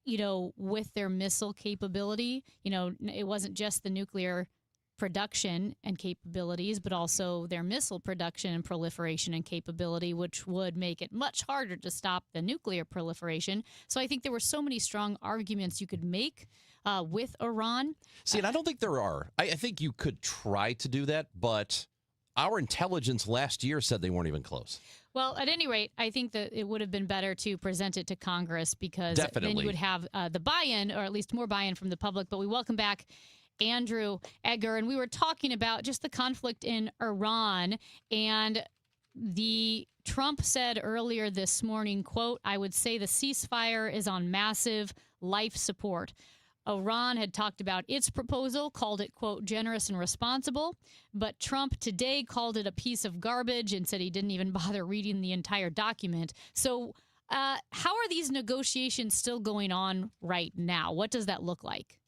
with their missile capability, it wasn't just the nuclear production and capabilities, but also their missile production and proliferation and capability, which would make it much harder to stop the nuclear proliferation. So I think there were so many strong arguments you could make with Iran. See, and I don't think there are. I think you could try to do that, but our intelligence last year said they weren't even close. Well, at any rate, I think that it would have been better to present it to Congress, because then you would have the buy-in, or at least more buy-in from the public. But we welcome back Andrew Egger, and we were talking about just the conflict in Iran, and Trump said earlier this morning, quote, "I would say the ceasefire is on massive life support." Iran had talked about its proposal, called it, quote, "generous and responsible," but Trump today called it a piece of garbage and said he didn't even bother reading the entire document. So how are these negotiations still going on right now? What does that look like?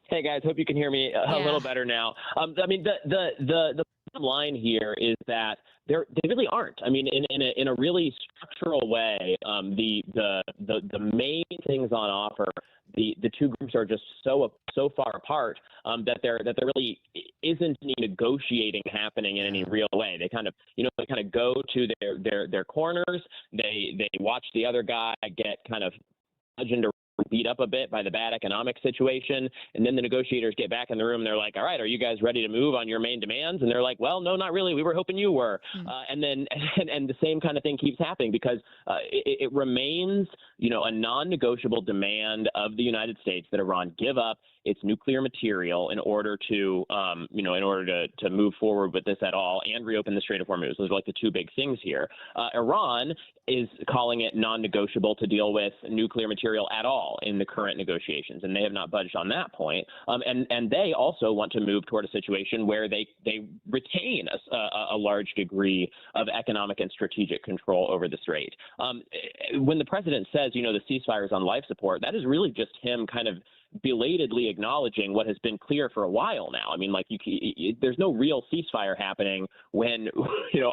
Hey guys, hope you can hear me a little better now. I mean, the bottom line here is that they really aren't. I mean, in a really structural way, the main things on offer, the two groups are just so far apart that there really isn't any negotiating happening in any real way. They kind of go to their corners. They watch the other guy get kind of bludgeoned around, beat up a bit by the bad economic situation, and then the negotiators get back in the room and they're like, "All right, are you guys ready to move on your main demands?" And they're like, "Well, no, not really. We were hoping you were." And the same kind of thing keeps happening, because it remains, a non-negotiable demand of the United States that Iran give up its nuclear material in order to move forward with this at all and reopen the Strait of Hormuz. Those are like the two big things here. Iran is calling it non-negotiable to deal with nuclear material at all in the current negotiations, and they have not budged on that point. And they also want to move toward a situation where they retain a large degree of economic and strategic control over the Strait. When the president says, the ceasefire is on life support, that is really just him kind of belatedly acknowledging what has been clear for a while now. I mean, there's no real ceasefire happening when,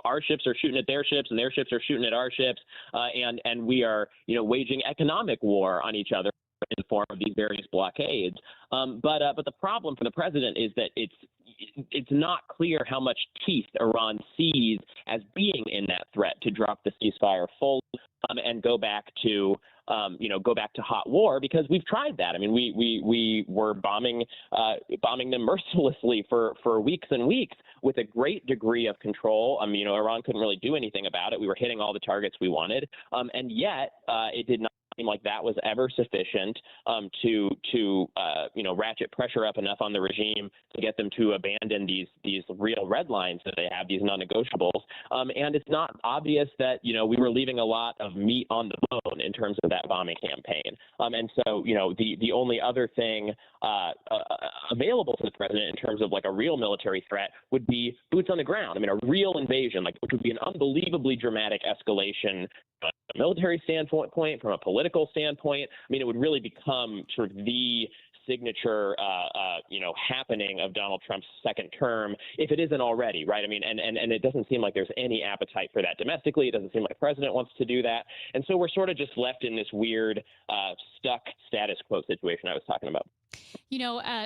our ships are shooting at their ships and their ships are shooting at our ships, and we are, waging economic war on each other in the form of these various blockades. But the problem for the president is that it's not clear how much teeth Iran sees as being in that threat to drop the ceasefire fully and go back to hot war, because we've tried that. I mean, we were bombing them mercilessly for weeks and weeks with a great degree of control. Iran couldn't really do anything about it. We were hitting all the targets we wanted, and yet it did not seem like that was ever sufficient to ratchet pressure up enough on the regime to get them to abandon these real red lines that they have, these non-negotiables. And it's not obvious that we were leaving a lot of meat on the bone in terms of that bombing campaign. And so the only other thing available to the president in terms of like a real military threat would be boots on the ground. I mean, a real invasion, which would be an unbelievably dramatic escalation from a military standpoint, from a political standpoint. I mean, it would really become sort of the signature, happening of Donald Trump's second term, if it isn't already, right? I mean, and it doesn't seem like there's any appetite for that domestically. It doesn't seem like the president wants to do that. And so we're sort of just left in this weird, stuck status quo situation I was talking about.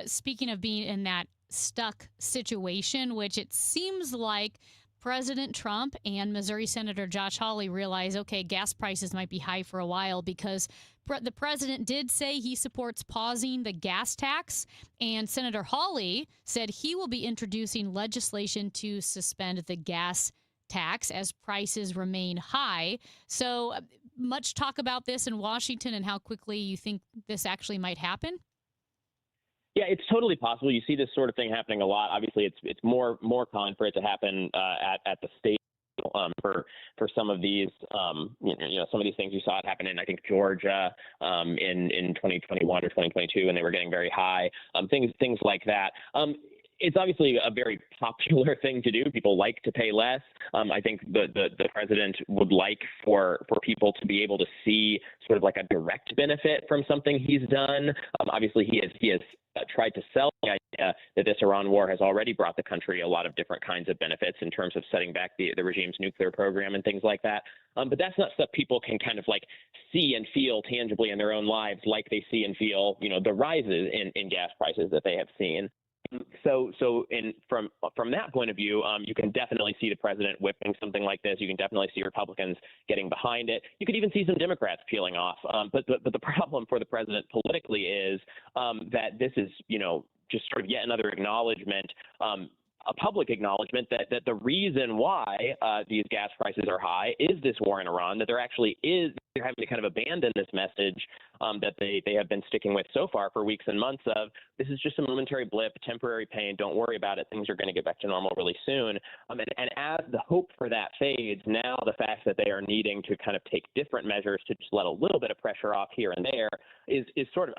Speaking of being in that stuck situation, which it seems like President Trump and Missouri Senator Josh Hawley realize, okay, gas prices might be high for a while because the president did say he supports pausing the gas tax, and Senator Hawley said he will be introducing legislation to suspend the gas tax as prices remain high. So much talk about this in Washington and how quickly you think this actually might happen? Yeah, it's totally possible. You see this sort of thing happening a lot. Obviously, it's more common for it to happen at the state for some of these some of these things. You saw it happen in, I think, Georgia in 2021 or 2022, and they were getting very high. Things like that. It's obviously a very popular thing to do. People like to pay less. I think the president would like for people to be able to see sort of like a direct benefit from something he's done. Obviously, he has tried to sell the idea that this Iran war has already brought the country a lot of different kinds of benefits in terms of setting back the regime's nuclear program and things like that. But that's not stuff people can kind of like see and feel tangibly in their own lives like they see and feel, the rises in gas prices that they have seen. So from that point of view, you can definitely see the president whipping something like this. You can definitely see Republicans getting behind it. You could even see some Democrats peeling off. But the problem for the president politically is that this is, just sort of yet another acknowledgement, a public acknowledgement that the reason why these gas prices are high is this war in Iran, that they're having to kind of abandon this message that they have been sticking with so far for weeks and months of, this is just a momentary blip, temporary pain, don't worry about it, things are going to get back to normal really soon. And as the hope for that fades, now the fact that they are needing to kind of take different measures to just let a little bit of pressure off here and there is sort of,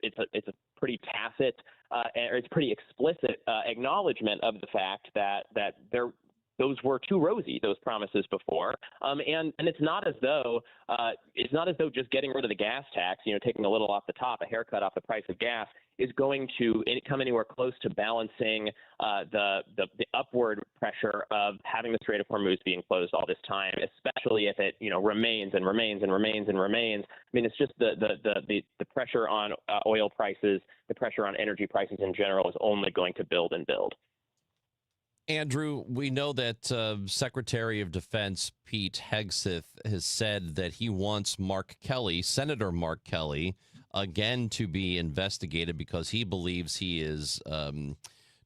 it's a pretty tacit or it's pretty explicit acknowledgement of the fact that those were too rosy, those promises before, and it's not as though just getting rid of the gas tax, taking a little off the top, a haircut off the price of gas, is going to come anywhere close to balancing the upward pressure of having the Strait of Hormuz being closed all this time, especially if it remains and remains and remains and remains. It's just the pressure on oil prices, the pressure on energy prices in general is only going to build and build. Andrew, we know that Secretary of Defense Pete Hegseth has said that he wants Mark Kelly, Senator Mark Kelly, again to be investigated because he believes he is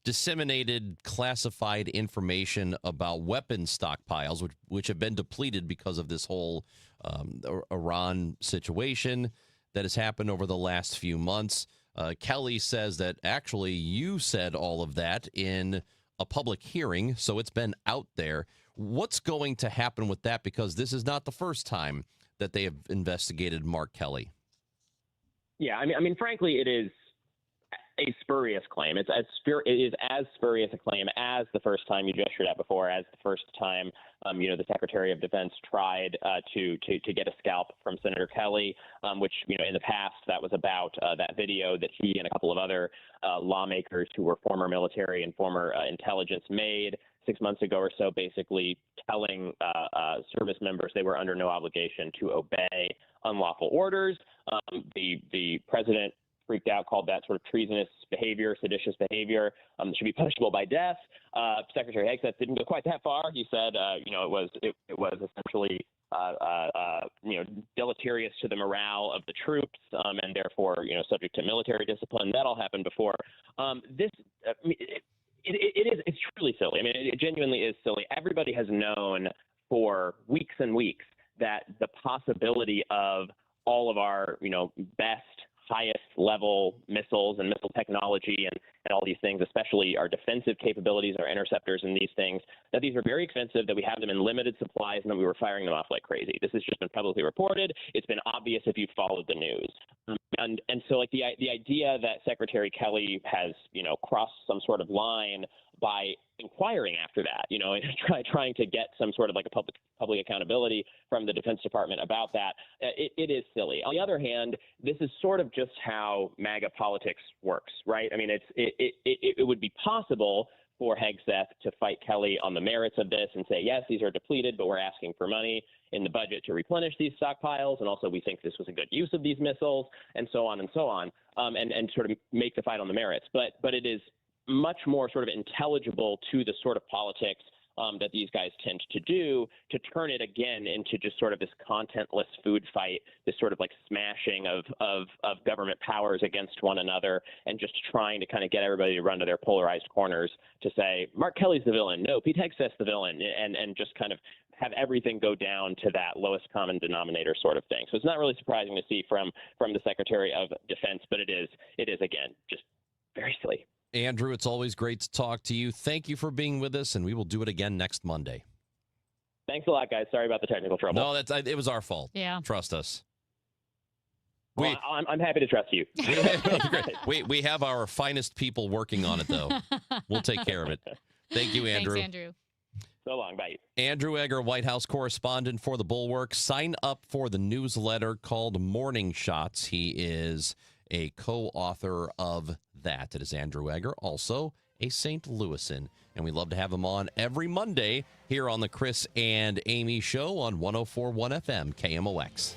disseminated classified information about weapon stockpiles, which have been depleted because of this whole Iran situation that has happened over the last few months. Kelly says that actually you said all of that in a public hearing, so it's been out there. What's going to happen with that? Because this is not the first time that they have investigated Mark Kelly. Yeah, frankly, it is a spurious claim. It is as spurious a claim as the first time you gestured at before, as the first time the Secretary of Defense tried to get a scalp from Senator Kelly, which in the past that was about that video that he and a couple of other lawmakers who were former military and former intelligence made 6 months ago or so, basically telling service members they were under no obligation to obey unlawful orders. The president freaked out, called that sort of treasonous behavior, seditious behavior, should be punishable by death. Secretary Hegseth didn't go quite that far. He said, it was essentially, deleterious to the morale of the troops, and therefore, subject to military discipline. That all happened before. It's truly silly. It genuinely is silly. Everybody has known for weeks and weeks that the possibility of all of our, best, highest level missiles and missile technology and all these things, especially our defensive capabilities, our interceptors and these things, that these are very expensive, that we have them in limited supplies, and that we were firing them off like crazy. This has just been publicly reported. It's been obvious if you've followed the news. And so like the idea that Secretary Kelly has, crossed some sort of line by inquiring after that, and trying to get some sort of like a public accountability from the Defense Department about that, it is silly. On the other hand, this is sort of just how MAGA politics works, right? It would be possible for Hegseth to fight Kelly on the merits of this and say, yes, these are depleted, but we're asking for money in the budget to replenish these stockpiles, and also we think this was a good use of these missiles, and so on, and sort of make the fight on the merits. But it is much more sort of intelligible to the sort of politics that these guys tend to do, to turn it again into just sort of this contentless food fight, this sort of like smashing of government powers against one another, and just trying to kind of get everybody to run to their polarized corners to say, Mark Kelly's the villain, no, Pete Hegseth's the villain, and just kind of have everything go down to that lowest common denominator sort of thing. So it's not really surprising to see from the Secretary of Defense, but it is again just very silly. Andrew, it's always great to talk to you. Thank you for being with us, and we will do it again next Monday. Thanks a lot, guys. Sorry about the technical trouble. No, it was our fault. Yeah. Trust us. Well, I'm happy to trust you. we have our finest people working on it, though. We'll take care of it. Thank you, Andrew. Thanks, Andrew. So long. Bye. Andrew Egger, White House correspondent for The Bulwark. Sign up for the newsletter called Morning Shots. He is a co-author of that. It is Andrew Egger, also a St. Louisan. And we love to have him on every Monday here on the Chris and Amy Show on 104.1 FM KMOX.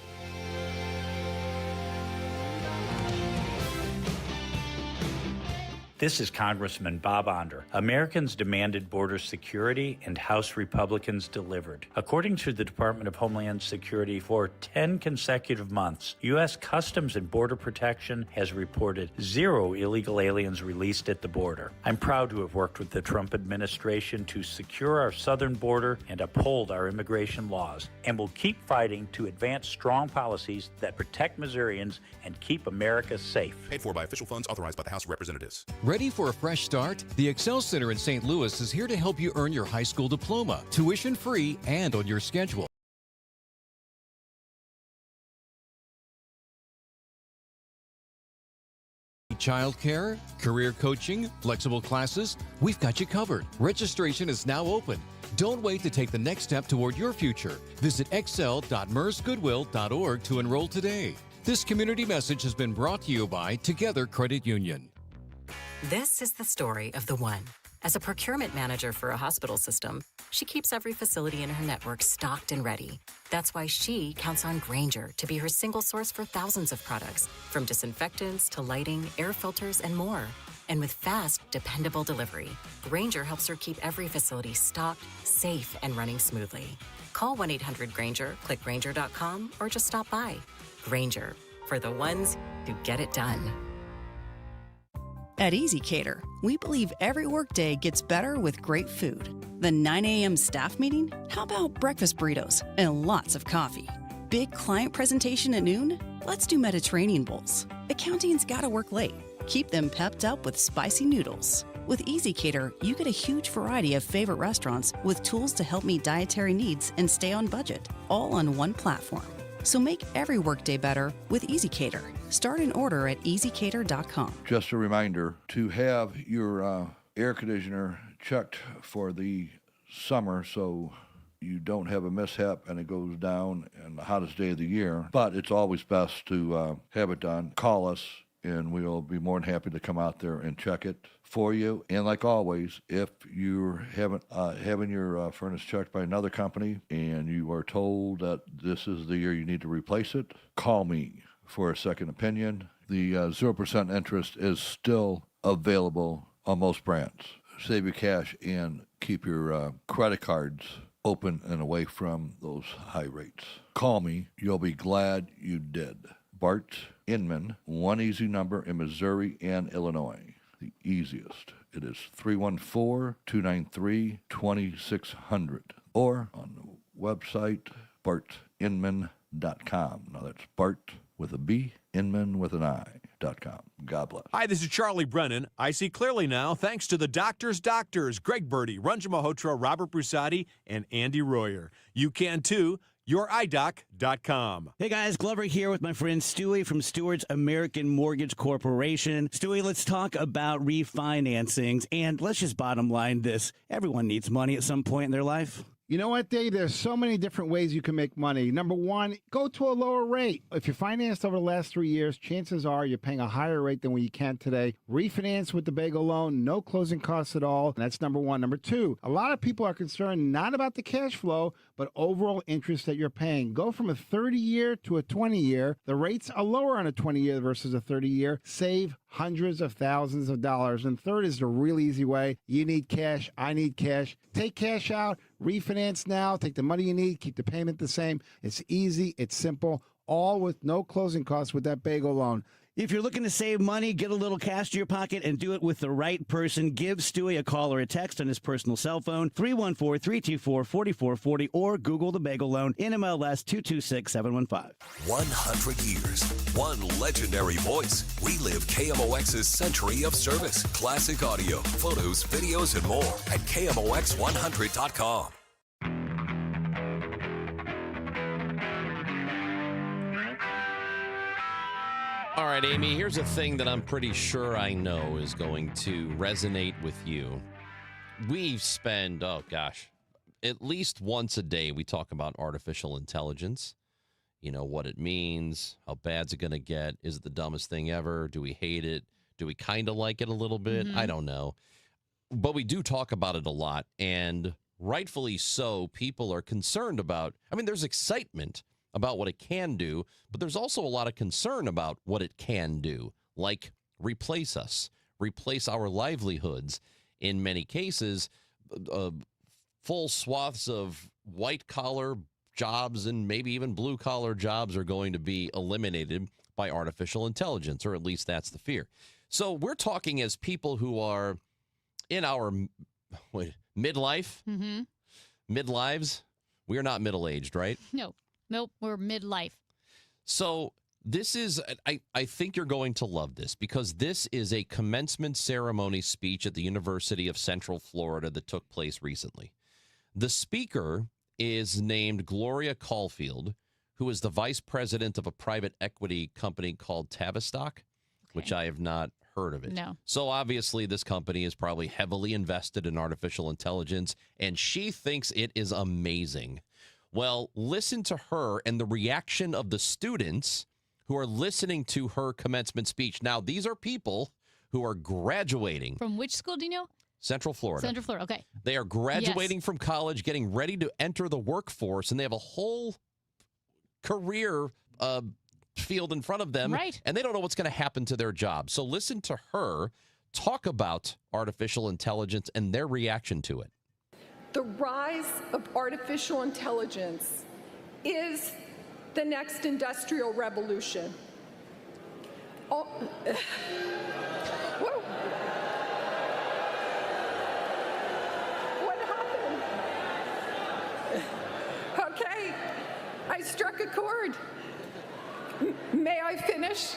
This is Congressman Bob Onder. Americans demanded border security, and House Republicans delivered. According to the Department of Homeland Security, for 10 consecutive months, U.S. Customs and Border Protection has reported 0 illegal aliens released at the border. I'm proud to have worked with the Trump administration to secure our southern border and uphold our immigration laws, and will keep fighting to advance strong policies that protect Missourians and keep America safe. Paid for by official funds authorized by the House of Representatives. Ready for a fresh start? The Excel Center in St. Louis is here to help you earn your high school diploma, tuition free and on your schedule. Childcare, career coaching, flexible classes, we've got you covered. Registration is now open. Don't wait to take the next step toward your future. Visit excel.mersgoodwill.org to enroll today. This community message has been brought to you by Together Credit Union. This is the story of the one. As a procurement manager for a hospital system, she keeps every facility in her network stocked and ready. That's why she counts on Grainger to be her single source for thousands of products, from disinfectants to lighting, air filters, and more. And with fast, dependable delivery, Grainger helps her keep every facility stocked, safe, and running smoothly. Call 1-800-GRAINGER, click Grainger.com, or just stop by. Grainger, for the ones who get it done. At EasyCater, we believe every workday gets better with great food. The 9 a.m. staff meeting? How about breakfast burritos and lots of coffee? Big client presentation at noon? Let's do Mediterranean bowls. Accounting's gotta work late. Keep them pepped up with spicy noodles. With EasyCater, you get a huge variety of favorite restaurants with tools to help meet dietary needs and stay on budget, all on one platform. So make every workday better with EasyCater. Start an order at easycater.com. Just a reminder to have your air conditioner checked for the summer so you don't have a mishap and it goes down in the hottest day of the year. But it's always best to have it done. Call us and we'll be more than happy to come out there and check it for you. And like always, if you're having your furnace checked by another company and you are told that this is the year you need to replace it, call me for a second opinion. The 0% interest is still available on most brands. Save your cash and keep your credit cards open and away from those high rates. Call me. You'll be glad you did. Bart Inman, one easy number in Missouri and Illinois. The easiest. It is 314-293-2600 or on the website bartinman.com. Now that's Bart with a B, Inman with an I.com. God bless. Hi, this is Charlie Brennan. I see clearly now thanks to the doctors, Greg Birdie, Ranjan Malhotra, Robert Brusati, and Andy Royer. You can too. YourEyeDoc.com. Hey guys, Glover here with my friend Stewie from Stewart's American Mortgage Corporation. Stewie, let's talk about refinancings, and let's just bottom line this. Everyone needs money at some point in their life. You know what, Dave? There's so many different ways you can make money. Number one, go to a lower rate. If you're financed over the last 3 years, chances are you're paying a higher rate than what you can today. Refinance with the Bagel loan, no closing costs at all. That's number one. Number two, a lot of people are concerned not about the cash flow, but overall interest that you're paying. Go from a 30-year to a 20-year. The rates are lower on a 20-year versus a 30-year. Save hundreds of thousands of dollars. And third is the really easy way. You need cash. I need cash. Take cash out, refinance now, take the money you need, keep the payment the same. It's easy. It's simple, all with no closing costs with that bagel loan. If you're looking to save money, get a little cash to your pocket, and do it with the right person, give Stewie a call or a text on his personal cell phone, 314-324-4440, or Google the Bagel Loan, NMLS 226715. 100 years, one legendary voice. We live KMOX's century of service. Classic audio, photos, videos, and more at KMOX100.com. All right, Amy, here's a thing that I'm pretty sure I know is going to resonate with you. We spend, at least once a day, we talk about artificial intelligence. You know, what it means, how bad's it going to get, is it the dumbest thing ever, do we hate it, do we kind of like it a little bit? I don't know. But we do talk about it a lot, and rightfully so, people are concerned about, there's excitement about what it can do, but there's also a lot of concern about what it can do, like replace us, replace our livelihoods. In many cases, full swaths of white-collar jobs and maybe even blue-collar jobs are going to be eliminated by artificial intelligence, or at least that's the fear. So we're talking as people who are in our midlife, midlives. We are not middle-aged, right? Nope, we're midlife. So this is, I think you're going to love this, because this is a commencement ceremony speech at the University of Central Florida that took place recently. The speaker is named Gloria Caulfield, who is the vice president of a private equity company called Tavistock, which I have not heard of it. No. So obviously this company is probably heavily invested in artificial intelligence, and she thinks it is amazing. Well, listen to her and the reaction of the students who are listening to her commencement speech. Now, these are people who are graduating. From which school do you know? Central Florida. Central Florida, okay. They are graduating from college, getting ready to enter the workforce, and they have a whole career field in front of them. Right. And they don't know what's going to happen to their job. So listen to her talk about artificial intelligence and their reaction to it. The rise of artificial intelligence is the next industrial revolution. Whoa. What happened? Okay, I struck a chord. May I finish?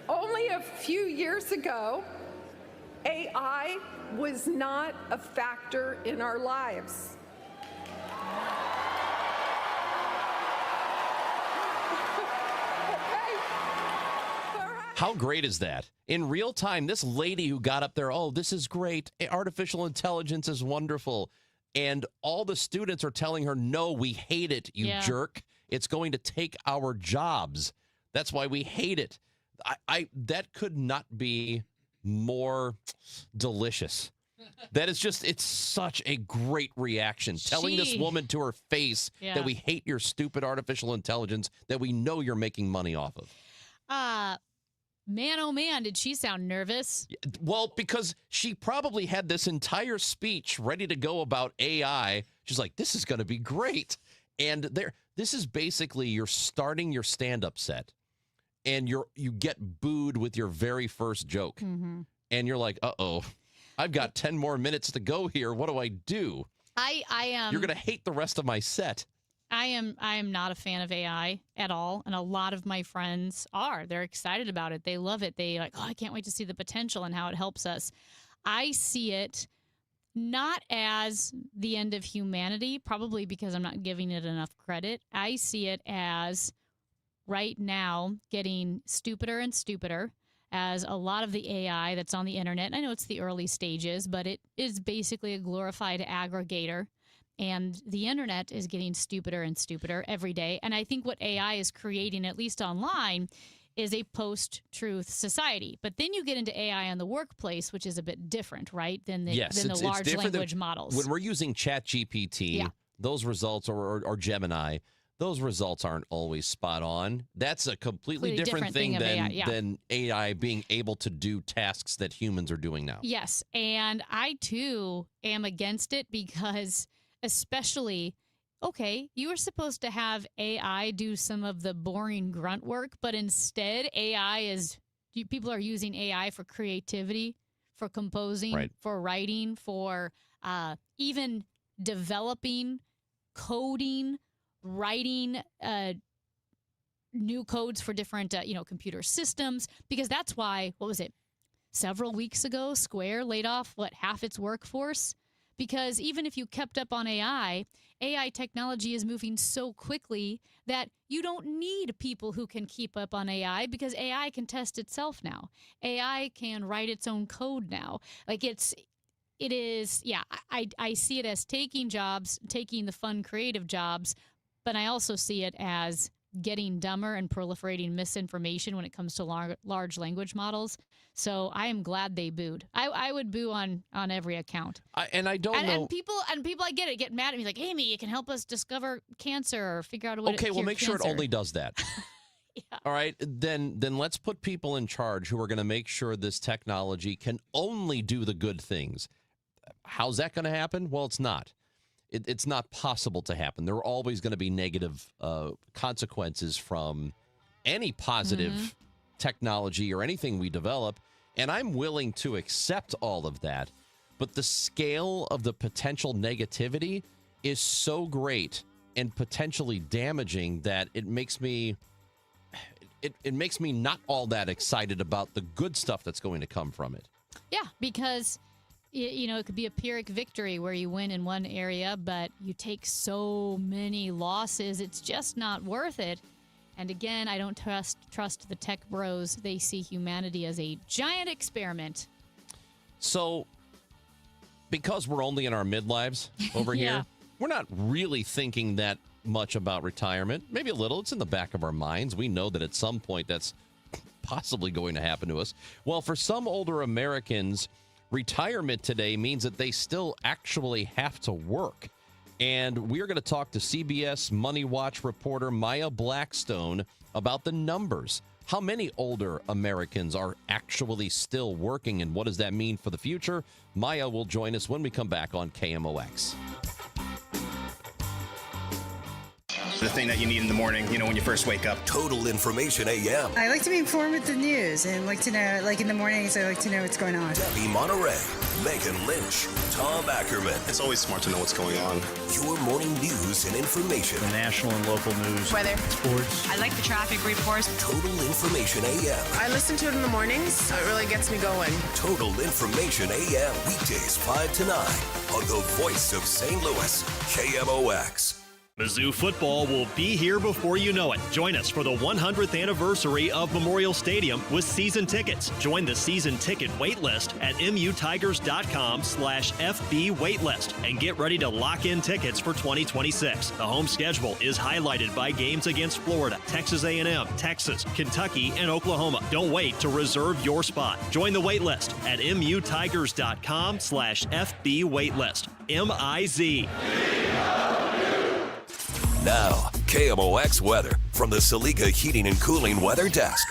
Only a few years ago, AI was not a factor in our lives. How great is that? In real time, this lady who got up there, oh, this is great. Artificial intelligence is wonderful. And all the students are telling her, no, we hate it, you jerk. It's going to take our jobs. That's why we hate it. That could not be more delicious. That is just, it's such a great reaction. Telling this woman to her face that we hate your stupid artificial intelligence that we know you're making money off of. Man, oh man, did she sound nervous? Well, because she probably had this entire speech ready to go about AI. She's like, this is going to be great. And this is basically you're starting your stand-up set. And you get booed with your very first joke. And you're like, uh-oh, I've got 10 more minutes to go here. What do I do? I am. You're going to hate the rest of my set. I am not a fan of AI at all. And a lot of my friends are. They're excited about it. They love it. They like, oh, I can't wait to see the potential and how it helps us. I see it not as the end of humanity, probably because I'm not giving it enough credit. I see it as right now getting stupider and stupider, as a lot of the AI that's on the internet, I know it's the early stages, but it is basically a glorified aggregator. And the internet is getting stupider and stupider every day. And I think what AI is creating, at least online, is a post-truth society. But then you get into AI in the workplace, which is a bit different, right, than the large language models. When we're using ChatGPT, those results, or Gemini, those results aren't always spot on. That's a completely different thing than AI being able to do tasks that humans are doing now. Yes, and I too am against it because especially, okay, you were supposed to have AI do some of the boring grunt work, but instead people are using AI for creativity, for composing, for writing, for even developing, coding, writing new codes for different computer systems, because that's why, what was it, several weeks ago, Square laid off half its workforce, because even if you kept up on AI technology is moving so quickly that you don't need people who can keep up on AI, because AI can test itself now. AI can write its own code now. I see it as taking jobs, taking the fun creative jobs, but I also see it as getting dumber and proliferating misinformation when it comes to large language models. So I am glad they booed. I would boo on every account. I don't know. And people, I get it, get mad at me like, Amy, you can help us discover cancer or figure out a way to Okay, well, make sure it cancer. only does that. All right, then let's put people in charge who are going to make sure this technology can only do the good things. How's that going to happen? Well, it's not. It's not possible to happen. There are always going to be negative consequences from any positive technology or anything we develop, and I'm willing to accept all of that. But the scale of the potential negativity is so great and potentially damaging that it makes me not all that excited about the good stuff that's going to come from it. Yeah, because it could be a Pyrrhic victory where you win in one area, but you take so many losses, it's just not worth it. And again, I don't trust the tech bros. They see humanity as a giant experiment. So, because we're only in our midlives over here, we're not really thinking that much about retirement. Maybe a little. It's in the back of our minds. We know that at some point that's possibly going to happen to us. Well, for some older Americans, retirement today means that they still actually have to work. And we're going to talk to CBS Money Watch reporter Maya Blackstone about the numbers. How many older Americans are actually still working, and what does that mean for the future? Maya will join us when we come back on KMOX. The thing that you need in the morning, when you first wake up. Total Information AM. I like to be informed with the news and like to know, like in the mornings, I like to know what's going on. Debbie Monterey, Megan Lynch, Tom Ackerman. It's always smart to know what's going on. Your morning news and information. The national and local news. Weather. Sports. I like the traffic reports. Total Information AM. I listen to it in the mornings, so it really gets me going. Total Information AM. Weekdays 5 to 9 on the voice of St. Louis, KMOX. Mizzou football will be here before you know it. Join us for the 100th anniversary of Memorial Stadium with season tickets. Join the season ticket waitlist at mutigers.com/FB waitlist and get ready to lock in tickets for 2026. The home schedule is highlighted by games against Florida, Texas A&M, Texas, Kentucky, and Oklahoma. Don't wait to reserve your spot. Join the waitlist at mutigers.com/FB waitlist. MIZ. Now, KMOX weather from the Saliga Heating and Cooling Weather Desk.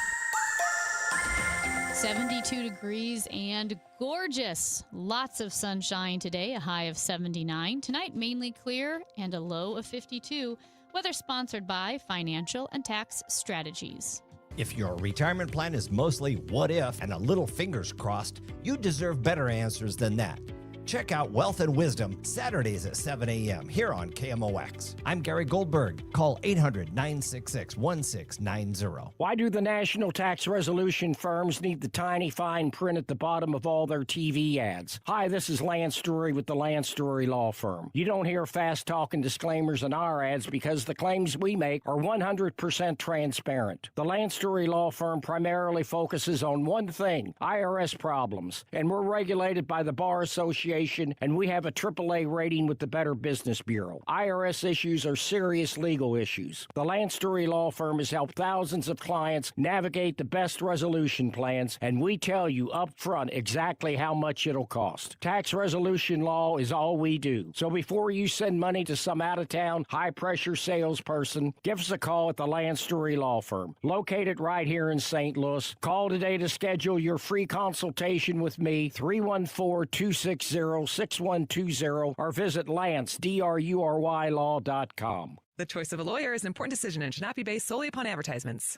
72 degrees and gorgeous. Lots of sunshine today, a high of 79. Tonight, mainly clear and a low of 52. Weather sponsored by Financial and Tax Strategies. If your retirement plan is mostly what if and a little fingers crossed, you deserve better answers than that. Check out Wealth and Wisdom Saturdays at 7 a.m. here on KMOX. I'm Gary Goldberg. Call 800-966-1690. Why do the national tax resolution firms need the tiny fine print at the bottom of all their TV ads? Hi, this is Lance Drury with the Lance Drury Law Firm. You don't hear fast-talking disclaimers in our ads because the claims we make are 100% transparent. The Lance Drury Law Firm primarily focuses on one thing, IRS problems, and we're regulated by the Bar Association Association, and we have a AAA rating with the Better Business Bureau. IRS issues are serious legal issues. The Lance Story Law Firm has helped thousands of clients navigate the best resolution plans, and we tell you up front exactly how much it'll cost. Tax resolution law is all we do. So before you send money to some out-of-town, high-pressure salesperson, give us a call at the Lance Story Law Firm, located right here in St. Louis. Call today to schedule your free consultation with me, 314-260-6120, or visit LanceDruryLaw.com. The choice of a lawyer is an important decision and should not be based solely upon advertisements.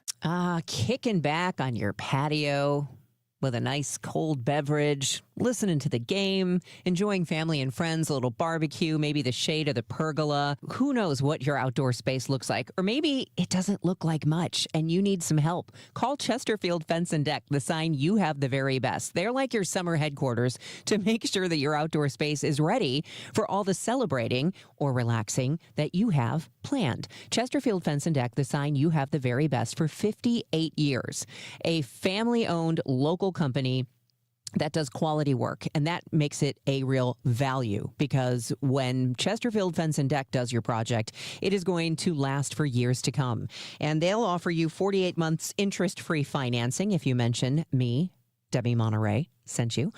Kicking back on your patio with a nice cold beverage, listening to the game, enjoying family and friends, a little barbecue, maybe the shade of the pergola. Who knows what your outdoor space looks like? Or maybe it doesn't look like much and you need some help. Call Chesterfield Fence and Deck, the sign you have the very best. They're like your summer headquarters to make sure that your outdoor space is ready for all the celebrating or relaxing that you have planned. Chesterfield Fence and Deck, the sign you have the very best for 58 years. A family-owned local company that does quality work, and that makes it a real value because when Chesterfield Fence and Deck does your project, it is going to last for years to come. And they'll offer you 48 months interest-free financing if you mention me, Debbie Monterey, sent you.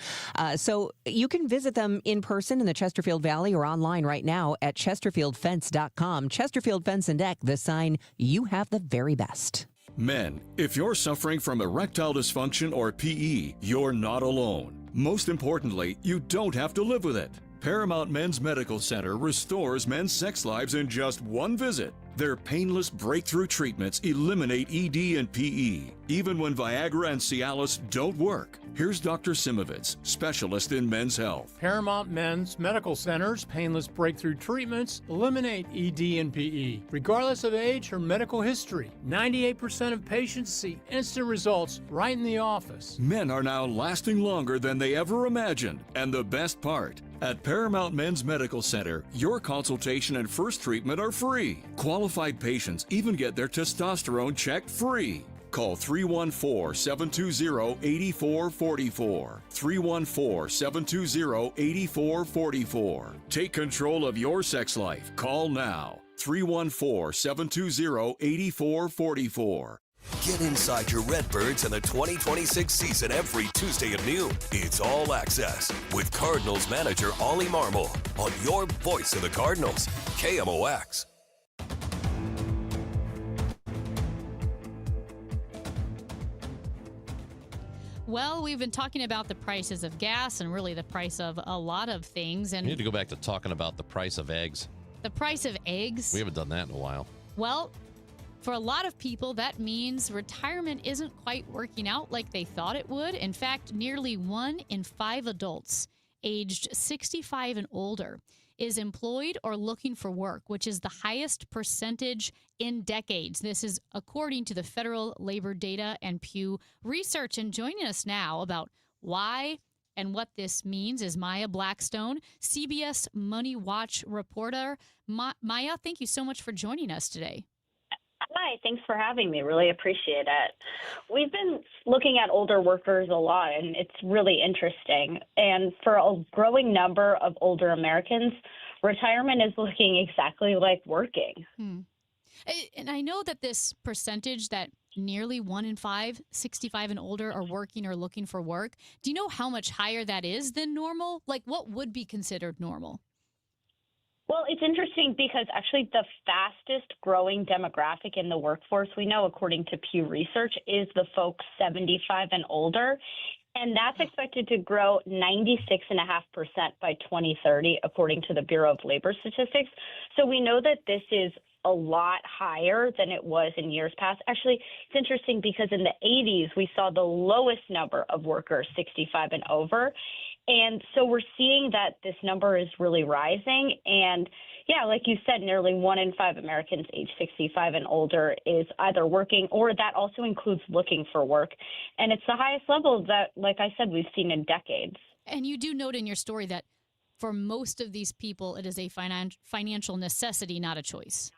So you can visit them in person in the Chesterfield Valley or online right now at chesterfieldfence.com. Chesterfield Fence and Deck, the sign you have the very best. Men, if you're suffering from erectile dysfunction or PE, you're not alone. Most importantly, you don't have to live with it. Paramount Men's Medical Center restores men's sex lives in just one visit. Their painless breakthrough treatments eliminate ED and PE, even when Viagra and Cialis don't work. Here's Dr. Simovitz, specialist in men's health. Paramount Men's Medical Center's painless breakthrough treatments eliminate ED and PE, regardless of age or medical history. 98% of patients see instant results right in the office. Men are now lasting longer than they ever imagined. And the best part, at Paramount Men's Medical Center, your consultation and first treatment are free. Qualified patients even get their testosterone checked free. Call 314-720-8444. 314-720-8444. Take control of your sex life. Call now. 314-720-8444. Get inside your Redbirds and the 2026 season every Tuesday at noon. It's All Access with Cardinals manager Ollie Marmol on your voice of the Cardinals, KMOX. Well, we've been talking about the prices of gas and really the price of a lot of things. And We need to go back to talking about the price of eggs. The price of eggs? We haven't done that in a while. Well, for a lot of people, that means retirement isn't quite working out like they thought it would. In fact, nearly 1 in 5 adults aged 65 and older is employed or looking for work, which is the highest percentage in decades. This is according to the Federal Labor Data and Pew Research. And joining us now about why and what this means is Maya Blackstone, CBS Money Watch reporter. Maya, thank you so much for joining us today. Hi, thanks for having me. Really appreciate it. We've been looking at older workers a lot, and it's really interesting. And for a growing number of older Americans, retirement is looking exactly like working. And I know that this percentage that nearly 1 in 5, 65 and older, are working or looking for work. Do you know how much higher that is than normal? Like, what would be considered normal? Well, it's interesting because actually the fastest growing demographic in the workforce we know, according to Pew Research, is the folks 75 and older. And that's expected to grow 96.5% by 2030, according to the Bureau of Labor Statistics. So we know that this is a lot higher than it was in years past. Actually, it's interesting because in the 80s, we saw the lowest number of workers 65 and over. And so we're seeing that this number is really rising. And yeah, like you said, nearly 1 in 5 Americans age 65 and older is either working, or that also includes looking for work. And it's the highest level that, like I said, we've seen in decades. And you do note in your story that for most of these people, it is a financial necessity, not a choice.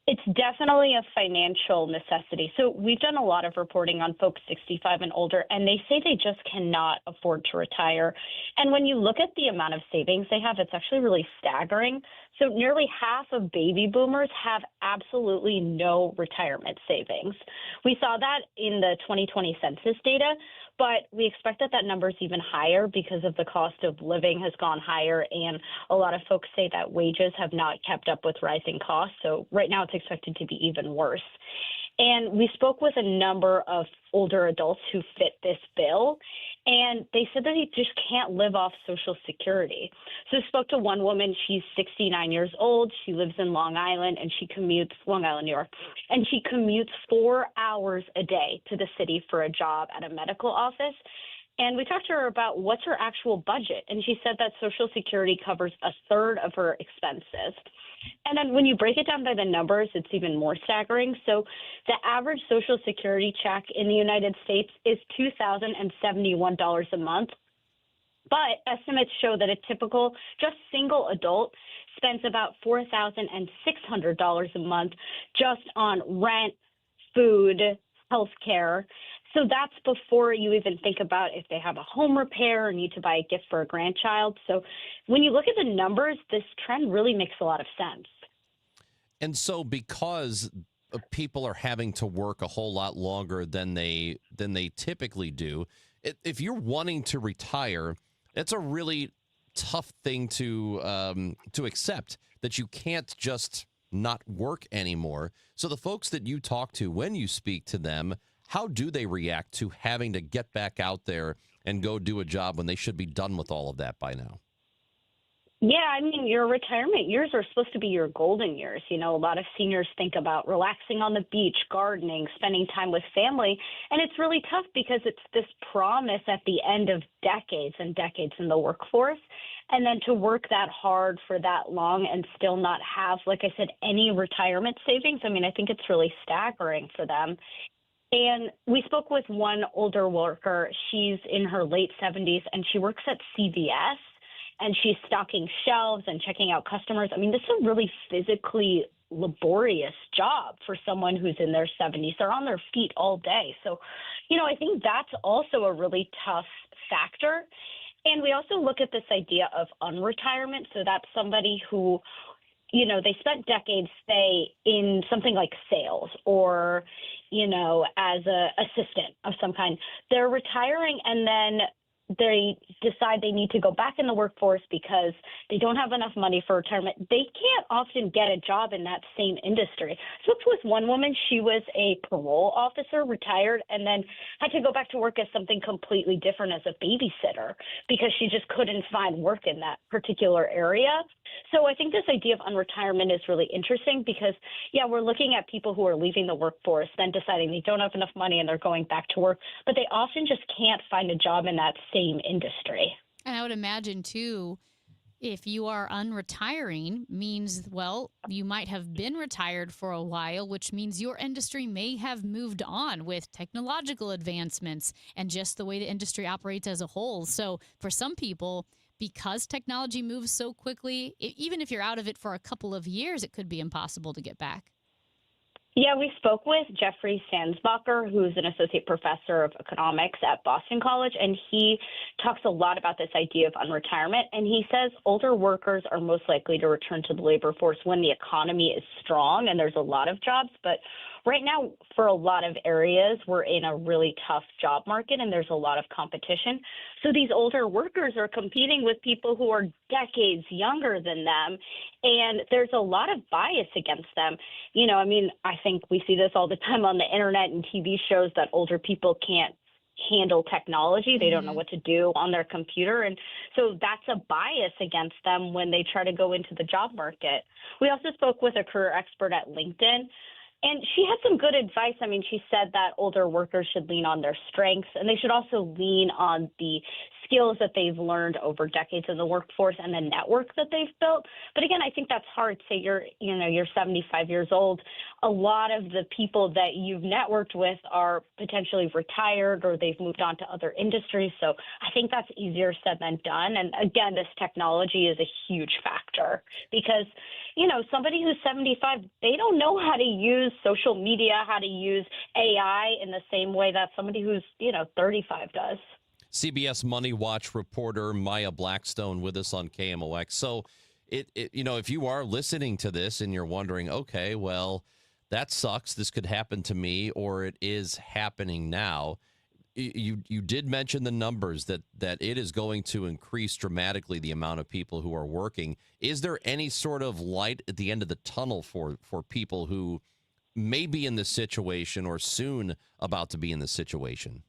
It's definitely a financial necessity. So we've done a lot of reporting on folks 65 and older, and they say they just cannot afford to retire. And when you look at the amount of savings they have, it's actually really staggering. So nearly half of baby boomers have absolutely no retirement savings. We saw that in the 2020 census data, but we expect that that number is even higher because of the cost of living has gone higher, and a lot of folks say that wages have not kept up with rising costs. So right now it's expected to be even worse. And we spoke with a number of older adults who fit this bill, and they said that they just can't live off Social Security. So I spoke to one woman. She's 69 years old. She lives in Long Island, and she commutes, Long Island, New York, and she commutes 4 hours a day to the city for a job at a medical office. And we talked to her about what's her actual budget, and she said that Social Security covers a third of her expenses. And then when you break it down by the numbers, it's even more staggering. So the average Social Security check in the United States is $2,071 a month. But estimates show that a typical just single adult spends about $4,600 a month just on rent, food, health care. So that's before you even think about if they have a home repair or need to buy a gift for a grandchild. So when you look at the numbers, this trend really makes a lot of sense. And so because people are having to work a whole lot longer than they typically do, if you're wanting to retire, it's a really tough thing to accept, that you can't just not work anymore. So the folks that you talk to, when you speak to them, how do they react to having to get back out there and go do a job when they should be done with all of that by now? Yeah, I mean, your retirement years are supposed to be your golden years. You know, a lot of seniors think about relaxing on the beach, gardening, spending time with family. And it's really tough because it's this promise at the end of decades and decades in the workforce. And then to work that hard for that long and still not have, like I said, any retirement savings. I mean, I think it's really staggering for them. And we spoke with one older worker. She's in her late 70s, and she works at CVS, and she's stocking shelves and checking out customers. I mean, this is a really physically laborious job for someone who's in their 70s. They're on their feet all day. So, you know, I think that's also a really tough factor. And we also look at this idea of unretirement. So that's somebody who, you know, they spent decades, say, in something like sales or, you know, as a assistant of some kind. They're retiring, and then they decide they need to go back in the workforce because they don't have enough money for retirement. They can't often get a job in that same industry. I spoke with one woman. She was a parole officer, retired, and then had to go back to work as something completely different as a babysitter because she just couldn't find work in that particular area. So I think this idea of unretirement is really interesting because, yeah, we're looking at people who are leaving the workforce, then deciding they don't have enough money and they're going back to work, but they often just can't find a job in that same industry. And I would imagine, too, if you are unretiring means, well, you might have been retired for a while, which means your industry may have moved on with technological advancements and just the way the industry operates as a whole. So for some people, because technology moves so quickly, even if you're out of it for a couple of years, it could be impossible to get back. Yeah, we spoke with Jeffrey Sandsbacher, who's an associate professor of economics at Boston College, and he talks a lot about this idea of unretirement. And he says older workers are most likely to return to the labor force when the economy is strong and there's a lot of jobs. But right now, for a lot of areas, we're in a really tough job market and there's a lot of competition. So these older workers are competing with people who are decades younger than them, and there's a lot of bias against them. You know, I mean, I think we see this all the time on the internet and TV shows that older people can't handle technology. They don't know what to do on their computer. And so that's a bias against them when they try to go into the job market. We also spoke with a career expert at LinkedIn, and she had some good advice. I mean, she said that older workers should lean on their strengths, and they should also lean on the skills that they've learned over decades in the workforce and the network that they've built. But again, I think that's hard. Say you're 75 years old. a lot of the people that you've networked with are potentially retired or they've moved on to other industries. So I think that's easier said than done. And again, this technology is a huge factor because, somebody who's 75, they don't know how to use social media, how to use AI in the same way that somebody who's, 35 does. CBS Money Watch reporter Maya Blackstone with us on KMOX. So, if you are listening to this and you're wondering, okay, well, that sucks, this could happen to me, or it is happening now. You did mention the numbers that it is going to increase dramatically the amount of people who are working. Is there any sort of light at the end of the tunnel for people who may be in this situation or soon about to be in this situation?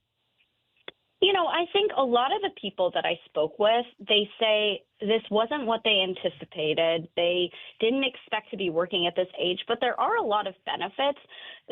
I think a lot of the people that I spoke with, they say this wasn't what they anticipated. They didn't expect to be working at this age, but there are a lot of benefits.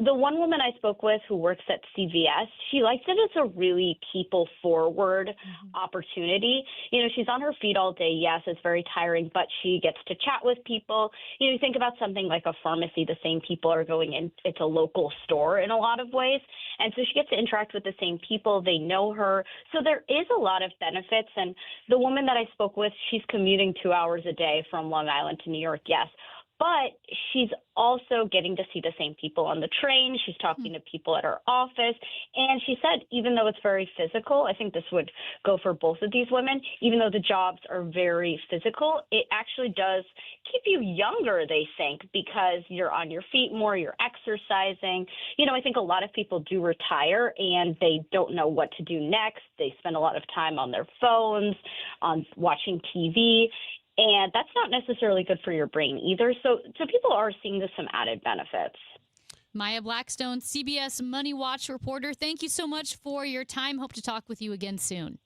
The one woman I spoke with who works at CVS, she likes it as a really people-forward opportunity. She's on her feet all day. Yes, it's very tiring, but she gets to chat with people. You think about something like a pharmacy, the same people are going in. It's a local store in a lot of ways. And so she gets to interact with the same people. They know her. So there is a lot of benefits. And the woman that I spoke with, she's commuting 2 hours a day from Long Island to New York, yes. But she's also getting to see the same people on the train. She's talking to people at her office. And she said, even though it's very physical, I think this would go for both of these women, even though the jobs are very physical, it actually does keep you younger, they think, because you're on your feet more, you're exercising. I think a lot of people do retire and they don't know what to do next. They spend a lot of time on their phones, on watching TV. And that's not necessarily good for your brain either. So people are seeing some added benefits. Maya Blackstone, CBS Money Watch reporter, thank you so much for your time. Hope to talk with you again soon.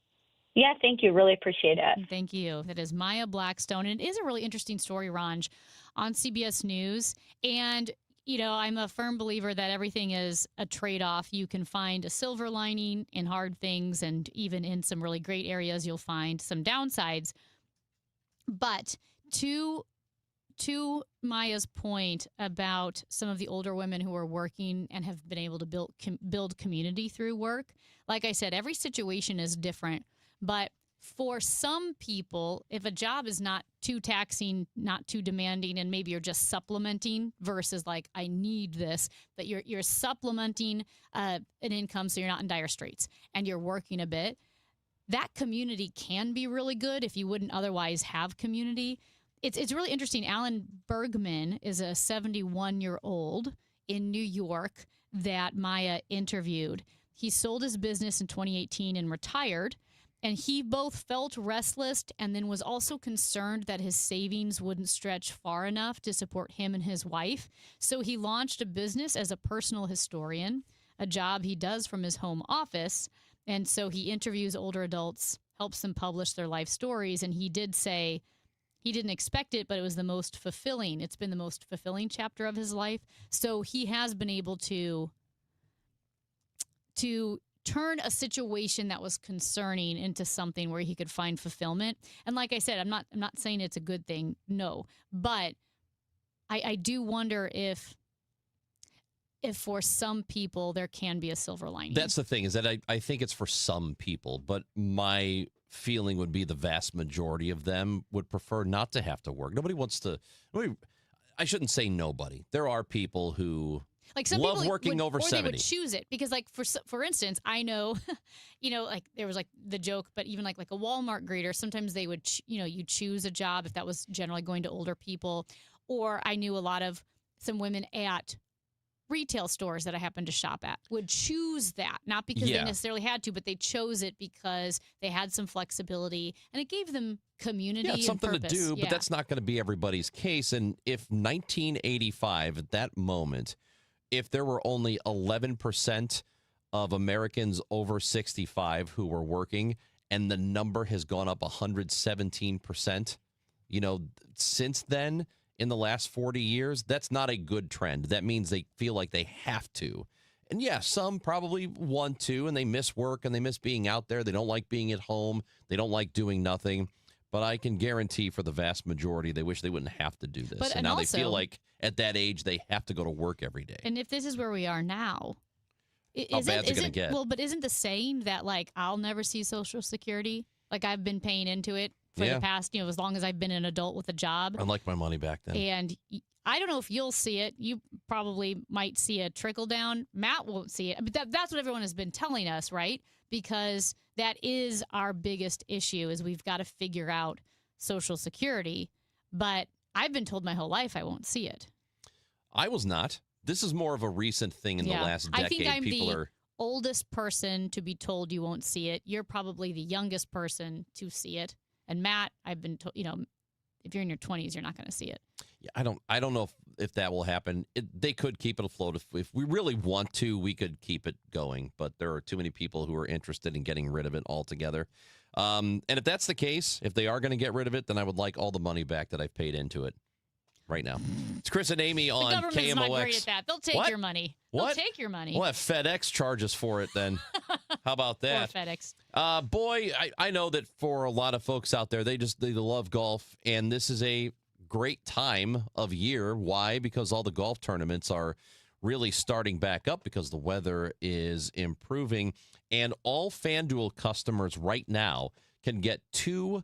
Yeah, thank you. Really appreciate it. Thank you. That is Maya Blackstone. And it is a really interesting story, Ranj, on CBS News. And, I'm a firm believer that everything is a trade-off. You can find a silver lining in hard things, and even in some really great areas, you'll find some downsides. But to Maya's point about some of the older women who are working and have been able to build community through work, like I said, every situation is different. But for some people, if a job is not too taxing, not too demanding, and maybe you're just supplementing versus like, I need this, but you're supplementing an income so you're not in dire straits and you're working a bit, that community can be really good if you wouldn't otherwise have community. It's really interesting. Alan Bergman is a 71-year-old in New York that Maya interviewed. He sold his business in 2018 and retired, and he both felt restless and then was also concerned that his savings wouldn't stretch far enough to support him and his wife. So he launched a business as a personal historian, a job he does from his home office. And so he interviews older adults, helps them publish their life stories. And he did say he didn't expect it, but it was the most fulfilling. It's been the most fulfilling chapter of his life. So he has been able to turn a situation that was concerning into something where he could find fulfillment. And like I said, I'm not saying it's a good thing, no. But I do wonder if for some people there can be a silver lining. That's the thing, is that I think it's for some people, but my feeling would be the vast majority of them would prefer not to have to work. I shouldn't say nobody. There are people who like some love people working would, over or 70. They would choose it because, like, for instance, I know, like there was like the joke, but even like a Walmart greeter, sometimes they would, you choose a job if that was generally going to older people. Or I knew some women at retail stores that I happened to shop at would choose that, not because they necessarily had to, but they chose it because they had some flexibility and it gave them community. Yeah, it's something and to purpose. do, but that's not going to be everybody's case. And if 1985, at that moment, if there were only 11% of Americans over 65 who were working, and the number has gone up 117%, since then, in the last 40 years, that's not a good trend. That means they feel like they have to. And yeah, some probably want to, and they miss work and they miss being out there. They don't like being at home. They don't like doing nothing. But I can guarantee for the vast majority, they wish they wouldn't have to do this. And now also, they feel like at that age, they have to go to work every day. And if this is where we are now, How bad is it going to get? Well, but isn't the saying that, like, I'll never see Social Security? Like, I've been paying into it for the past, as long as I've been an adult with a job. I'd like my money back then. And I don't know if you'll see it. You probably might see a trickle down. Matt won't see it. But that's what everyone has been telling us, right? Because that is our biggest issue is we've got to figure out Social Security. But I've been told my whole life I won't see it. I was not. This is more of a recent thing in the last decade. I think I'm People the are oldest person to be told you won't see it. You're probably the youngest person to see it. And Matt, I've been told, if you're in your 20s, you're not going to see it. Yeah, I don't know if that will happen. They could keep it afloat. If we really want to, we could keep it going. But there are too many people who are interested in getting rid of it altogether. And if that's the case, if they are going to get rid of it, then I would like all the money back that I've paid into it right now. It's Chris and Amy on KMOX. The government's not great at that. They'll take your money. What? They'll take your money. We'll have FedEx charges for it then. How about that? Poor FedEx. Boy, I know that for a lot of folks out there, they love golf, and this is a great time of year. Why? Because all the golf tournaments are really starting back up because the weather is improving, and all FanDuel customers right now can get 30%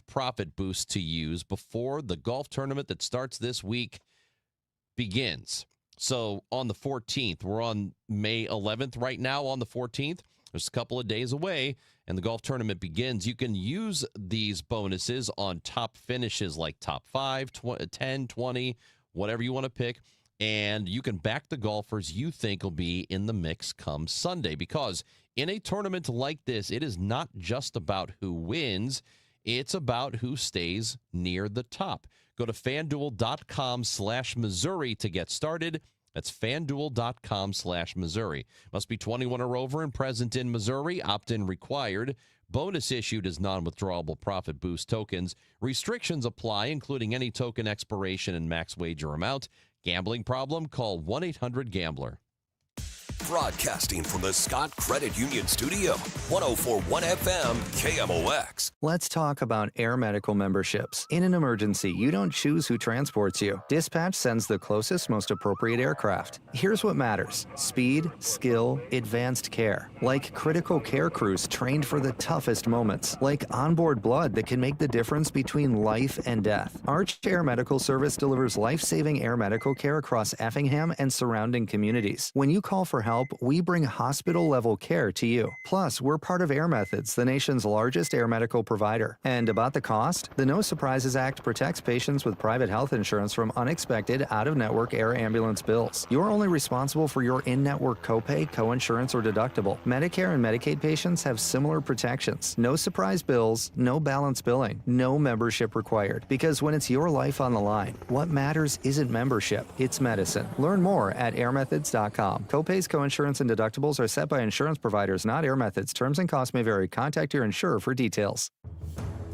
profit boosts to use before the golf tournament that starts this week begins. So on the 14th, we're on May 11th right now on the 14th. There's a couple of days away, and the golf tournament begins. You can use these bonuses on top finishes like top 5, 10, 20, whatever you want to pick, and you can back the golfers you think will be in the mix come Sunday, because in a tournament like this, it is not just about who wins. It's about who stays near the top. Go to FanDuel.com/Missouri to get started. That's FanDuel.com/Missouri. Must be 21 or over and present in Missouri. Opt-in required. Bonus issued as non-withdrawable profit boost tokens. Restrictions apply, including any token expiration and max wager amount. Gambling problem? Call 1-800-GAMBLER. Broadcasting from the Scott Credit Union Studio, 104.1 FM, KMOX. Let's talk about Air Medical memberships. In an emergency, you don't choose who transports you. Dispatch sends the closest, most appropriate aircraft. Here's what matters: speed, skill, advanced care. Like critical care crews trained for the toughest moments. Like onboard blood that can make the difference between life and death. Arch Air Medical Service delivers life-saving air medical care across Effingham and surrounding communities. When you call for help, we bring hospital-level care to you. Plus, we're part of Air Methods, the nation's largest air medical provider. And about the cost, the No Surprises Act protects patients with private health insurance from unexpected out-of-network air ambulance bills. You're only responsible for your in-network copay, coinsurance, or deductible. Medicare and Medicaid patients have similar protections. No surprise bills, no balance billing, no membership required. Because when it's your life on the line, what matters isn't membership, it's medicine. Learn more at airmethods.com. Copays, coinsurance, and deductibles are set by insurance providers, not Air Methods. Terms and costs may vary. Contact your insurer for details.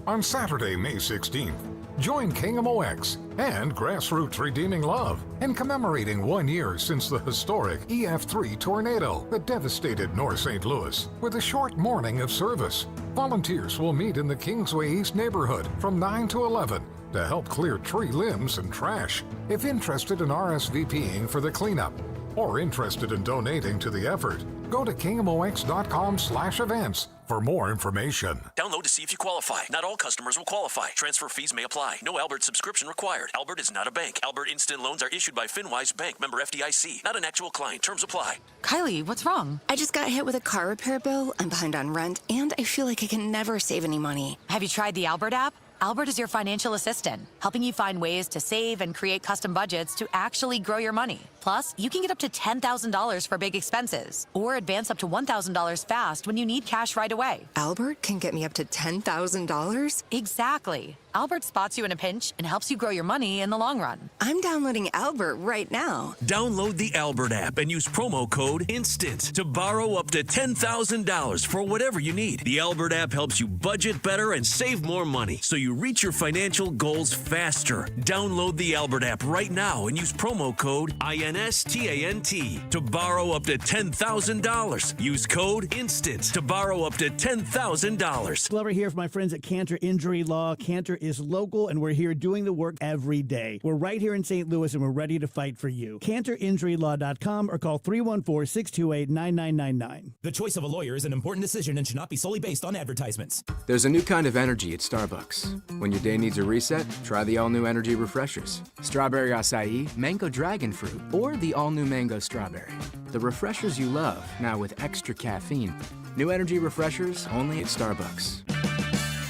On Saturday, May 16th, join KMOX and Grassroots Redeeming Love in commemorating 1 year since the historic EF3 tornado that devastated North St. Louis with a short morning of service. Volunteers will meet in the Kingsway East neighborhood from 9 to 11 to help clear tree limbs and trash. If interested in RSVPing for the cleanup or interested in donating to the effort, go to KMOX.com/events for more information. Download to see if you qualify. Not all customers will qualify. Transfer fees may apply. No Albert subscription required. Albert is not a bank. Albert Instant Loans are issued by FinWise Bank, member FDIC. Not an actual client. Terms apply. Kylie, what's wrong? I just got hit with a car repair bill. I'm behind on rent, and I feel like I can never save any money. Have you tried the Albert app? Albert is your financial assistant, helping you find ways to save and create custom budgets to actually grow your money. Plus, you can get up to $10,000 for big expenses or advance up to $1,000 fast when you need cash right away. Albert can get me up to $10,000? Exactly. Albert spots you in a pinch and helps you grow your money in the long run. I'm downloading Albert right now. Download the Albert app and use promo code INSTANT to borrow up to $10,000 for whatever you need. The Albert app helps you budget better and save more money so you reach your financial goals faster. Download the Albert app right now and use promo code INSTANT to borrow up to $10,000. Use code INSTANT to borrow up to $10,000. Glover here for my friends at Cantor Injury Law. Cantor is local, and we're here doing the work every day. We're right here in St. Louis, and we're ready to fight for you. CantorInjuryLaw.com or call 314-628-9999. The choice of a lawyer is an important decision and should not be solely based on advertisements. There's a new kind of energy at Starbucks. When your day needs a reset, try the all-new energy refreshers. Strawberry acai, mango dragon fruit, or the all-new mango strawberry. The refreshers you love, now with extra caffeine. New energy refreshers only at Starbucks.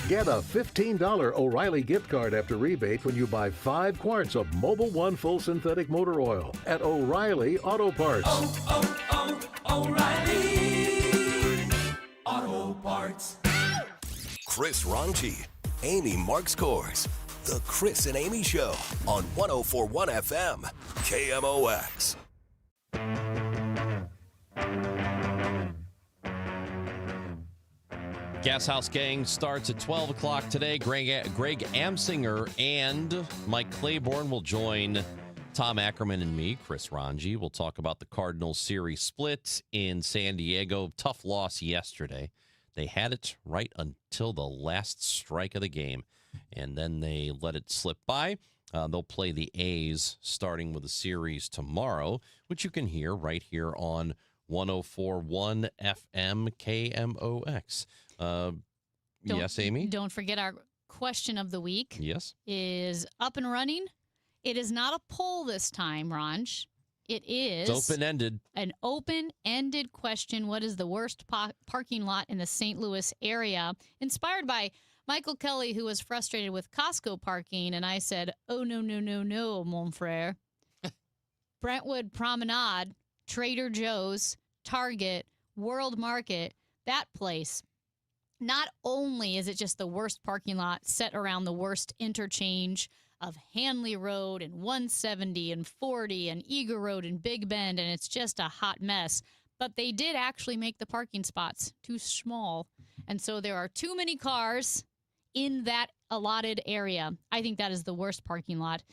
Get a $15 O'Reilly gift card after rebate when you buy 5 quarts of Mobil 1 full synthetic motor oil at O'Reilly Auto Parts. O'Reilly Auto Parts. Chris Ranji, Amy Marks Kors. The Chris and Amy Show on 104.1 FM, KMOX. Gas House Gang starts at 12 o'clock today. Greg Amsinger and Mike Claiborne will join Tom Ackerman and me, Chris Ranji. We'll talk about the Cardinals series split in San Diego. Tough loss yesterday. They had it right until the last strike of the game, and then they let it slip by. They'll play the A's starting with the series tomorrow, which you can hear right here on 104.1 FM KMOX. Yes, Amy? Don't forget our question of the week. Yes. Is up and running. It is not a poll this time, Ranj. It is It's open-ended. An open-ended question. What is the worst parking lot in the St. Louis area? Inspired by Michael Kelly, who was frustrated with Costco parking, and I said, oh, no, no, no, no, mon frere. Brentwood Promenade, Trader Joe's, Target, World Market, that place. Not only is it just the worst parking lot set around the worst interchange of Hanley Road and 170 and 40 and Eager Road and Big Bend, and it's just a hot mess, but they did actually make the parking spots too small. And so there are too many cars in that allotted area. I think that is the worst parking lot.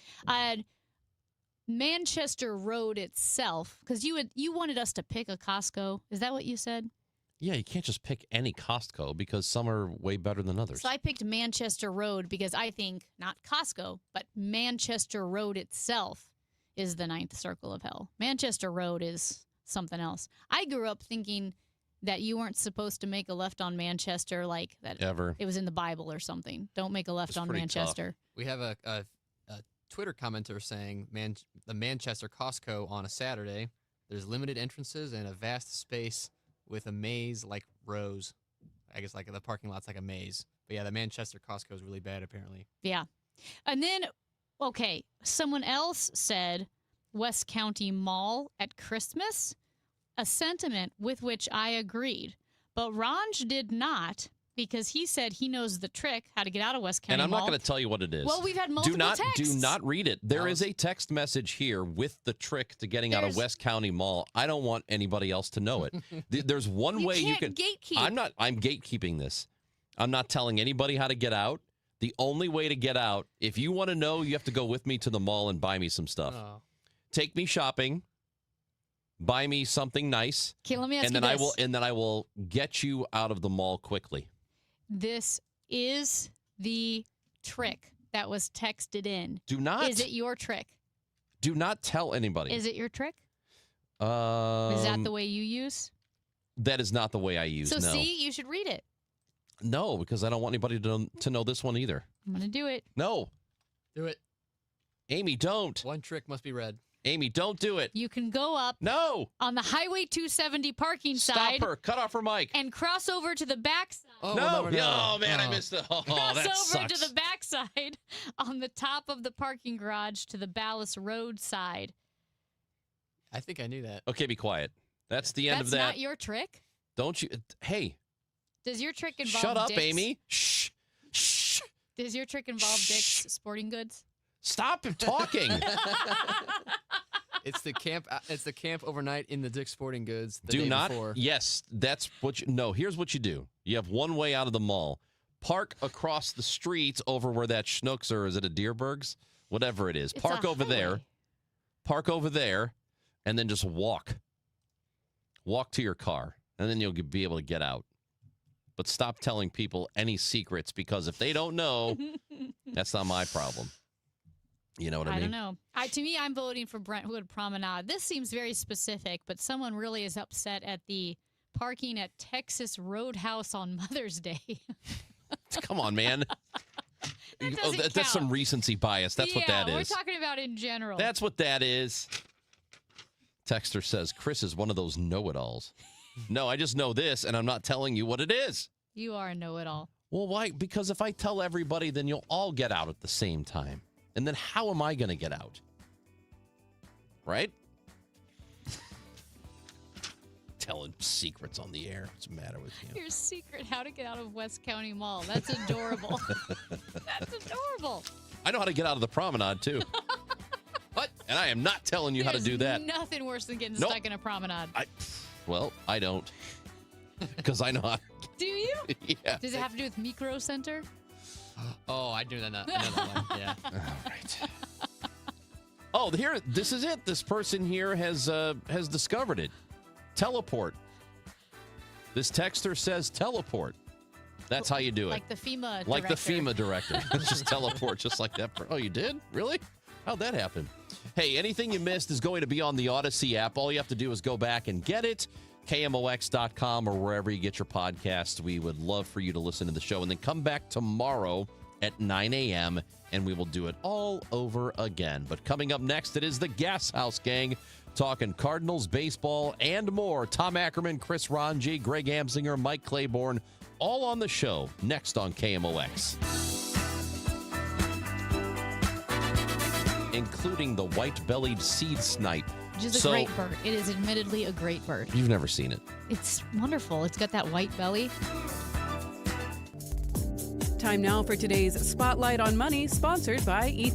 Manchester Road itself, because you wanted us to pick a Costco. Is that what you said? Yeah, you can't just pick any Costco because some are way better than others. So I picked Manchester Road because I think not Costco, but Manchester Road itself is the ninth circle of hell. Manchester Road is something else. I grew up thinking that you weren't supposed to make a left on Manchester, like that ever. It was in the Bible or something. Don't make a left on Manchester. Tough. We have a Twitter commenter saying the Manchester Costco on a Saturday. There's limited entrances and a vast space with a maze like rows. I guess like the parking lot's like a maze. But yeah, the Manchester Costco is really bad apparently. Yeah. And then, okay, someone else said West County Mall at Christmas, a sentiment with which I agreed. But Ranj did not, because he said he knows the trick how to get out of West County Mall. And I'm not going to tell you what it is. Well, we've had multiple texts. Do not read it. There is a text message here with the trick to getting out of West County Mall. I don't want anybody else to know it. There's one way you can. Gatekeep. I'm gatekeeping this. I'm not telling anybody how to get out. The only way to get out, if you want to know, you have to go with me to the mall and buy me some stuff. Oh. Take me shopping. Buy me something nice. Okay, let me ask and you then this. I will get you out of the mall quickly. This is the trick that was texted in. Do not. Is it your trick? Do not tell anybody. Is it your trick? Is that the way you use? That is not the way I use. So no. see, you should read it. No, because I don't want anybody to know this one either. I'm going to do it. No. Do it. Amy, don't. One trick must be read. Amy, don't do it. You can go up on the Highway 270 parking side. Stop her. Cut off her mic. And cross over to the back side. Oh, no. Oh, man, I missed it. Oh, cross that over sucks. to the back side on the top of the parking garage to the Ballas Road side. I think I knew that. Okay, be quiet. That's the end of that. That's not your trick? Don't you? Hey. Does your trick involve Shut up, dicks? Amy. Shh. Shh. Does your trick involve Dick's Sporting Goods? Stop talking. It's the camp. It's the camp overnight in the Dick's Sporting Goods. The Do day not. before. Yes, that's what you. No, here's what you do. You have one way out of the mall. Park across the street over where that Schnucks or is it a Deerberg's? Whatever it is. It's Park a over there. highway. Park over there, and then just walk. Walk to your car, and then you'll be able to get out. But stop telling people any secrets because if they don't know, that's not my problem. You know what I mean? I don't know. To me, I'm voting for Brentwood Promenade. This seems very specific, but someone really is upset at the parking at Texas Roadhouse on Mother's Day. Come on, man. That's some recency bias. That's what that is. We're talking about in general. That's what that is. Texter says, Chris is one of those know-it-alls. No, I just know this, and I'm not telling you what it is. You are a know-it-all. Well, why? Because if I tell everybody, then you'll all get out at the same time. And then how am I going to get out? Right? Telling secrets on the air. What's the matter with you? Your secret, how to get out of West County Mall. That's adorable. That's adorable. I know how to get out of the promenade, too. What? And I am not telling you how to do that. Nothing worse than getting Nope. stuck in a promenade. Well, I don't. Because I know how. Do you? Yeah. Does it have to do with Micro Center? Oh, I do that. Another one. Yeah. All right. Oh, here. This is it. This person here has discovered it. Teleport. This texter says teleport. That's how you do it. Like the FEMA director. Like the FEMA director. It's just teleport, just like that. Oh, you did? Really? How'd that happen? Hey, anything you missed is going to be on the Odyssey app. All you have to do is go back and get it. KMOX.com or wherever you get your podcasts. We would love for you to listen to the show. And then come back tomorrow at 9 a.m. and we will do it all over again. But coming up next, it is the Gas House Gang talking Cardinals, baseball, and more. Tom Ackerman, Chris Ranji, Greg Amsinger, Mike Claiborne, all on the show next on KMOX. Including the white-bellied seed snipe. Which is a great bird. It is admittedly a great bird. You've never seen it. It's wonderful. It's got that white belly. Time now for today's Spotlight on Money, sponsored by Ethos.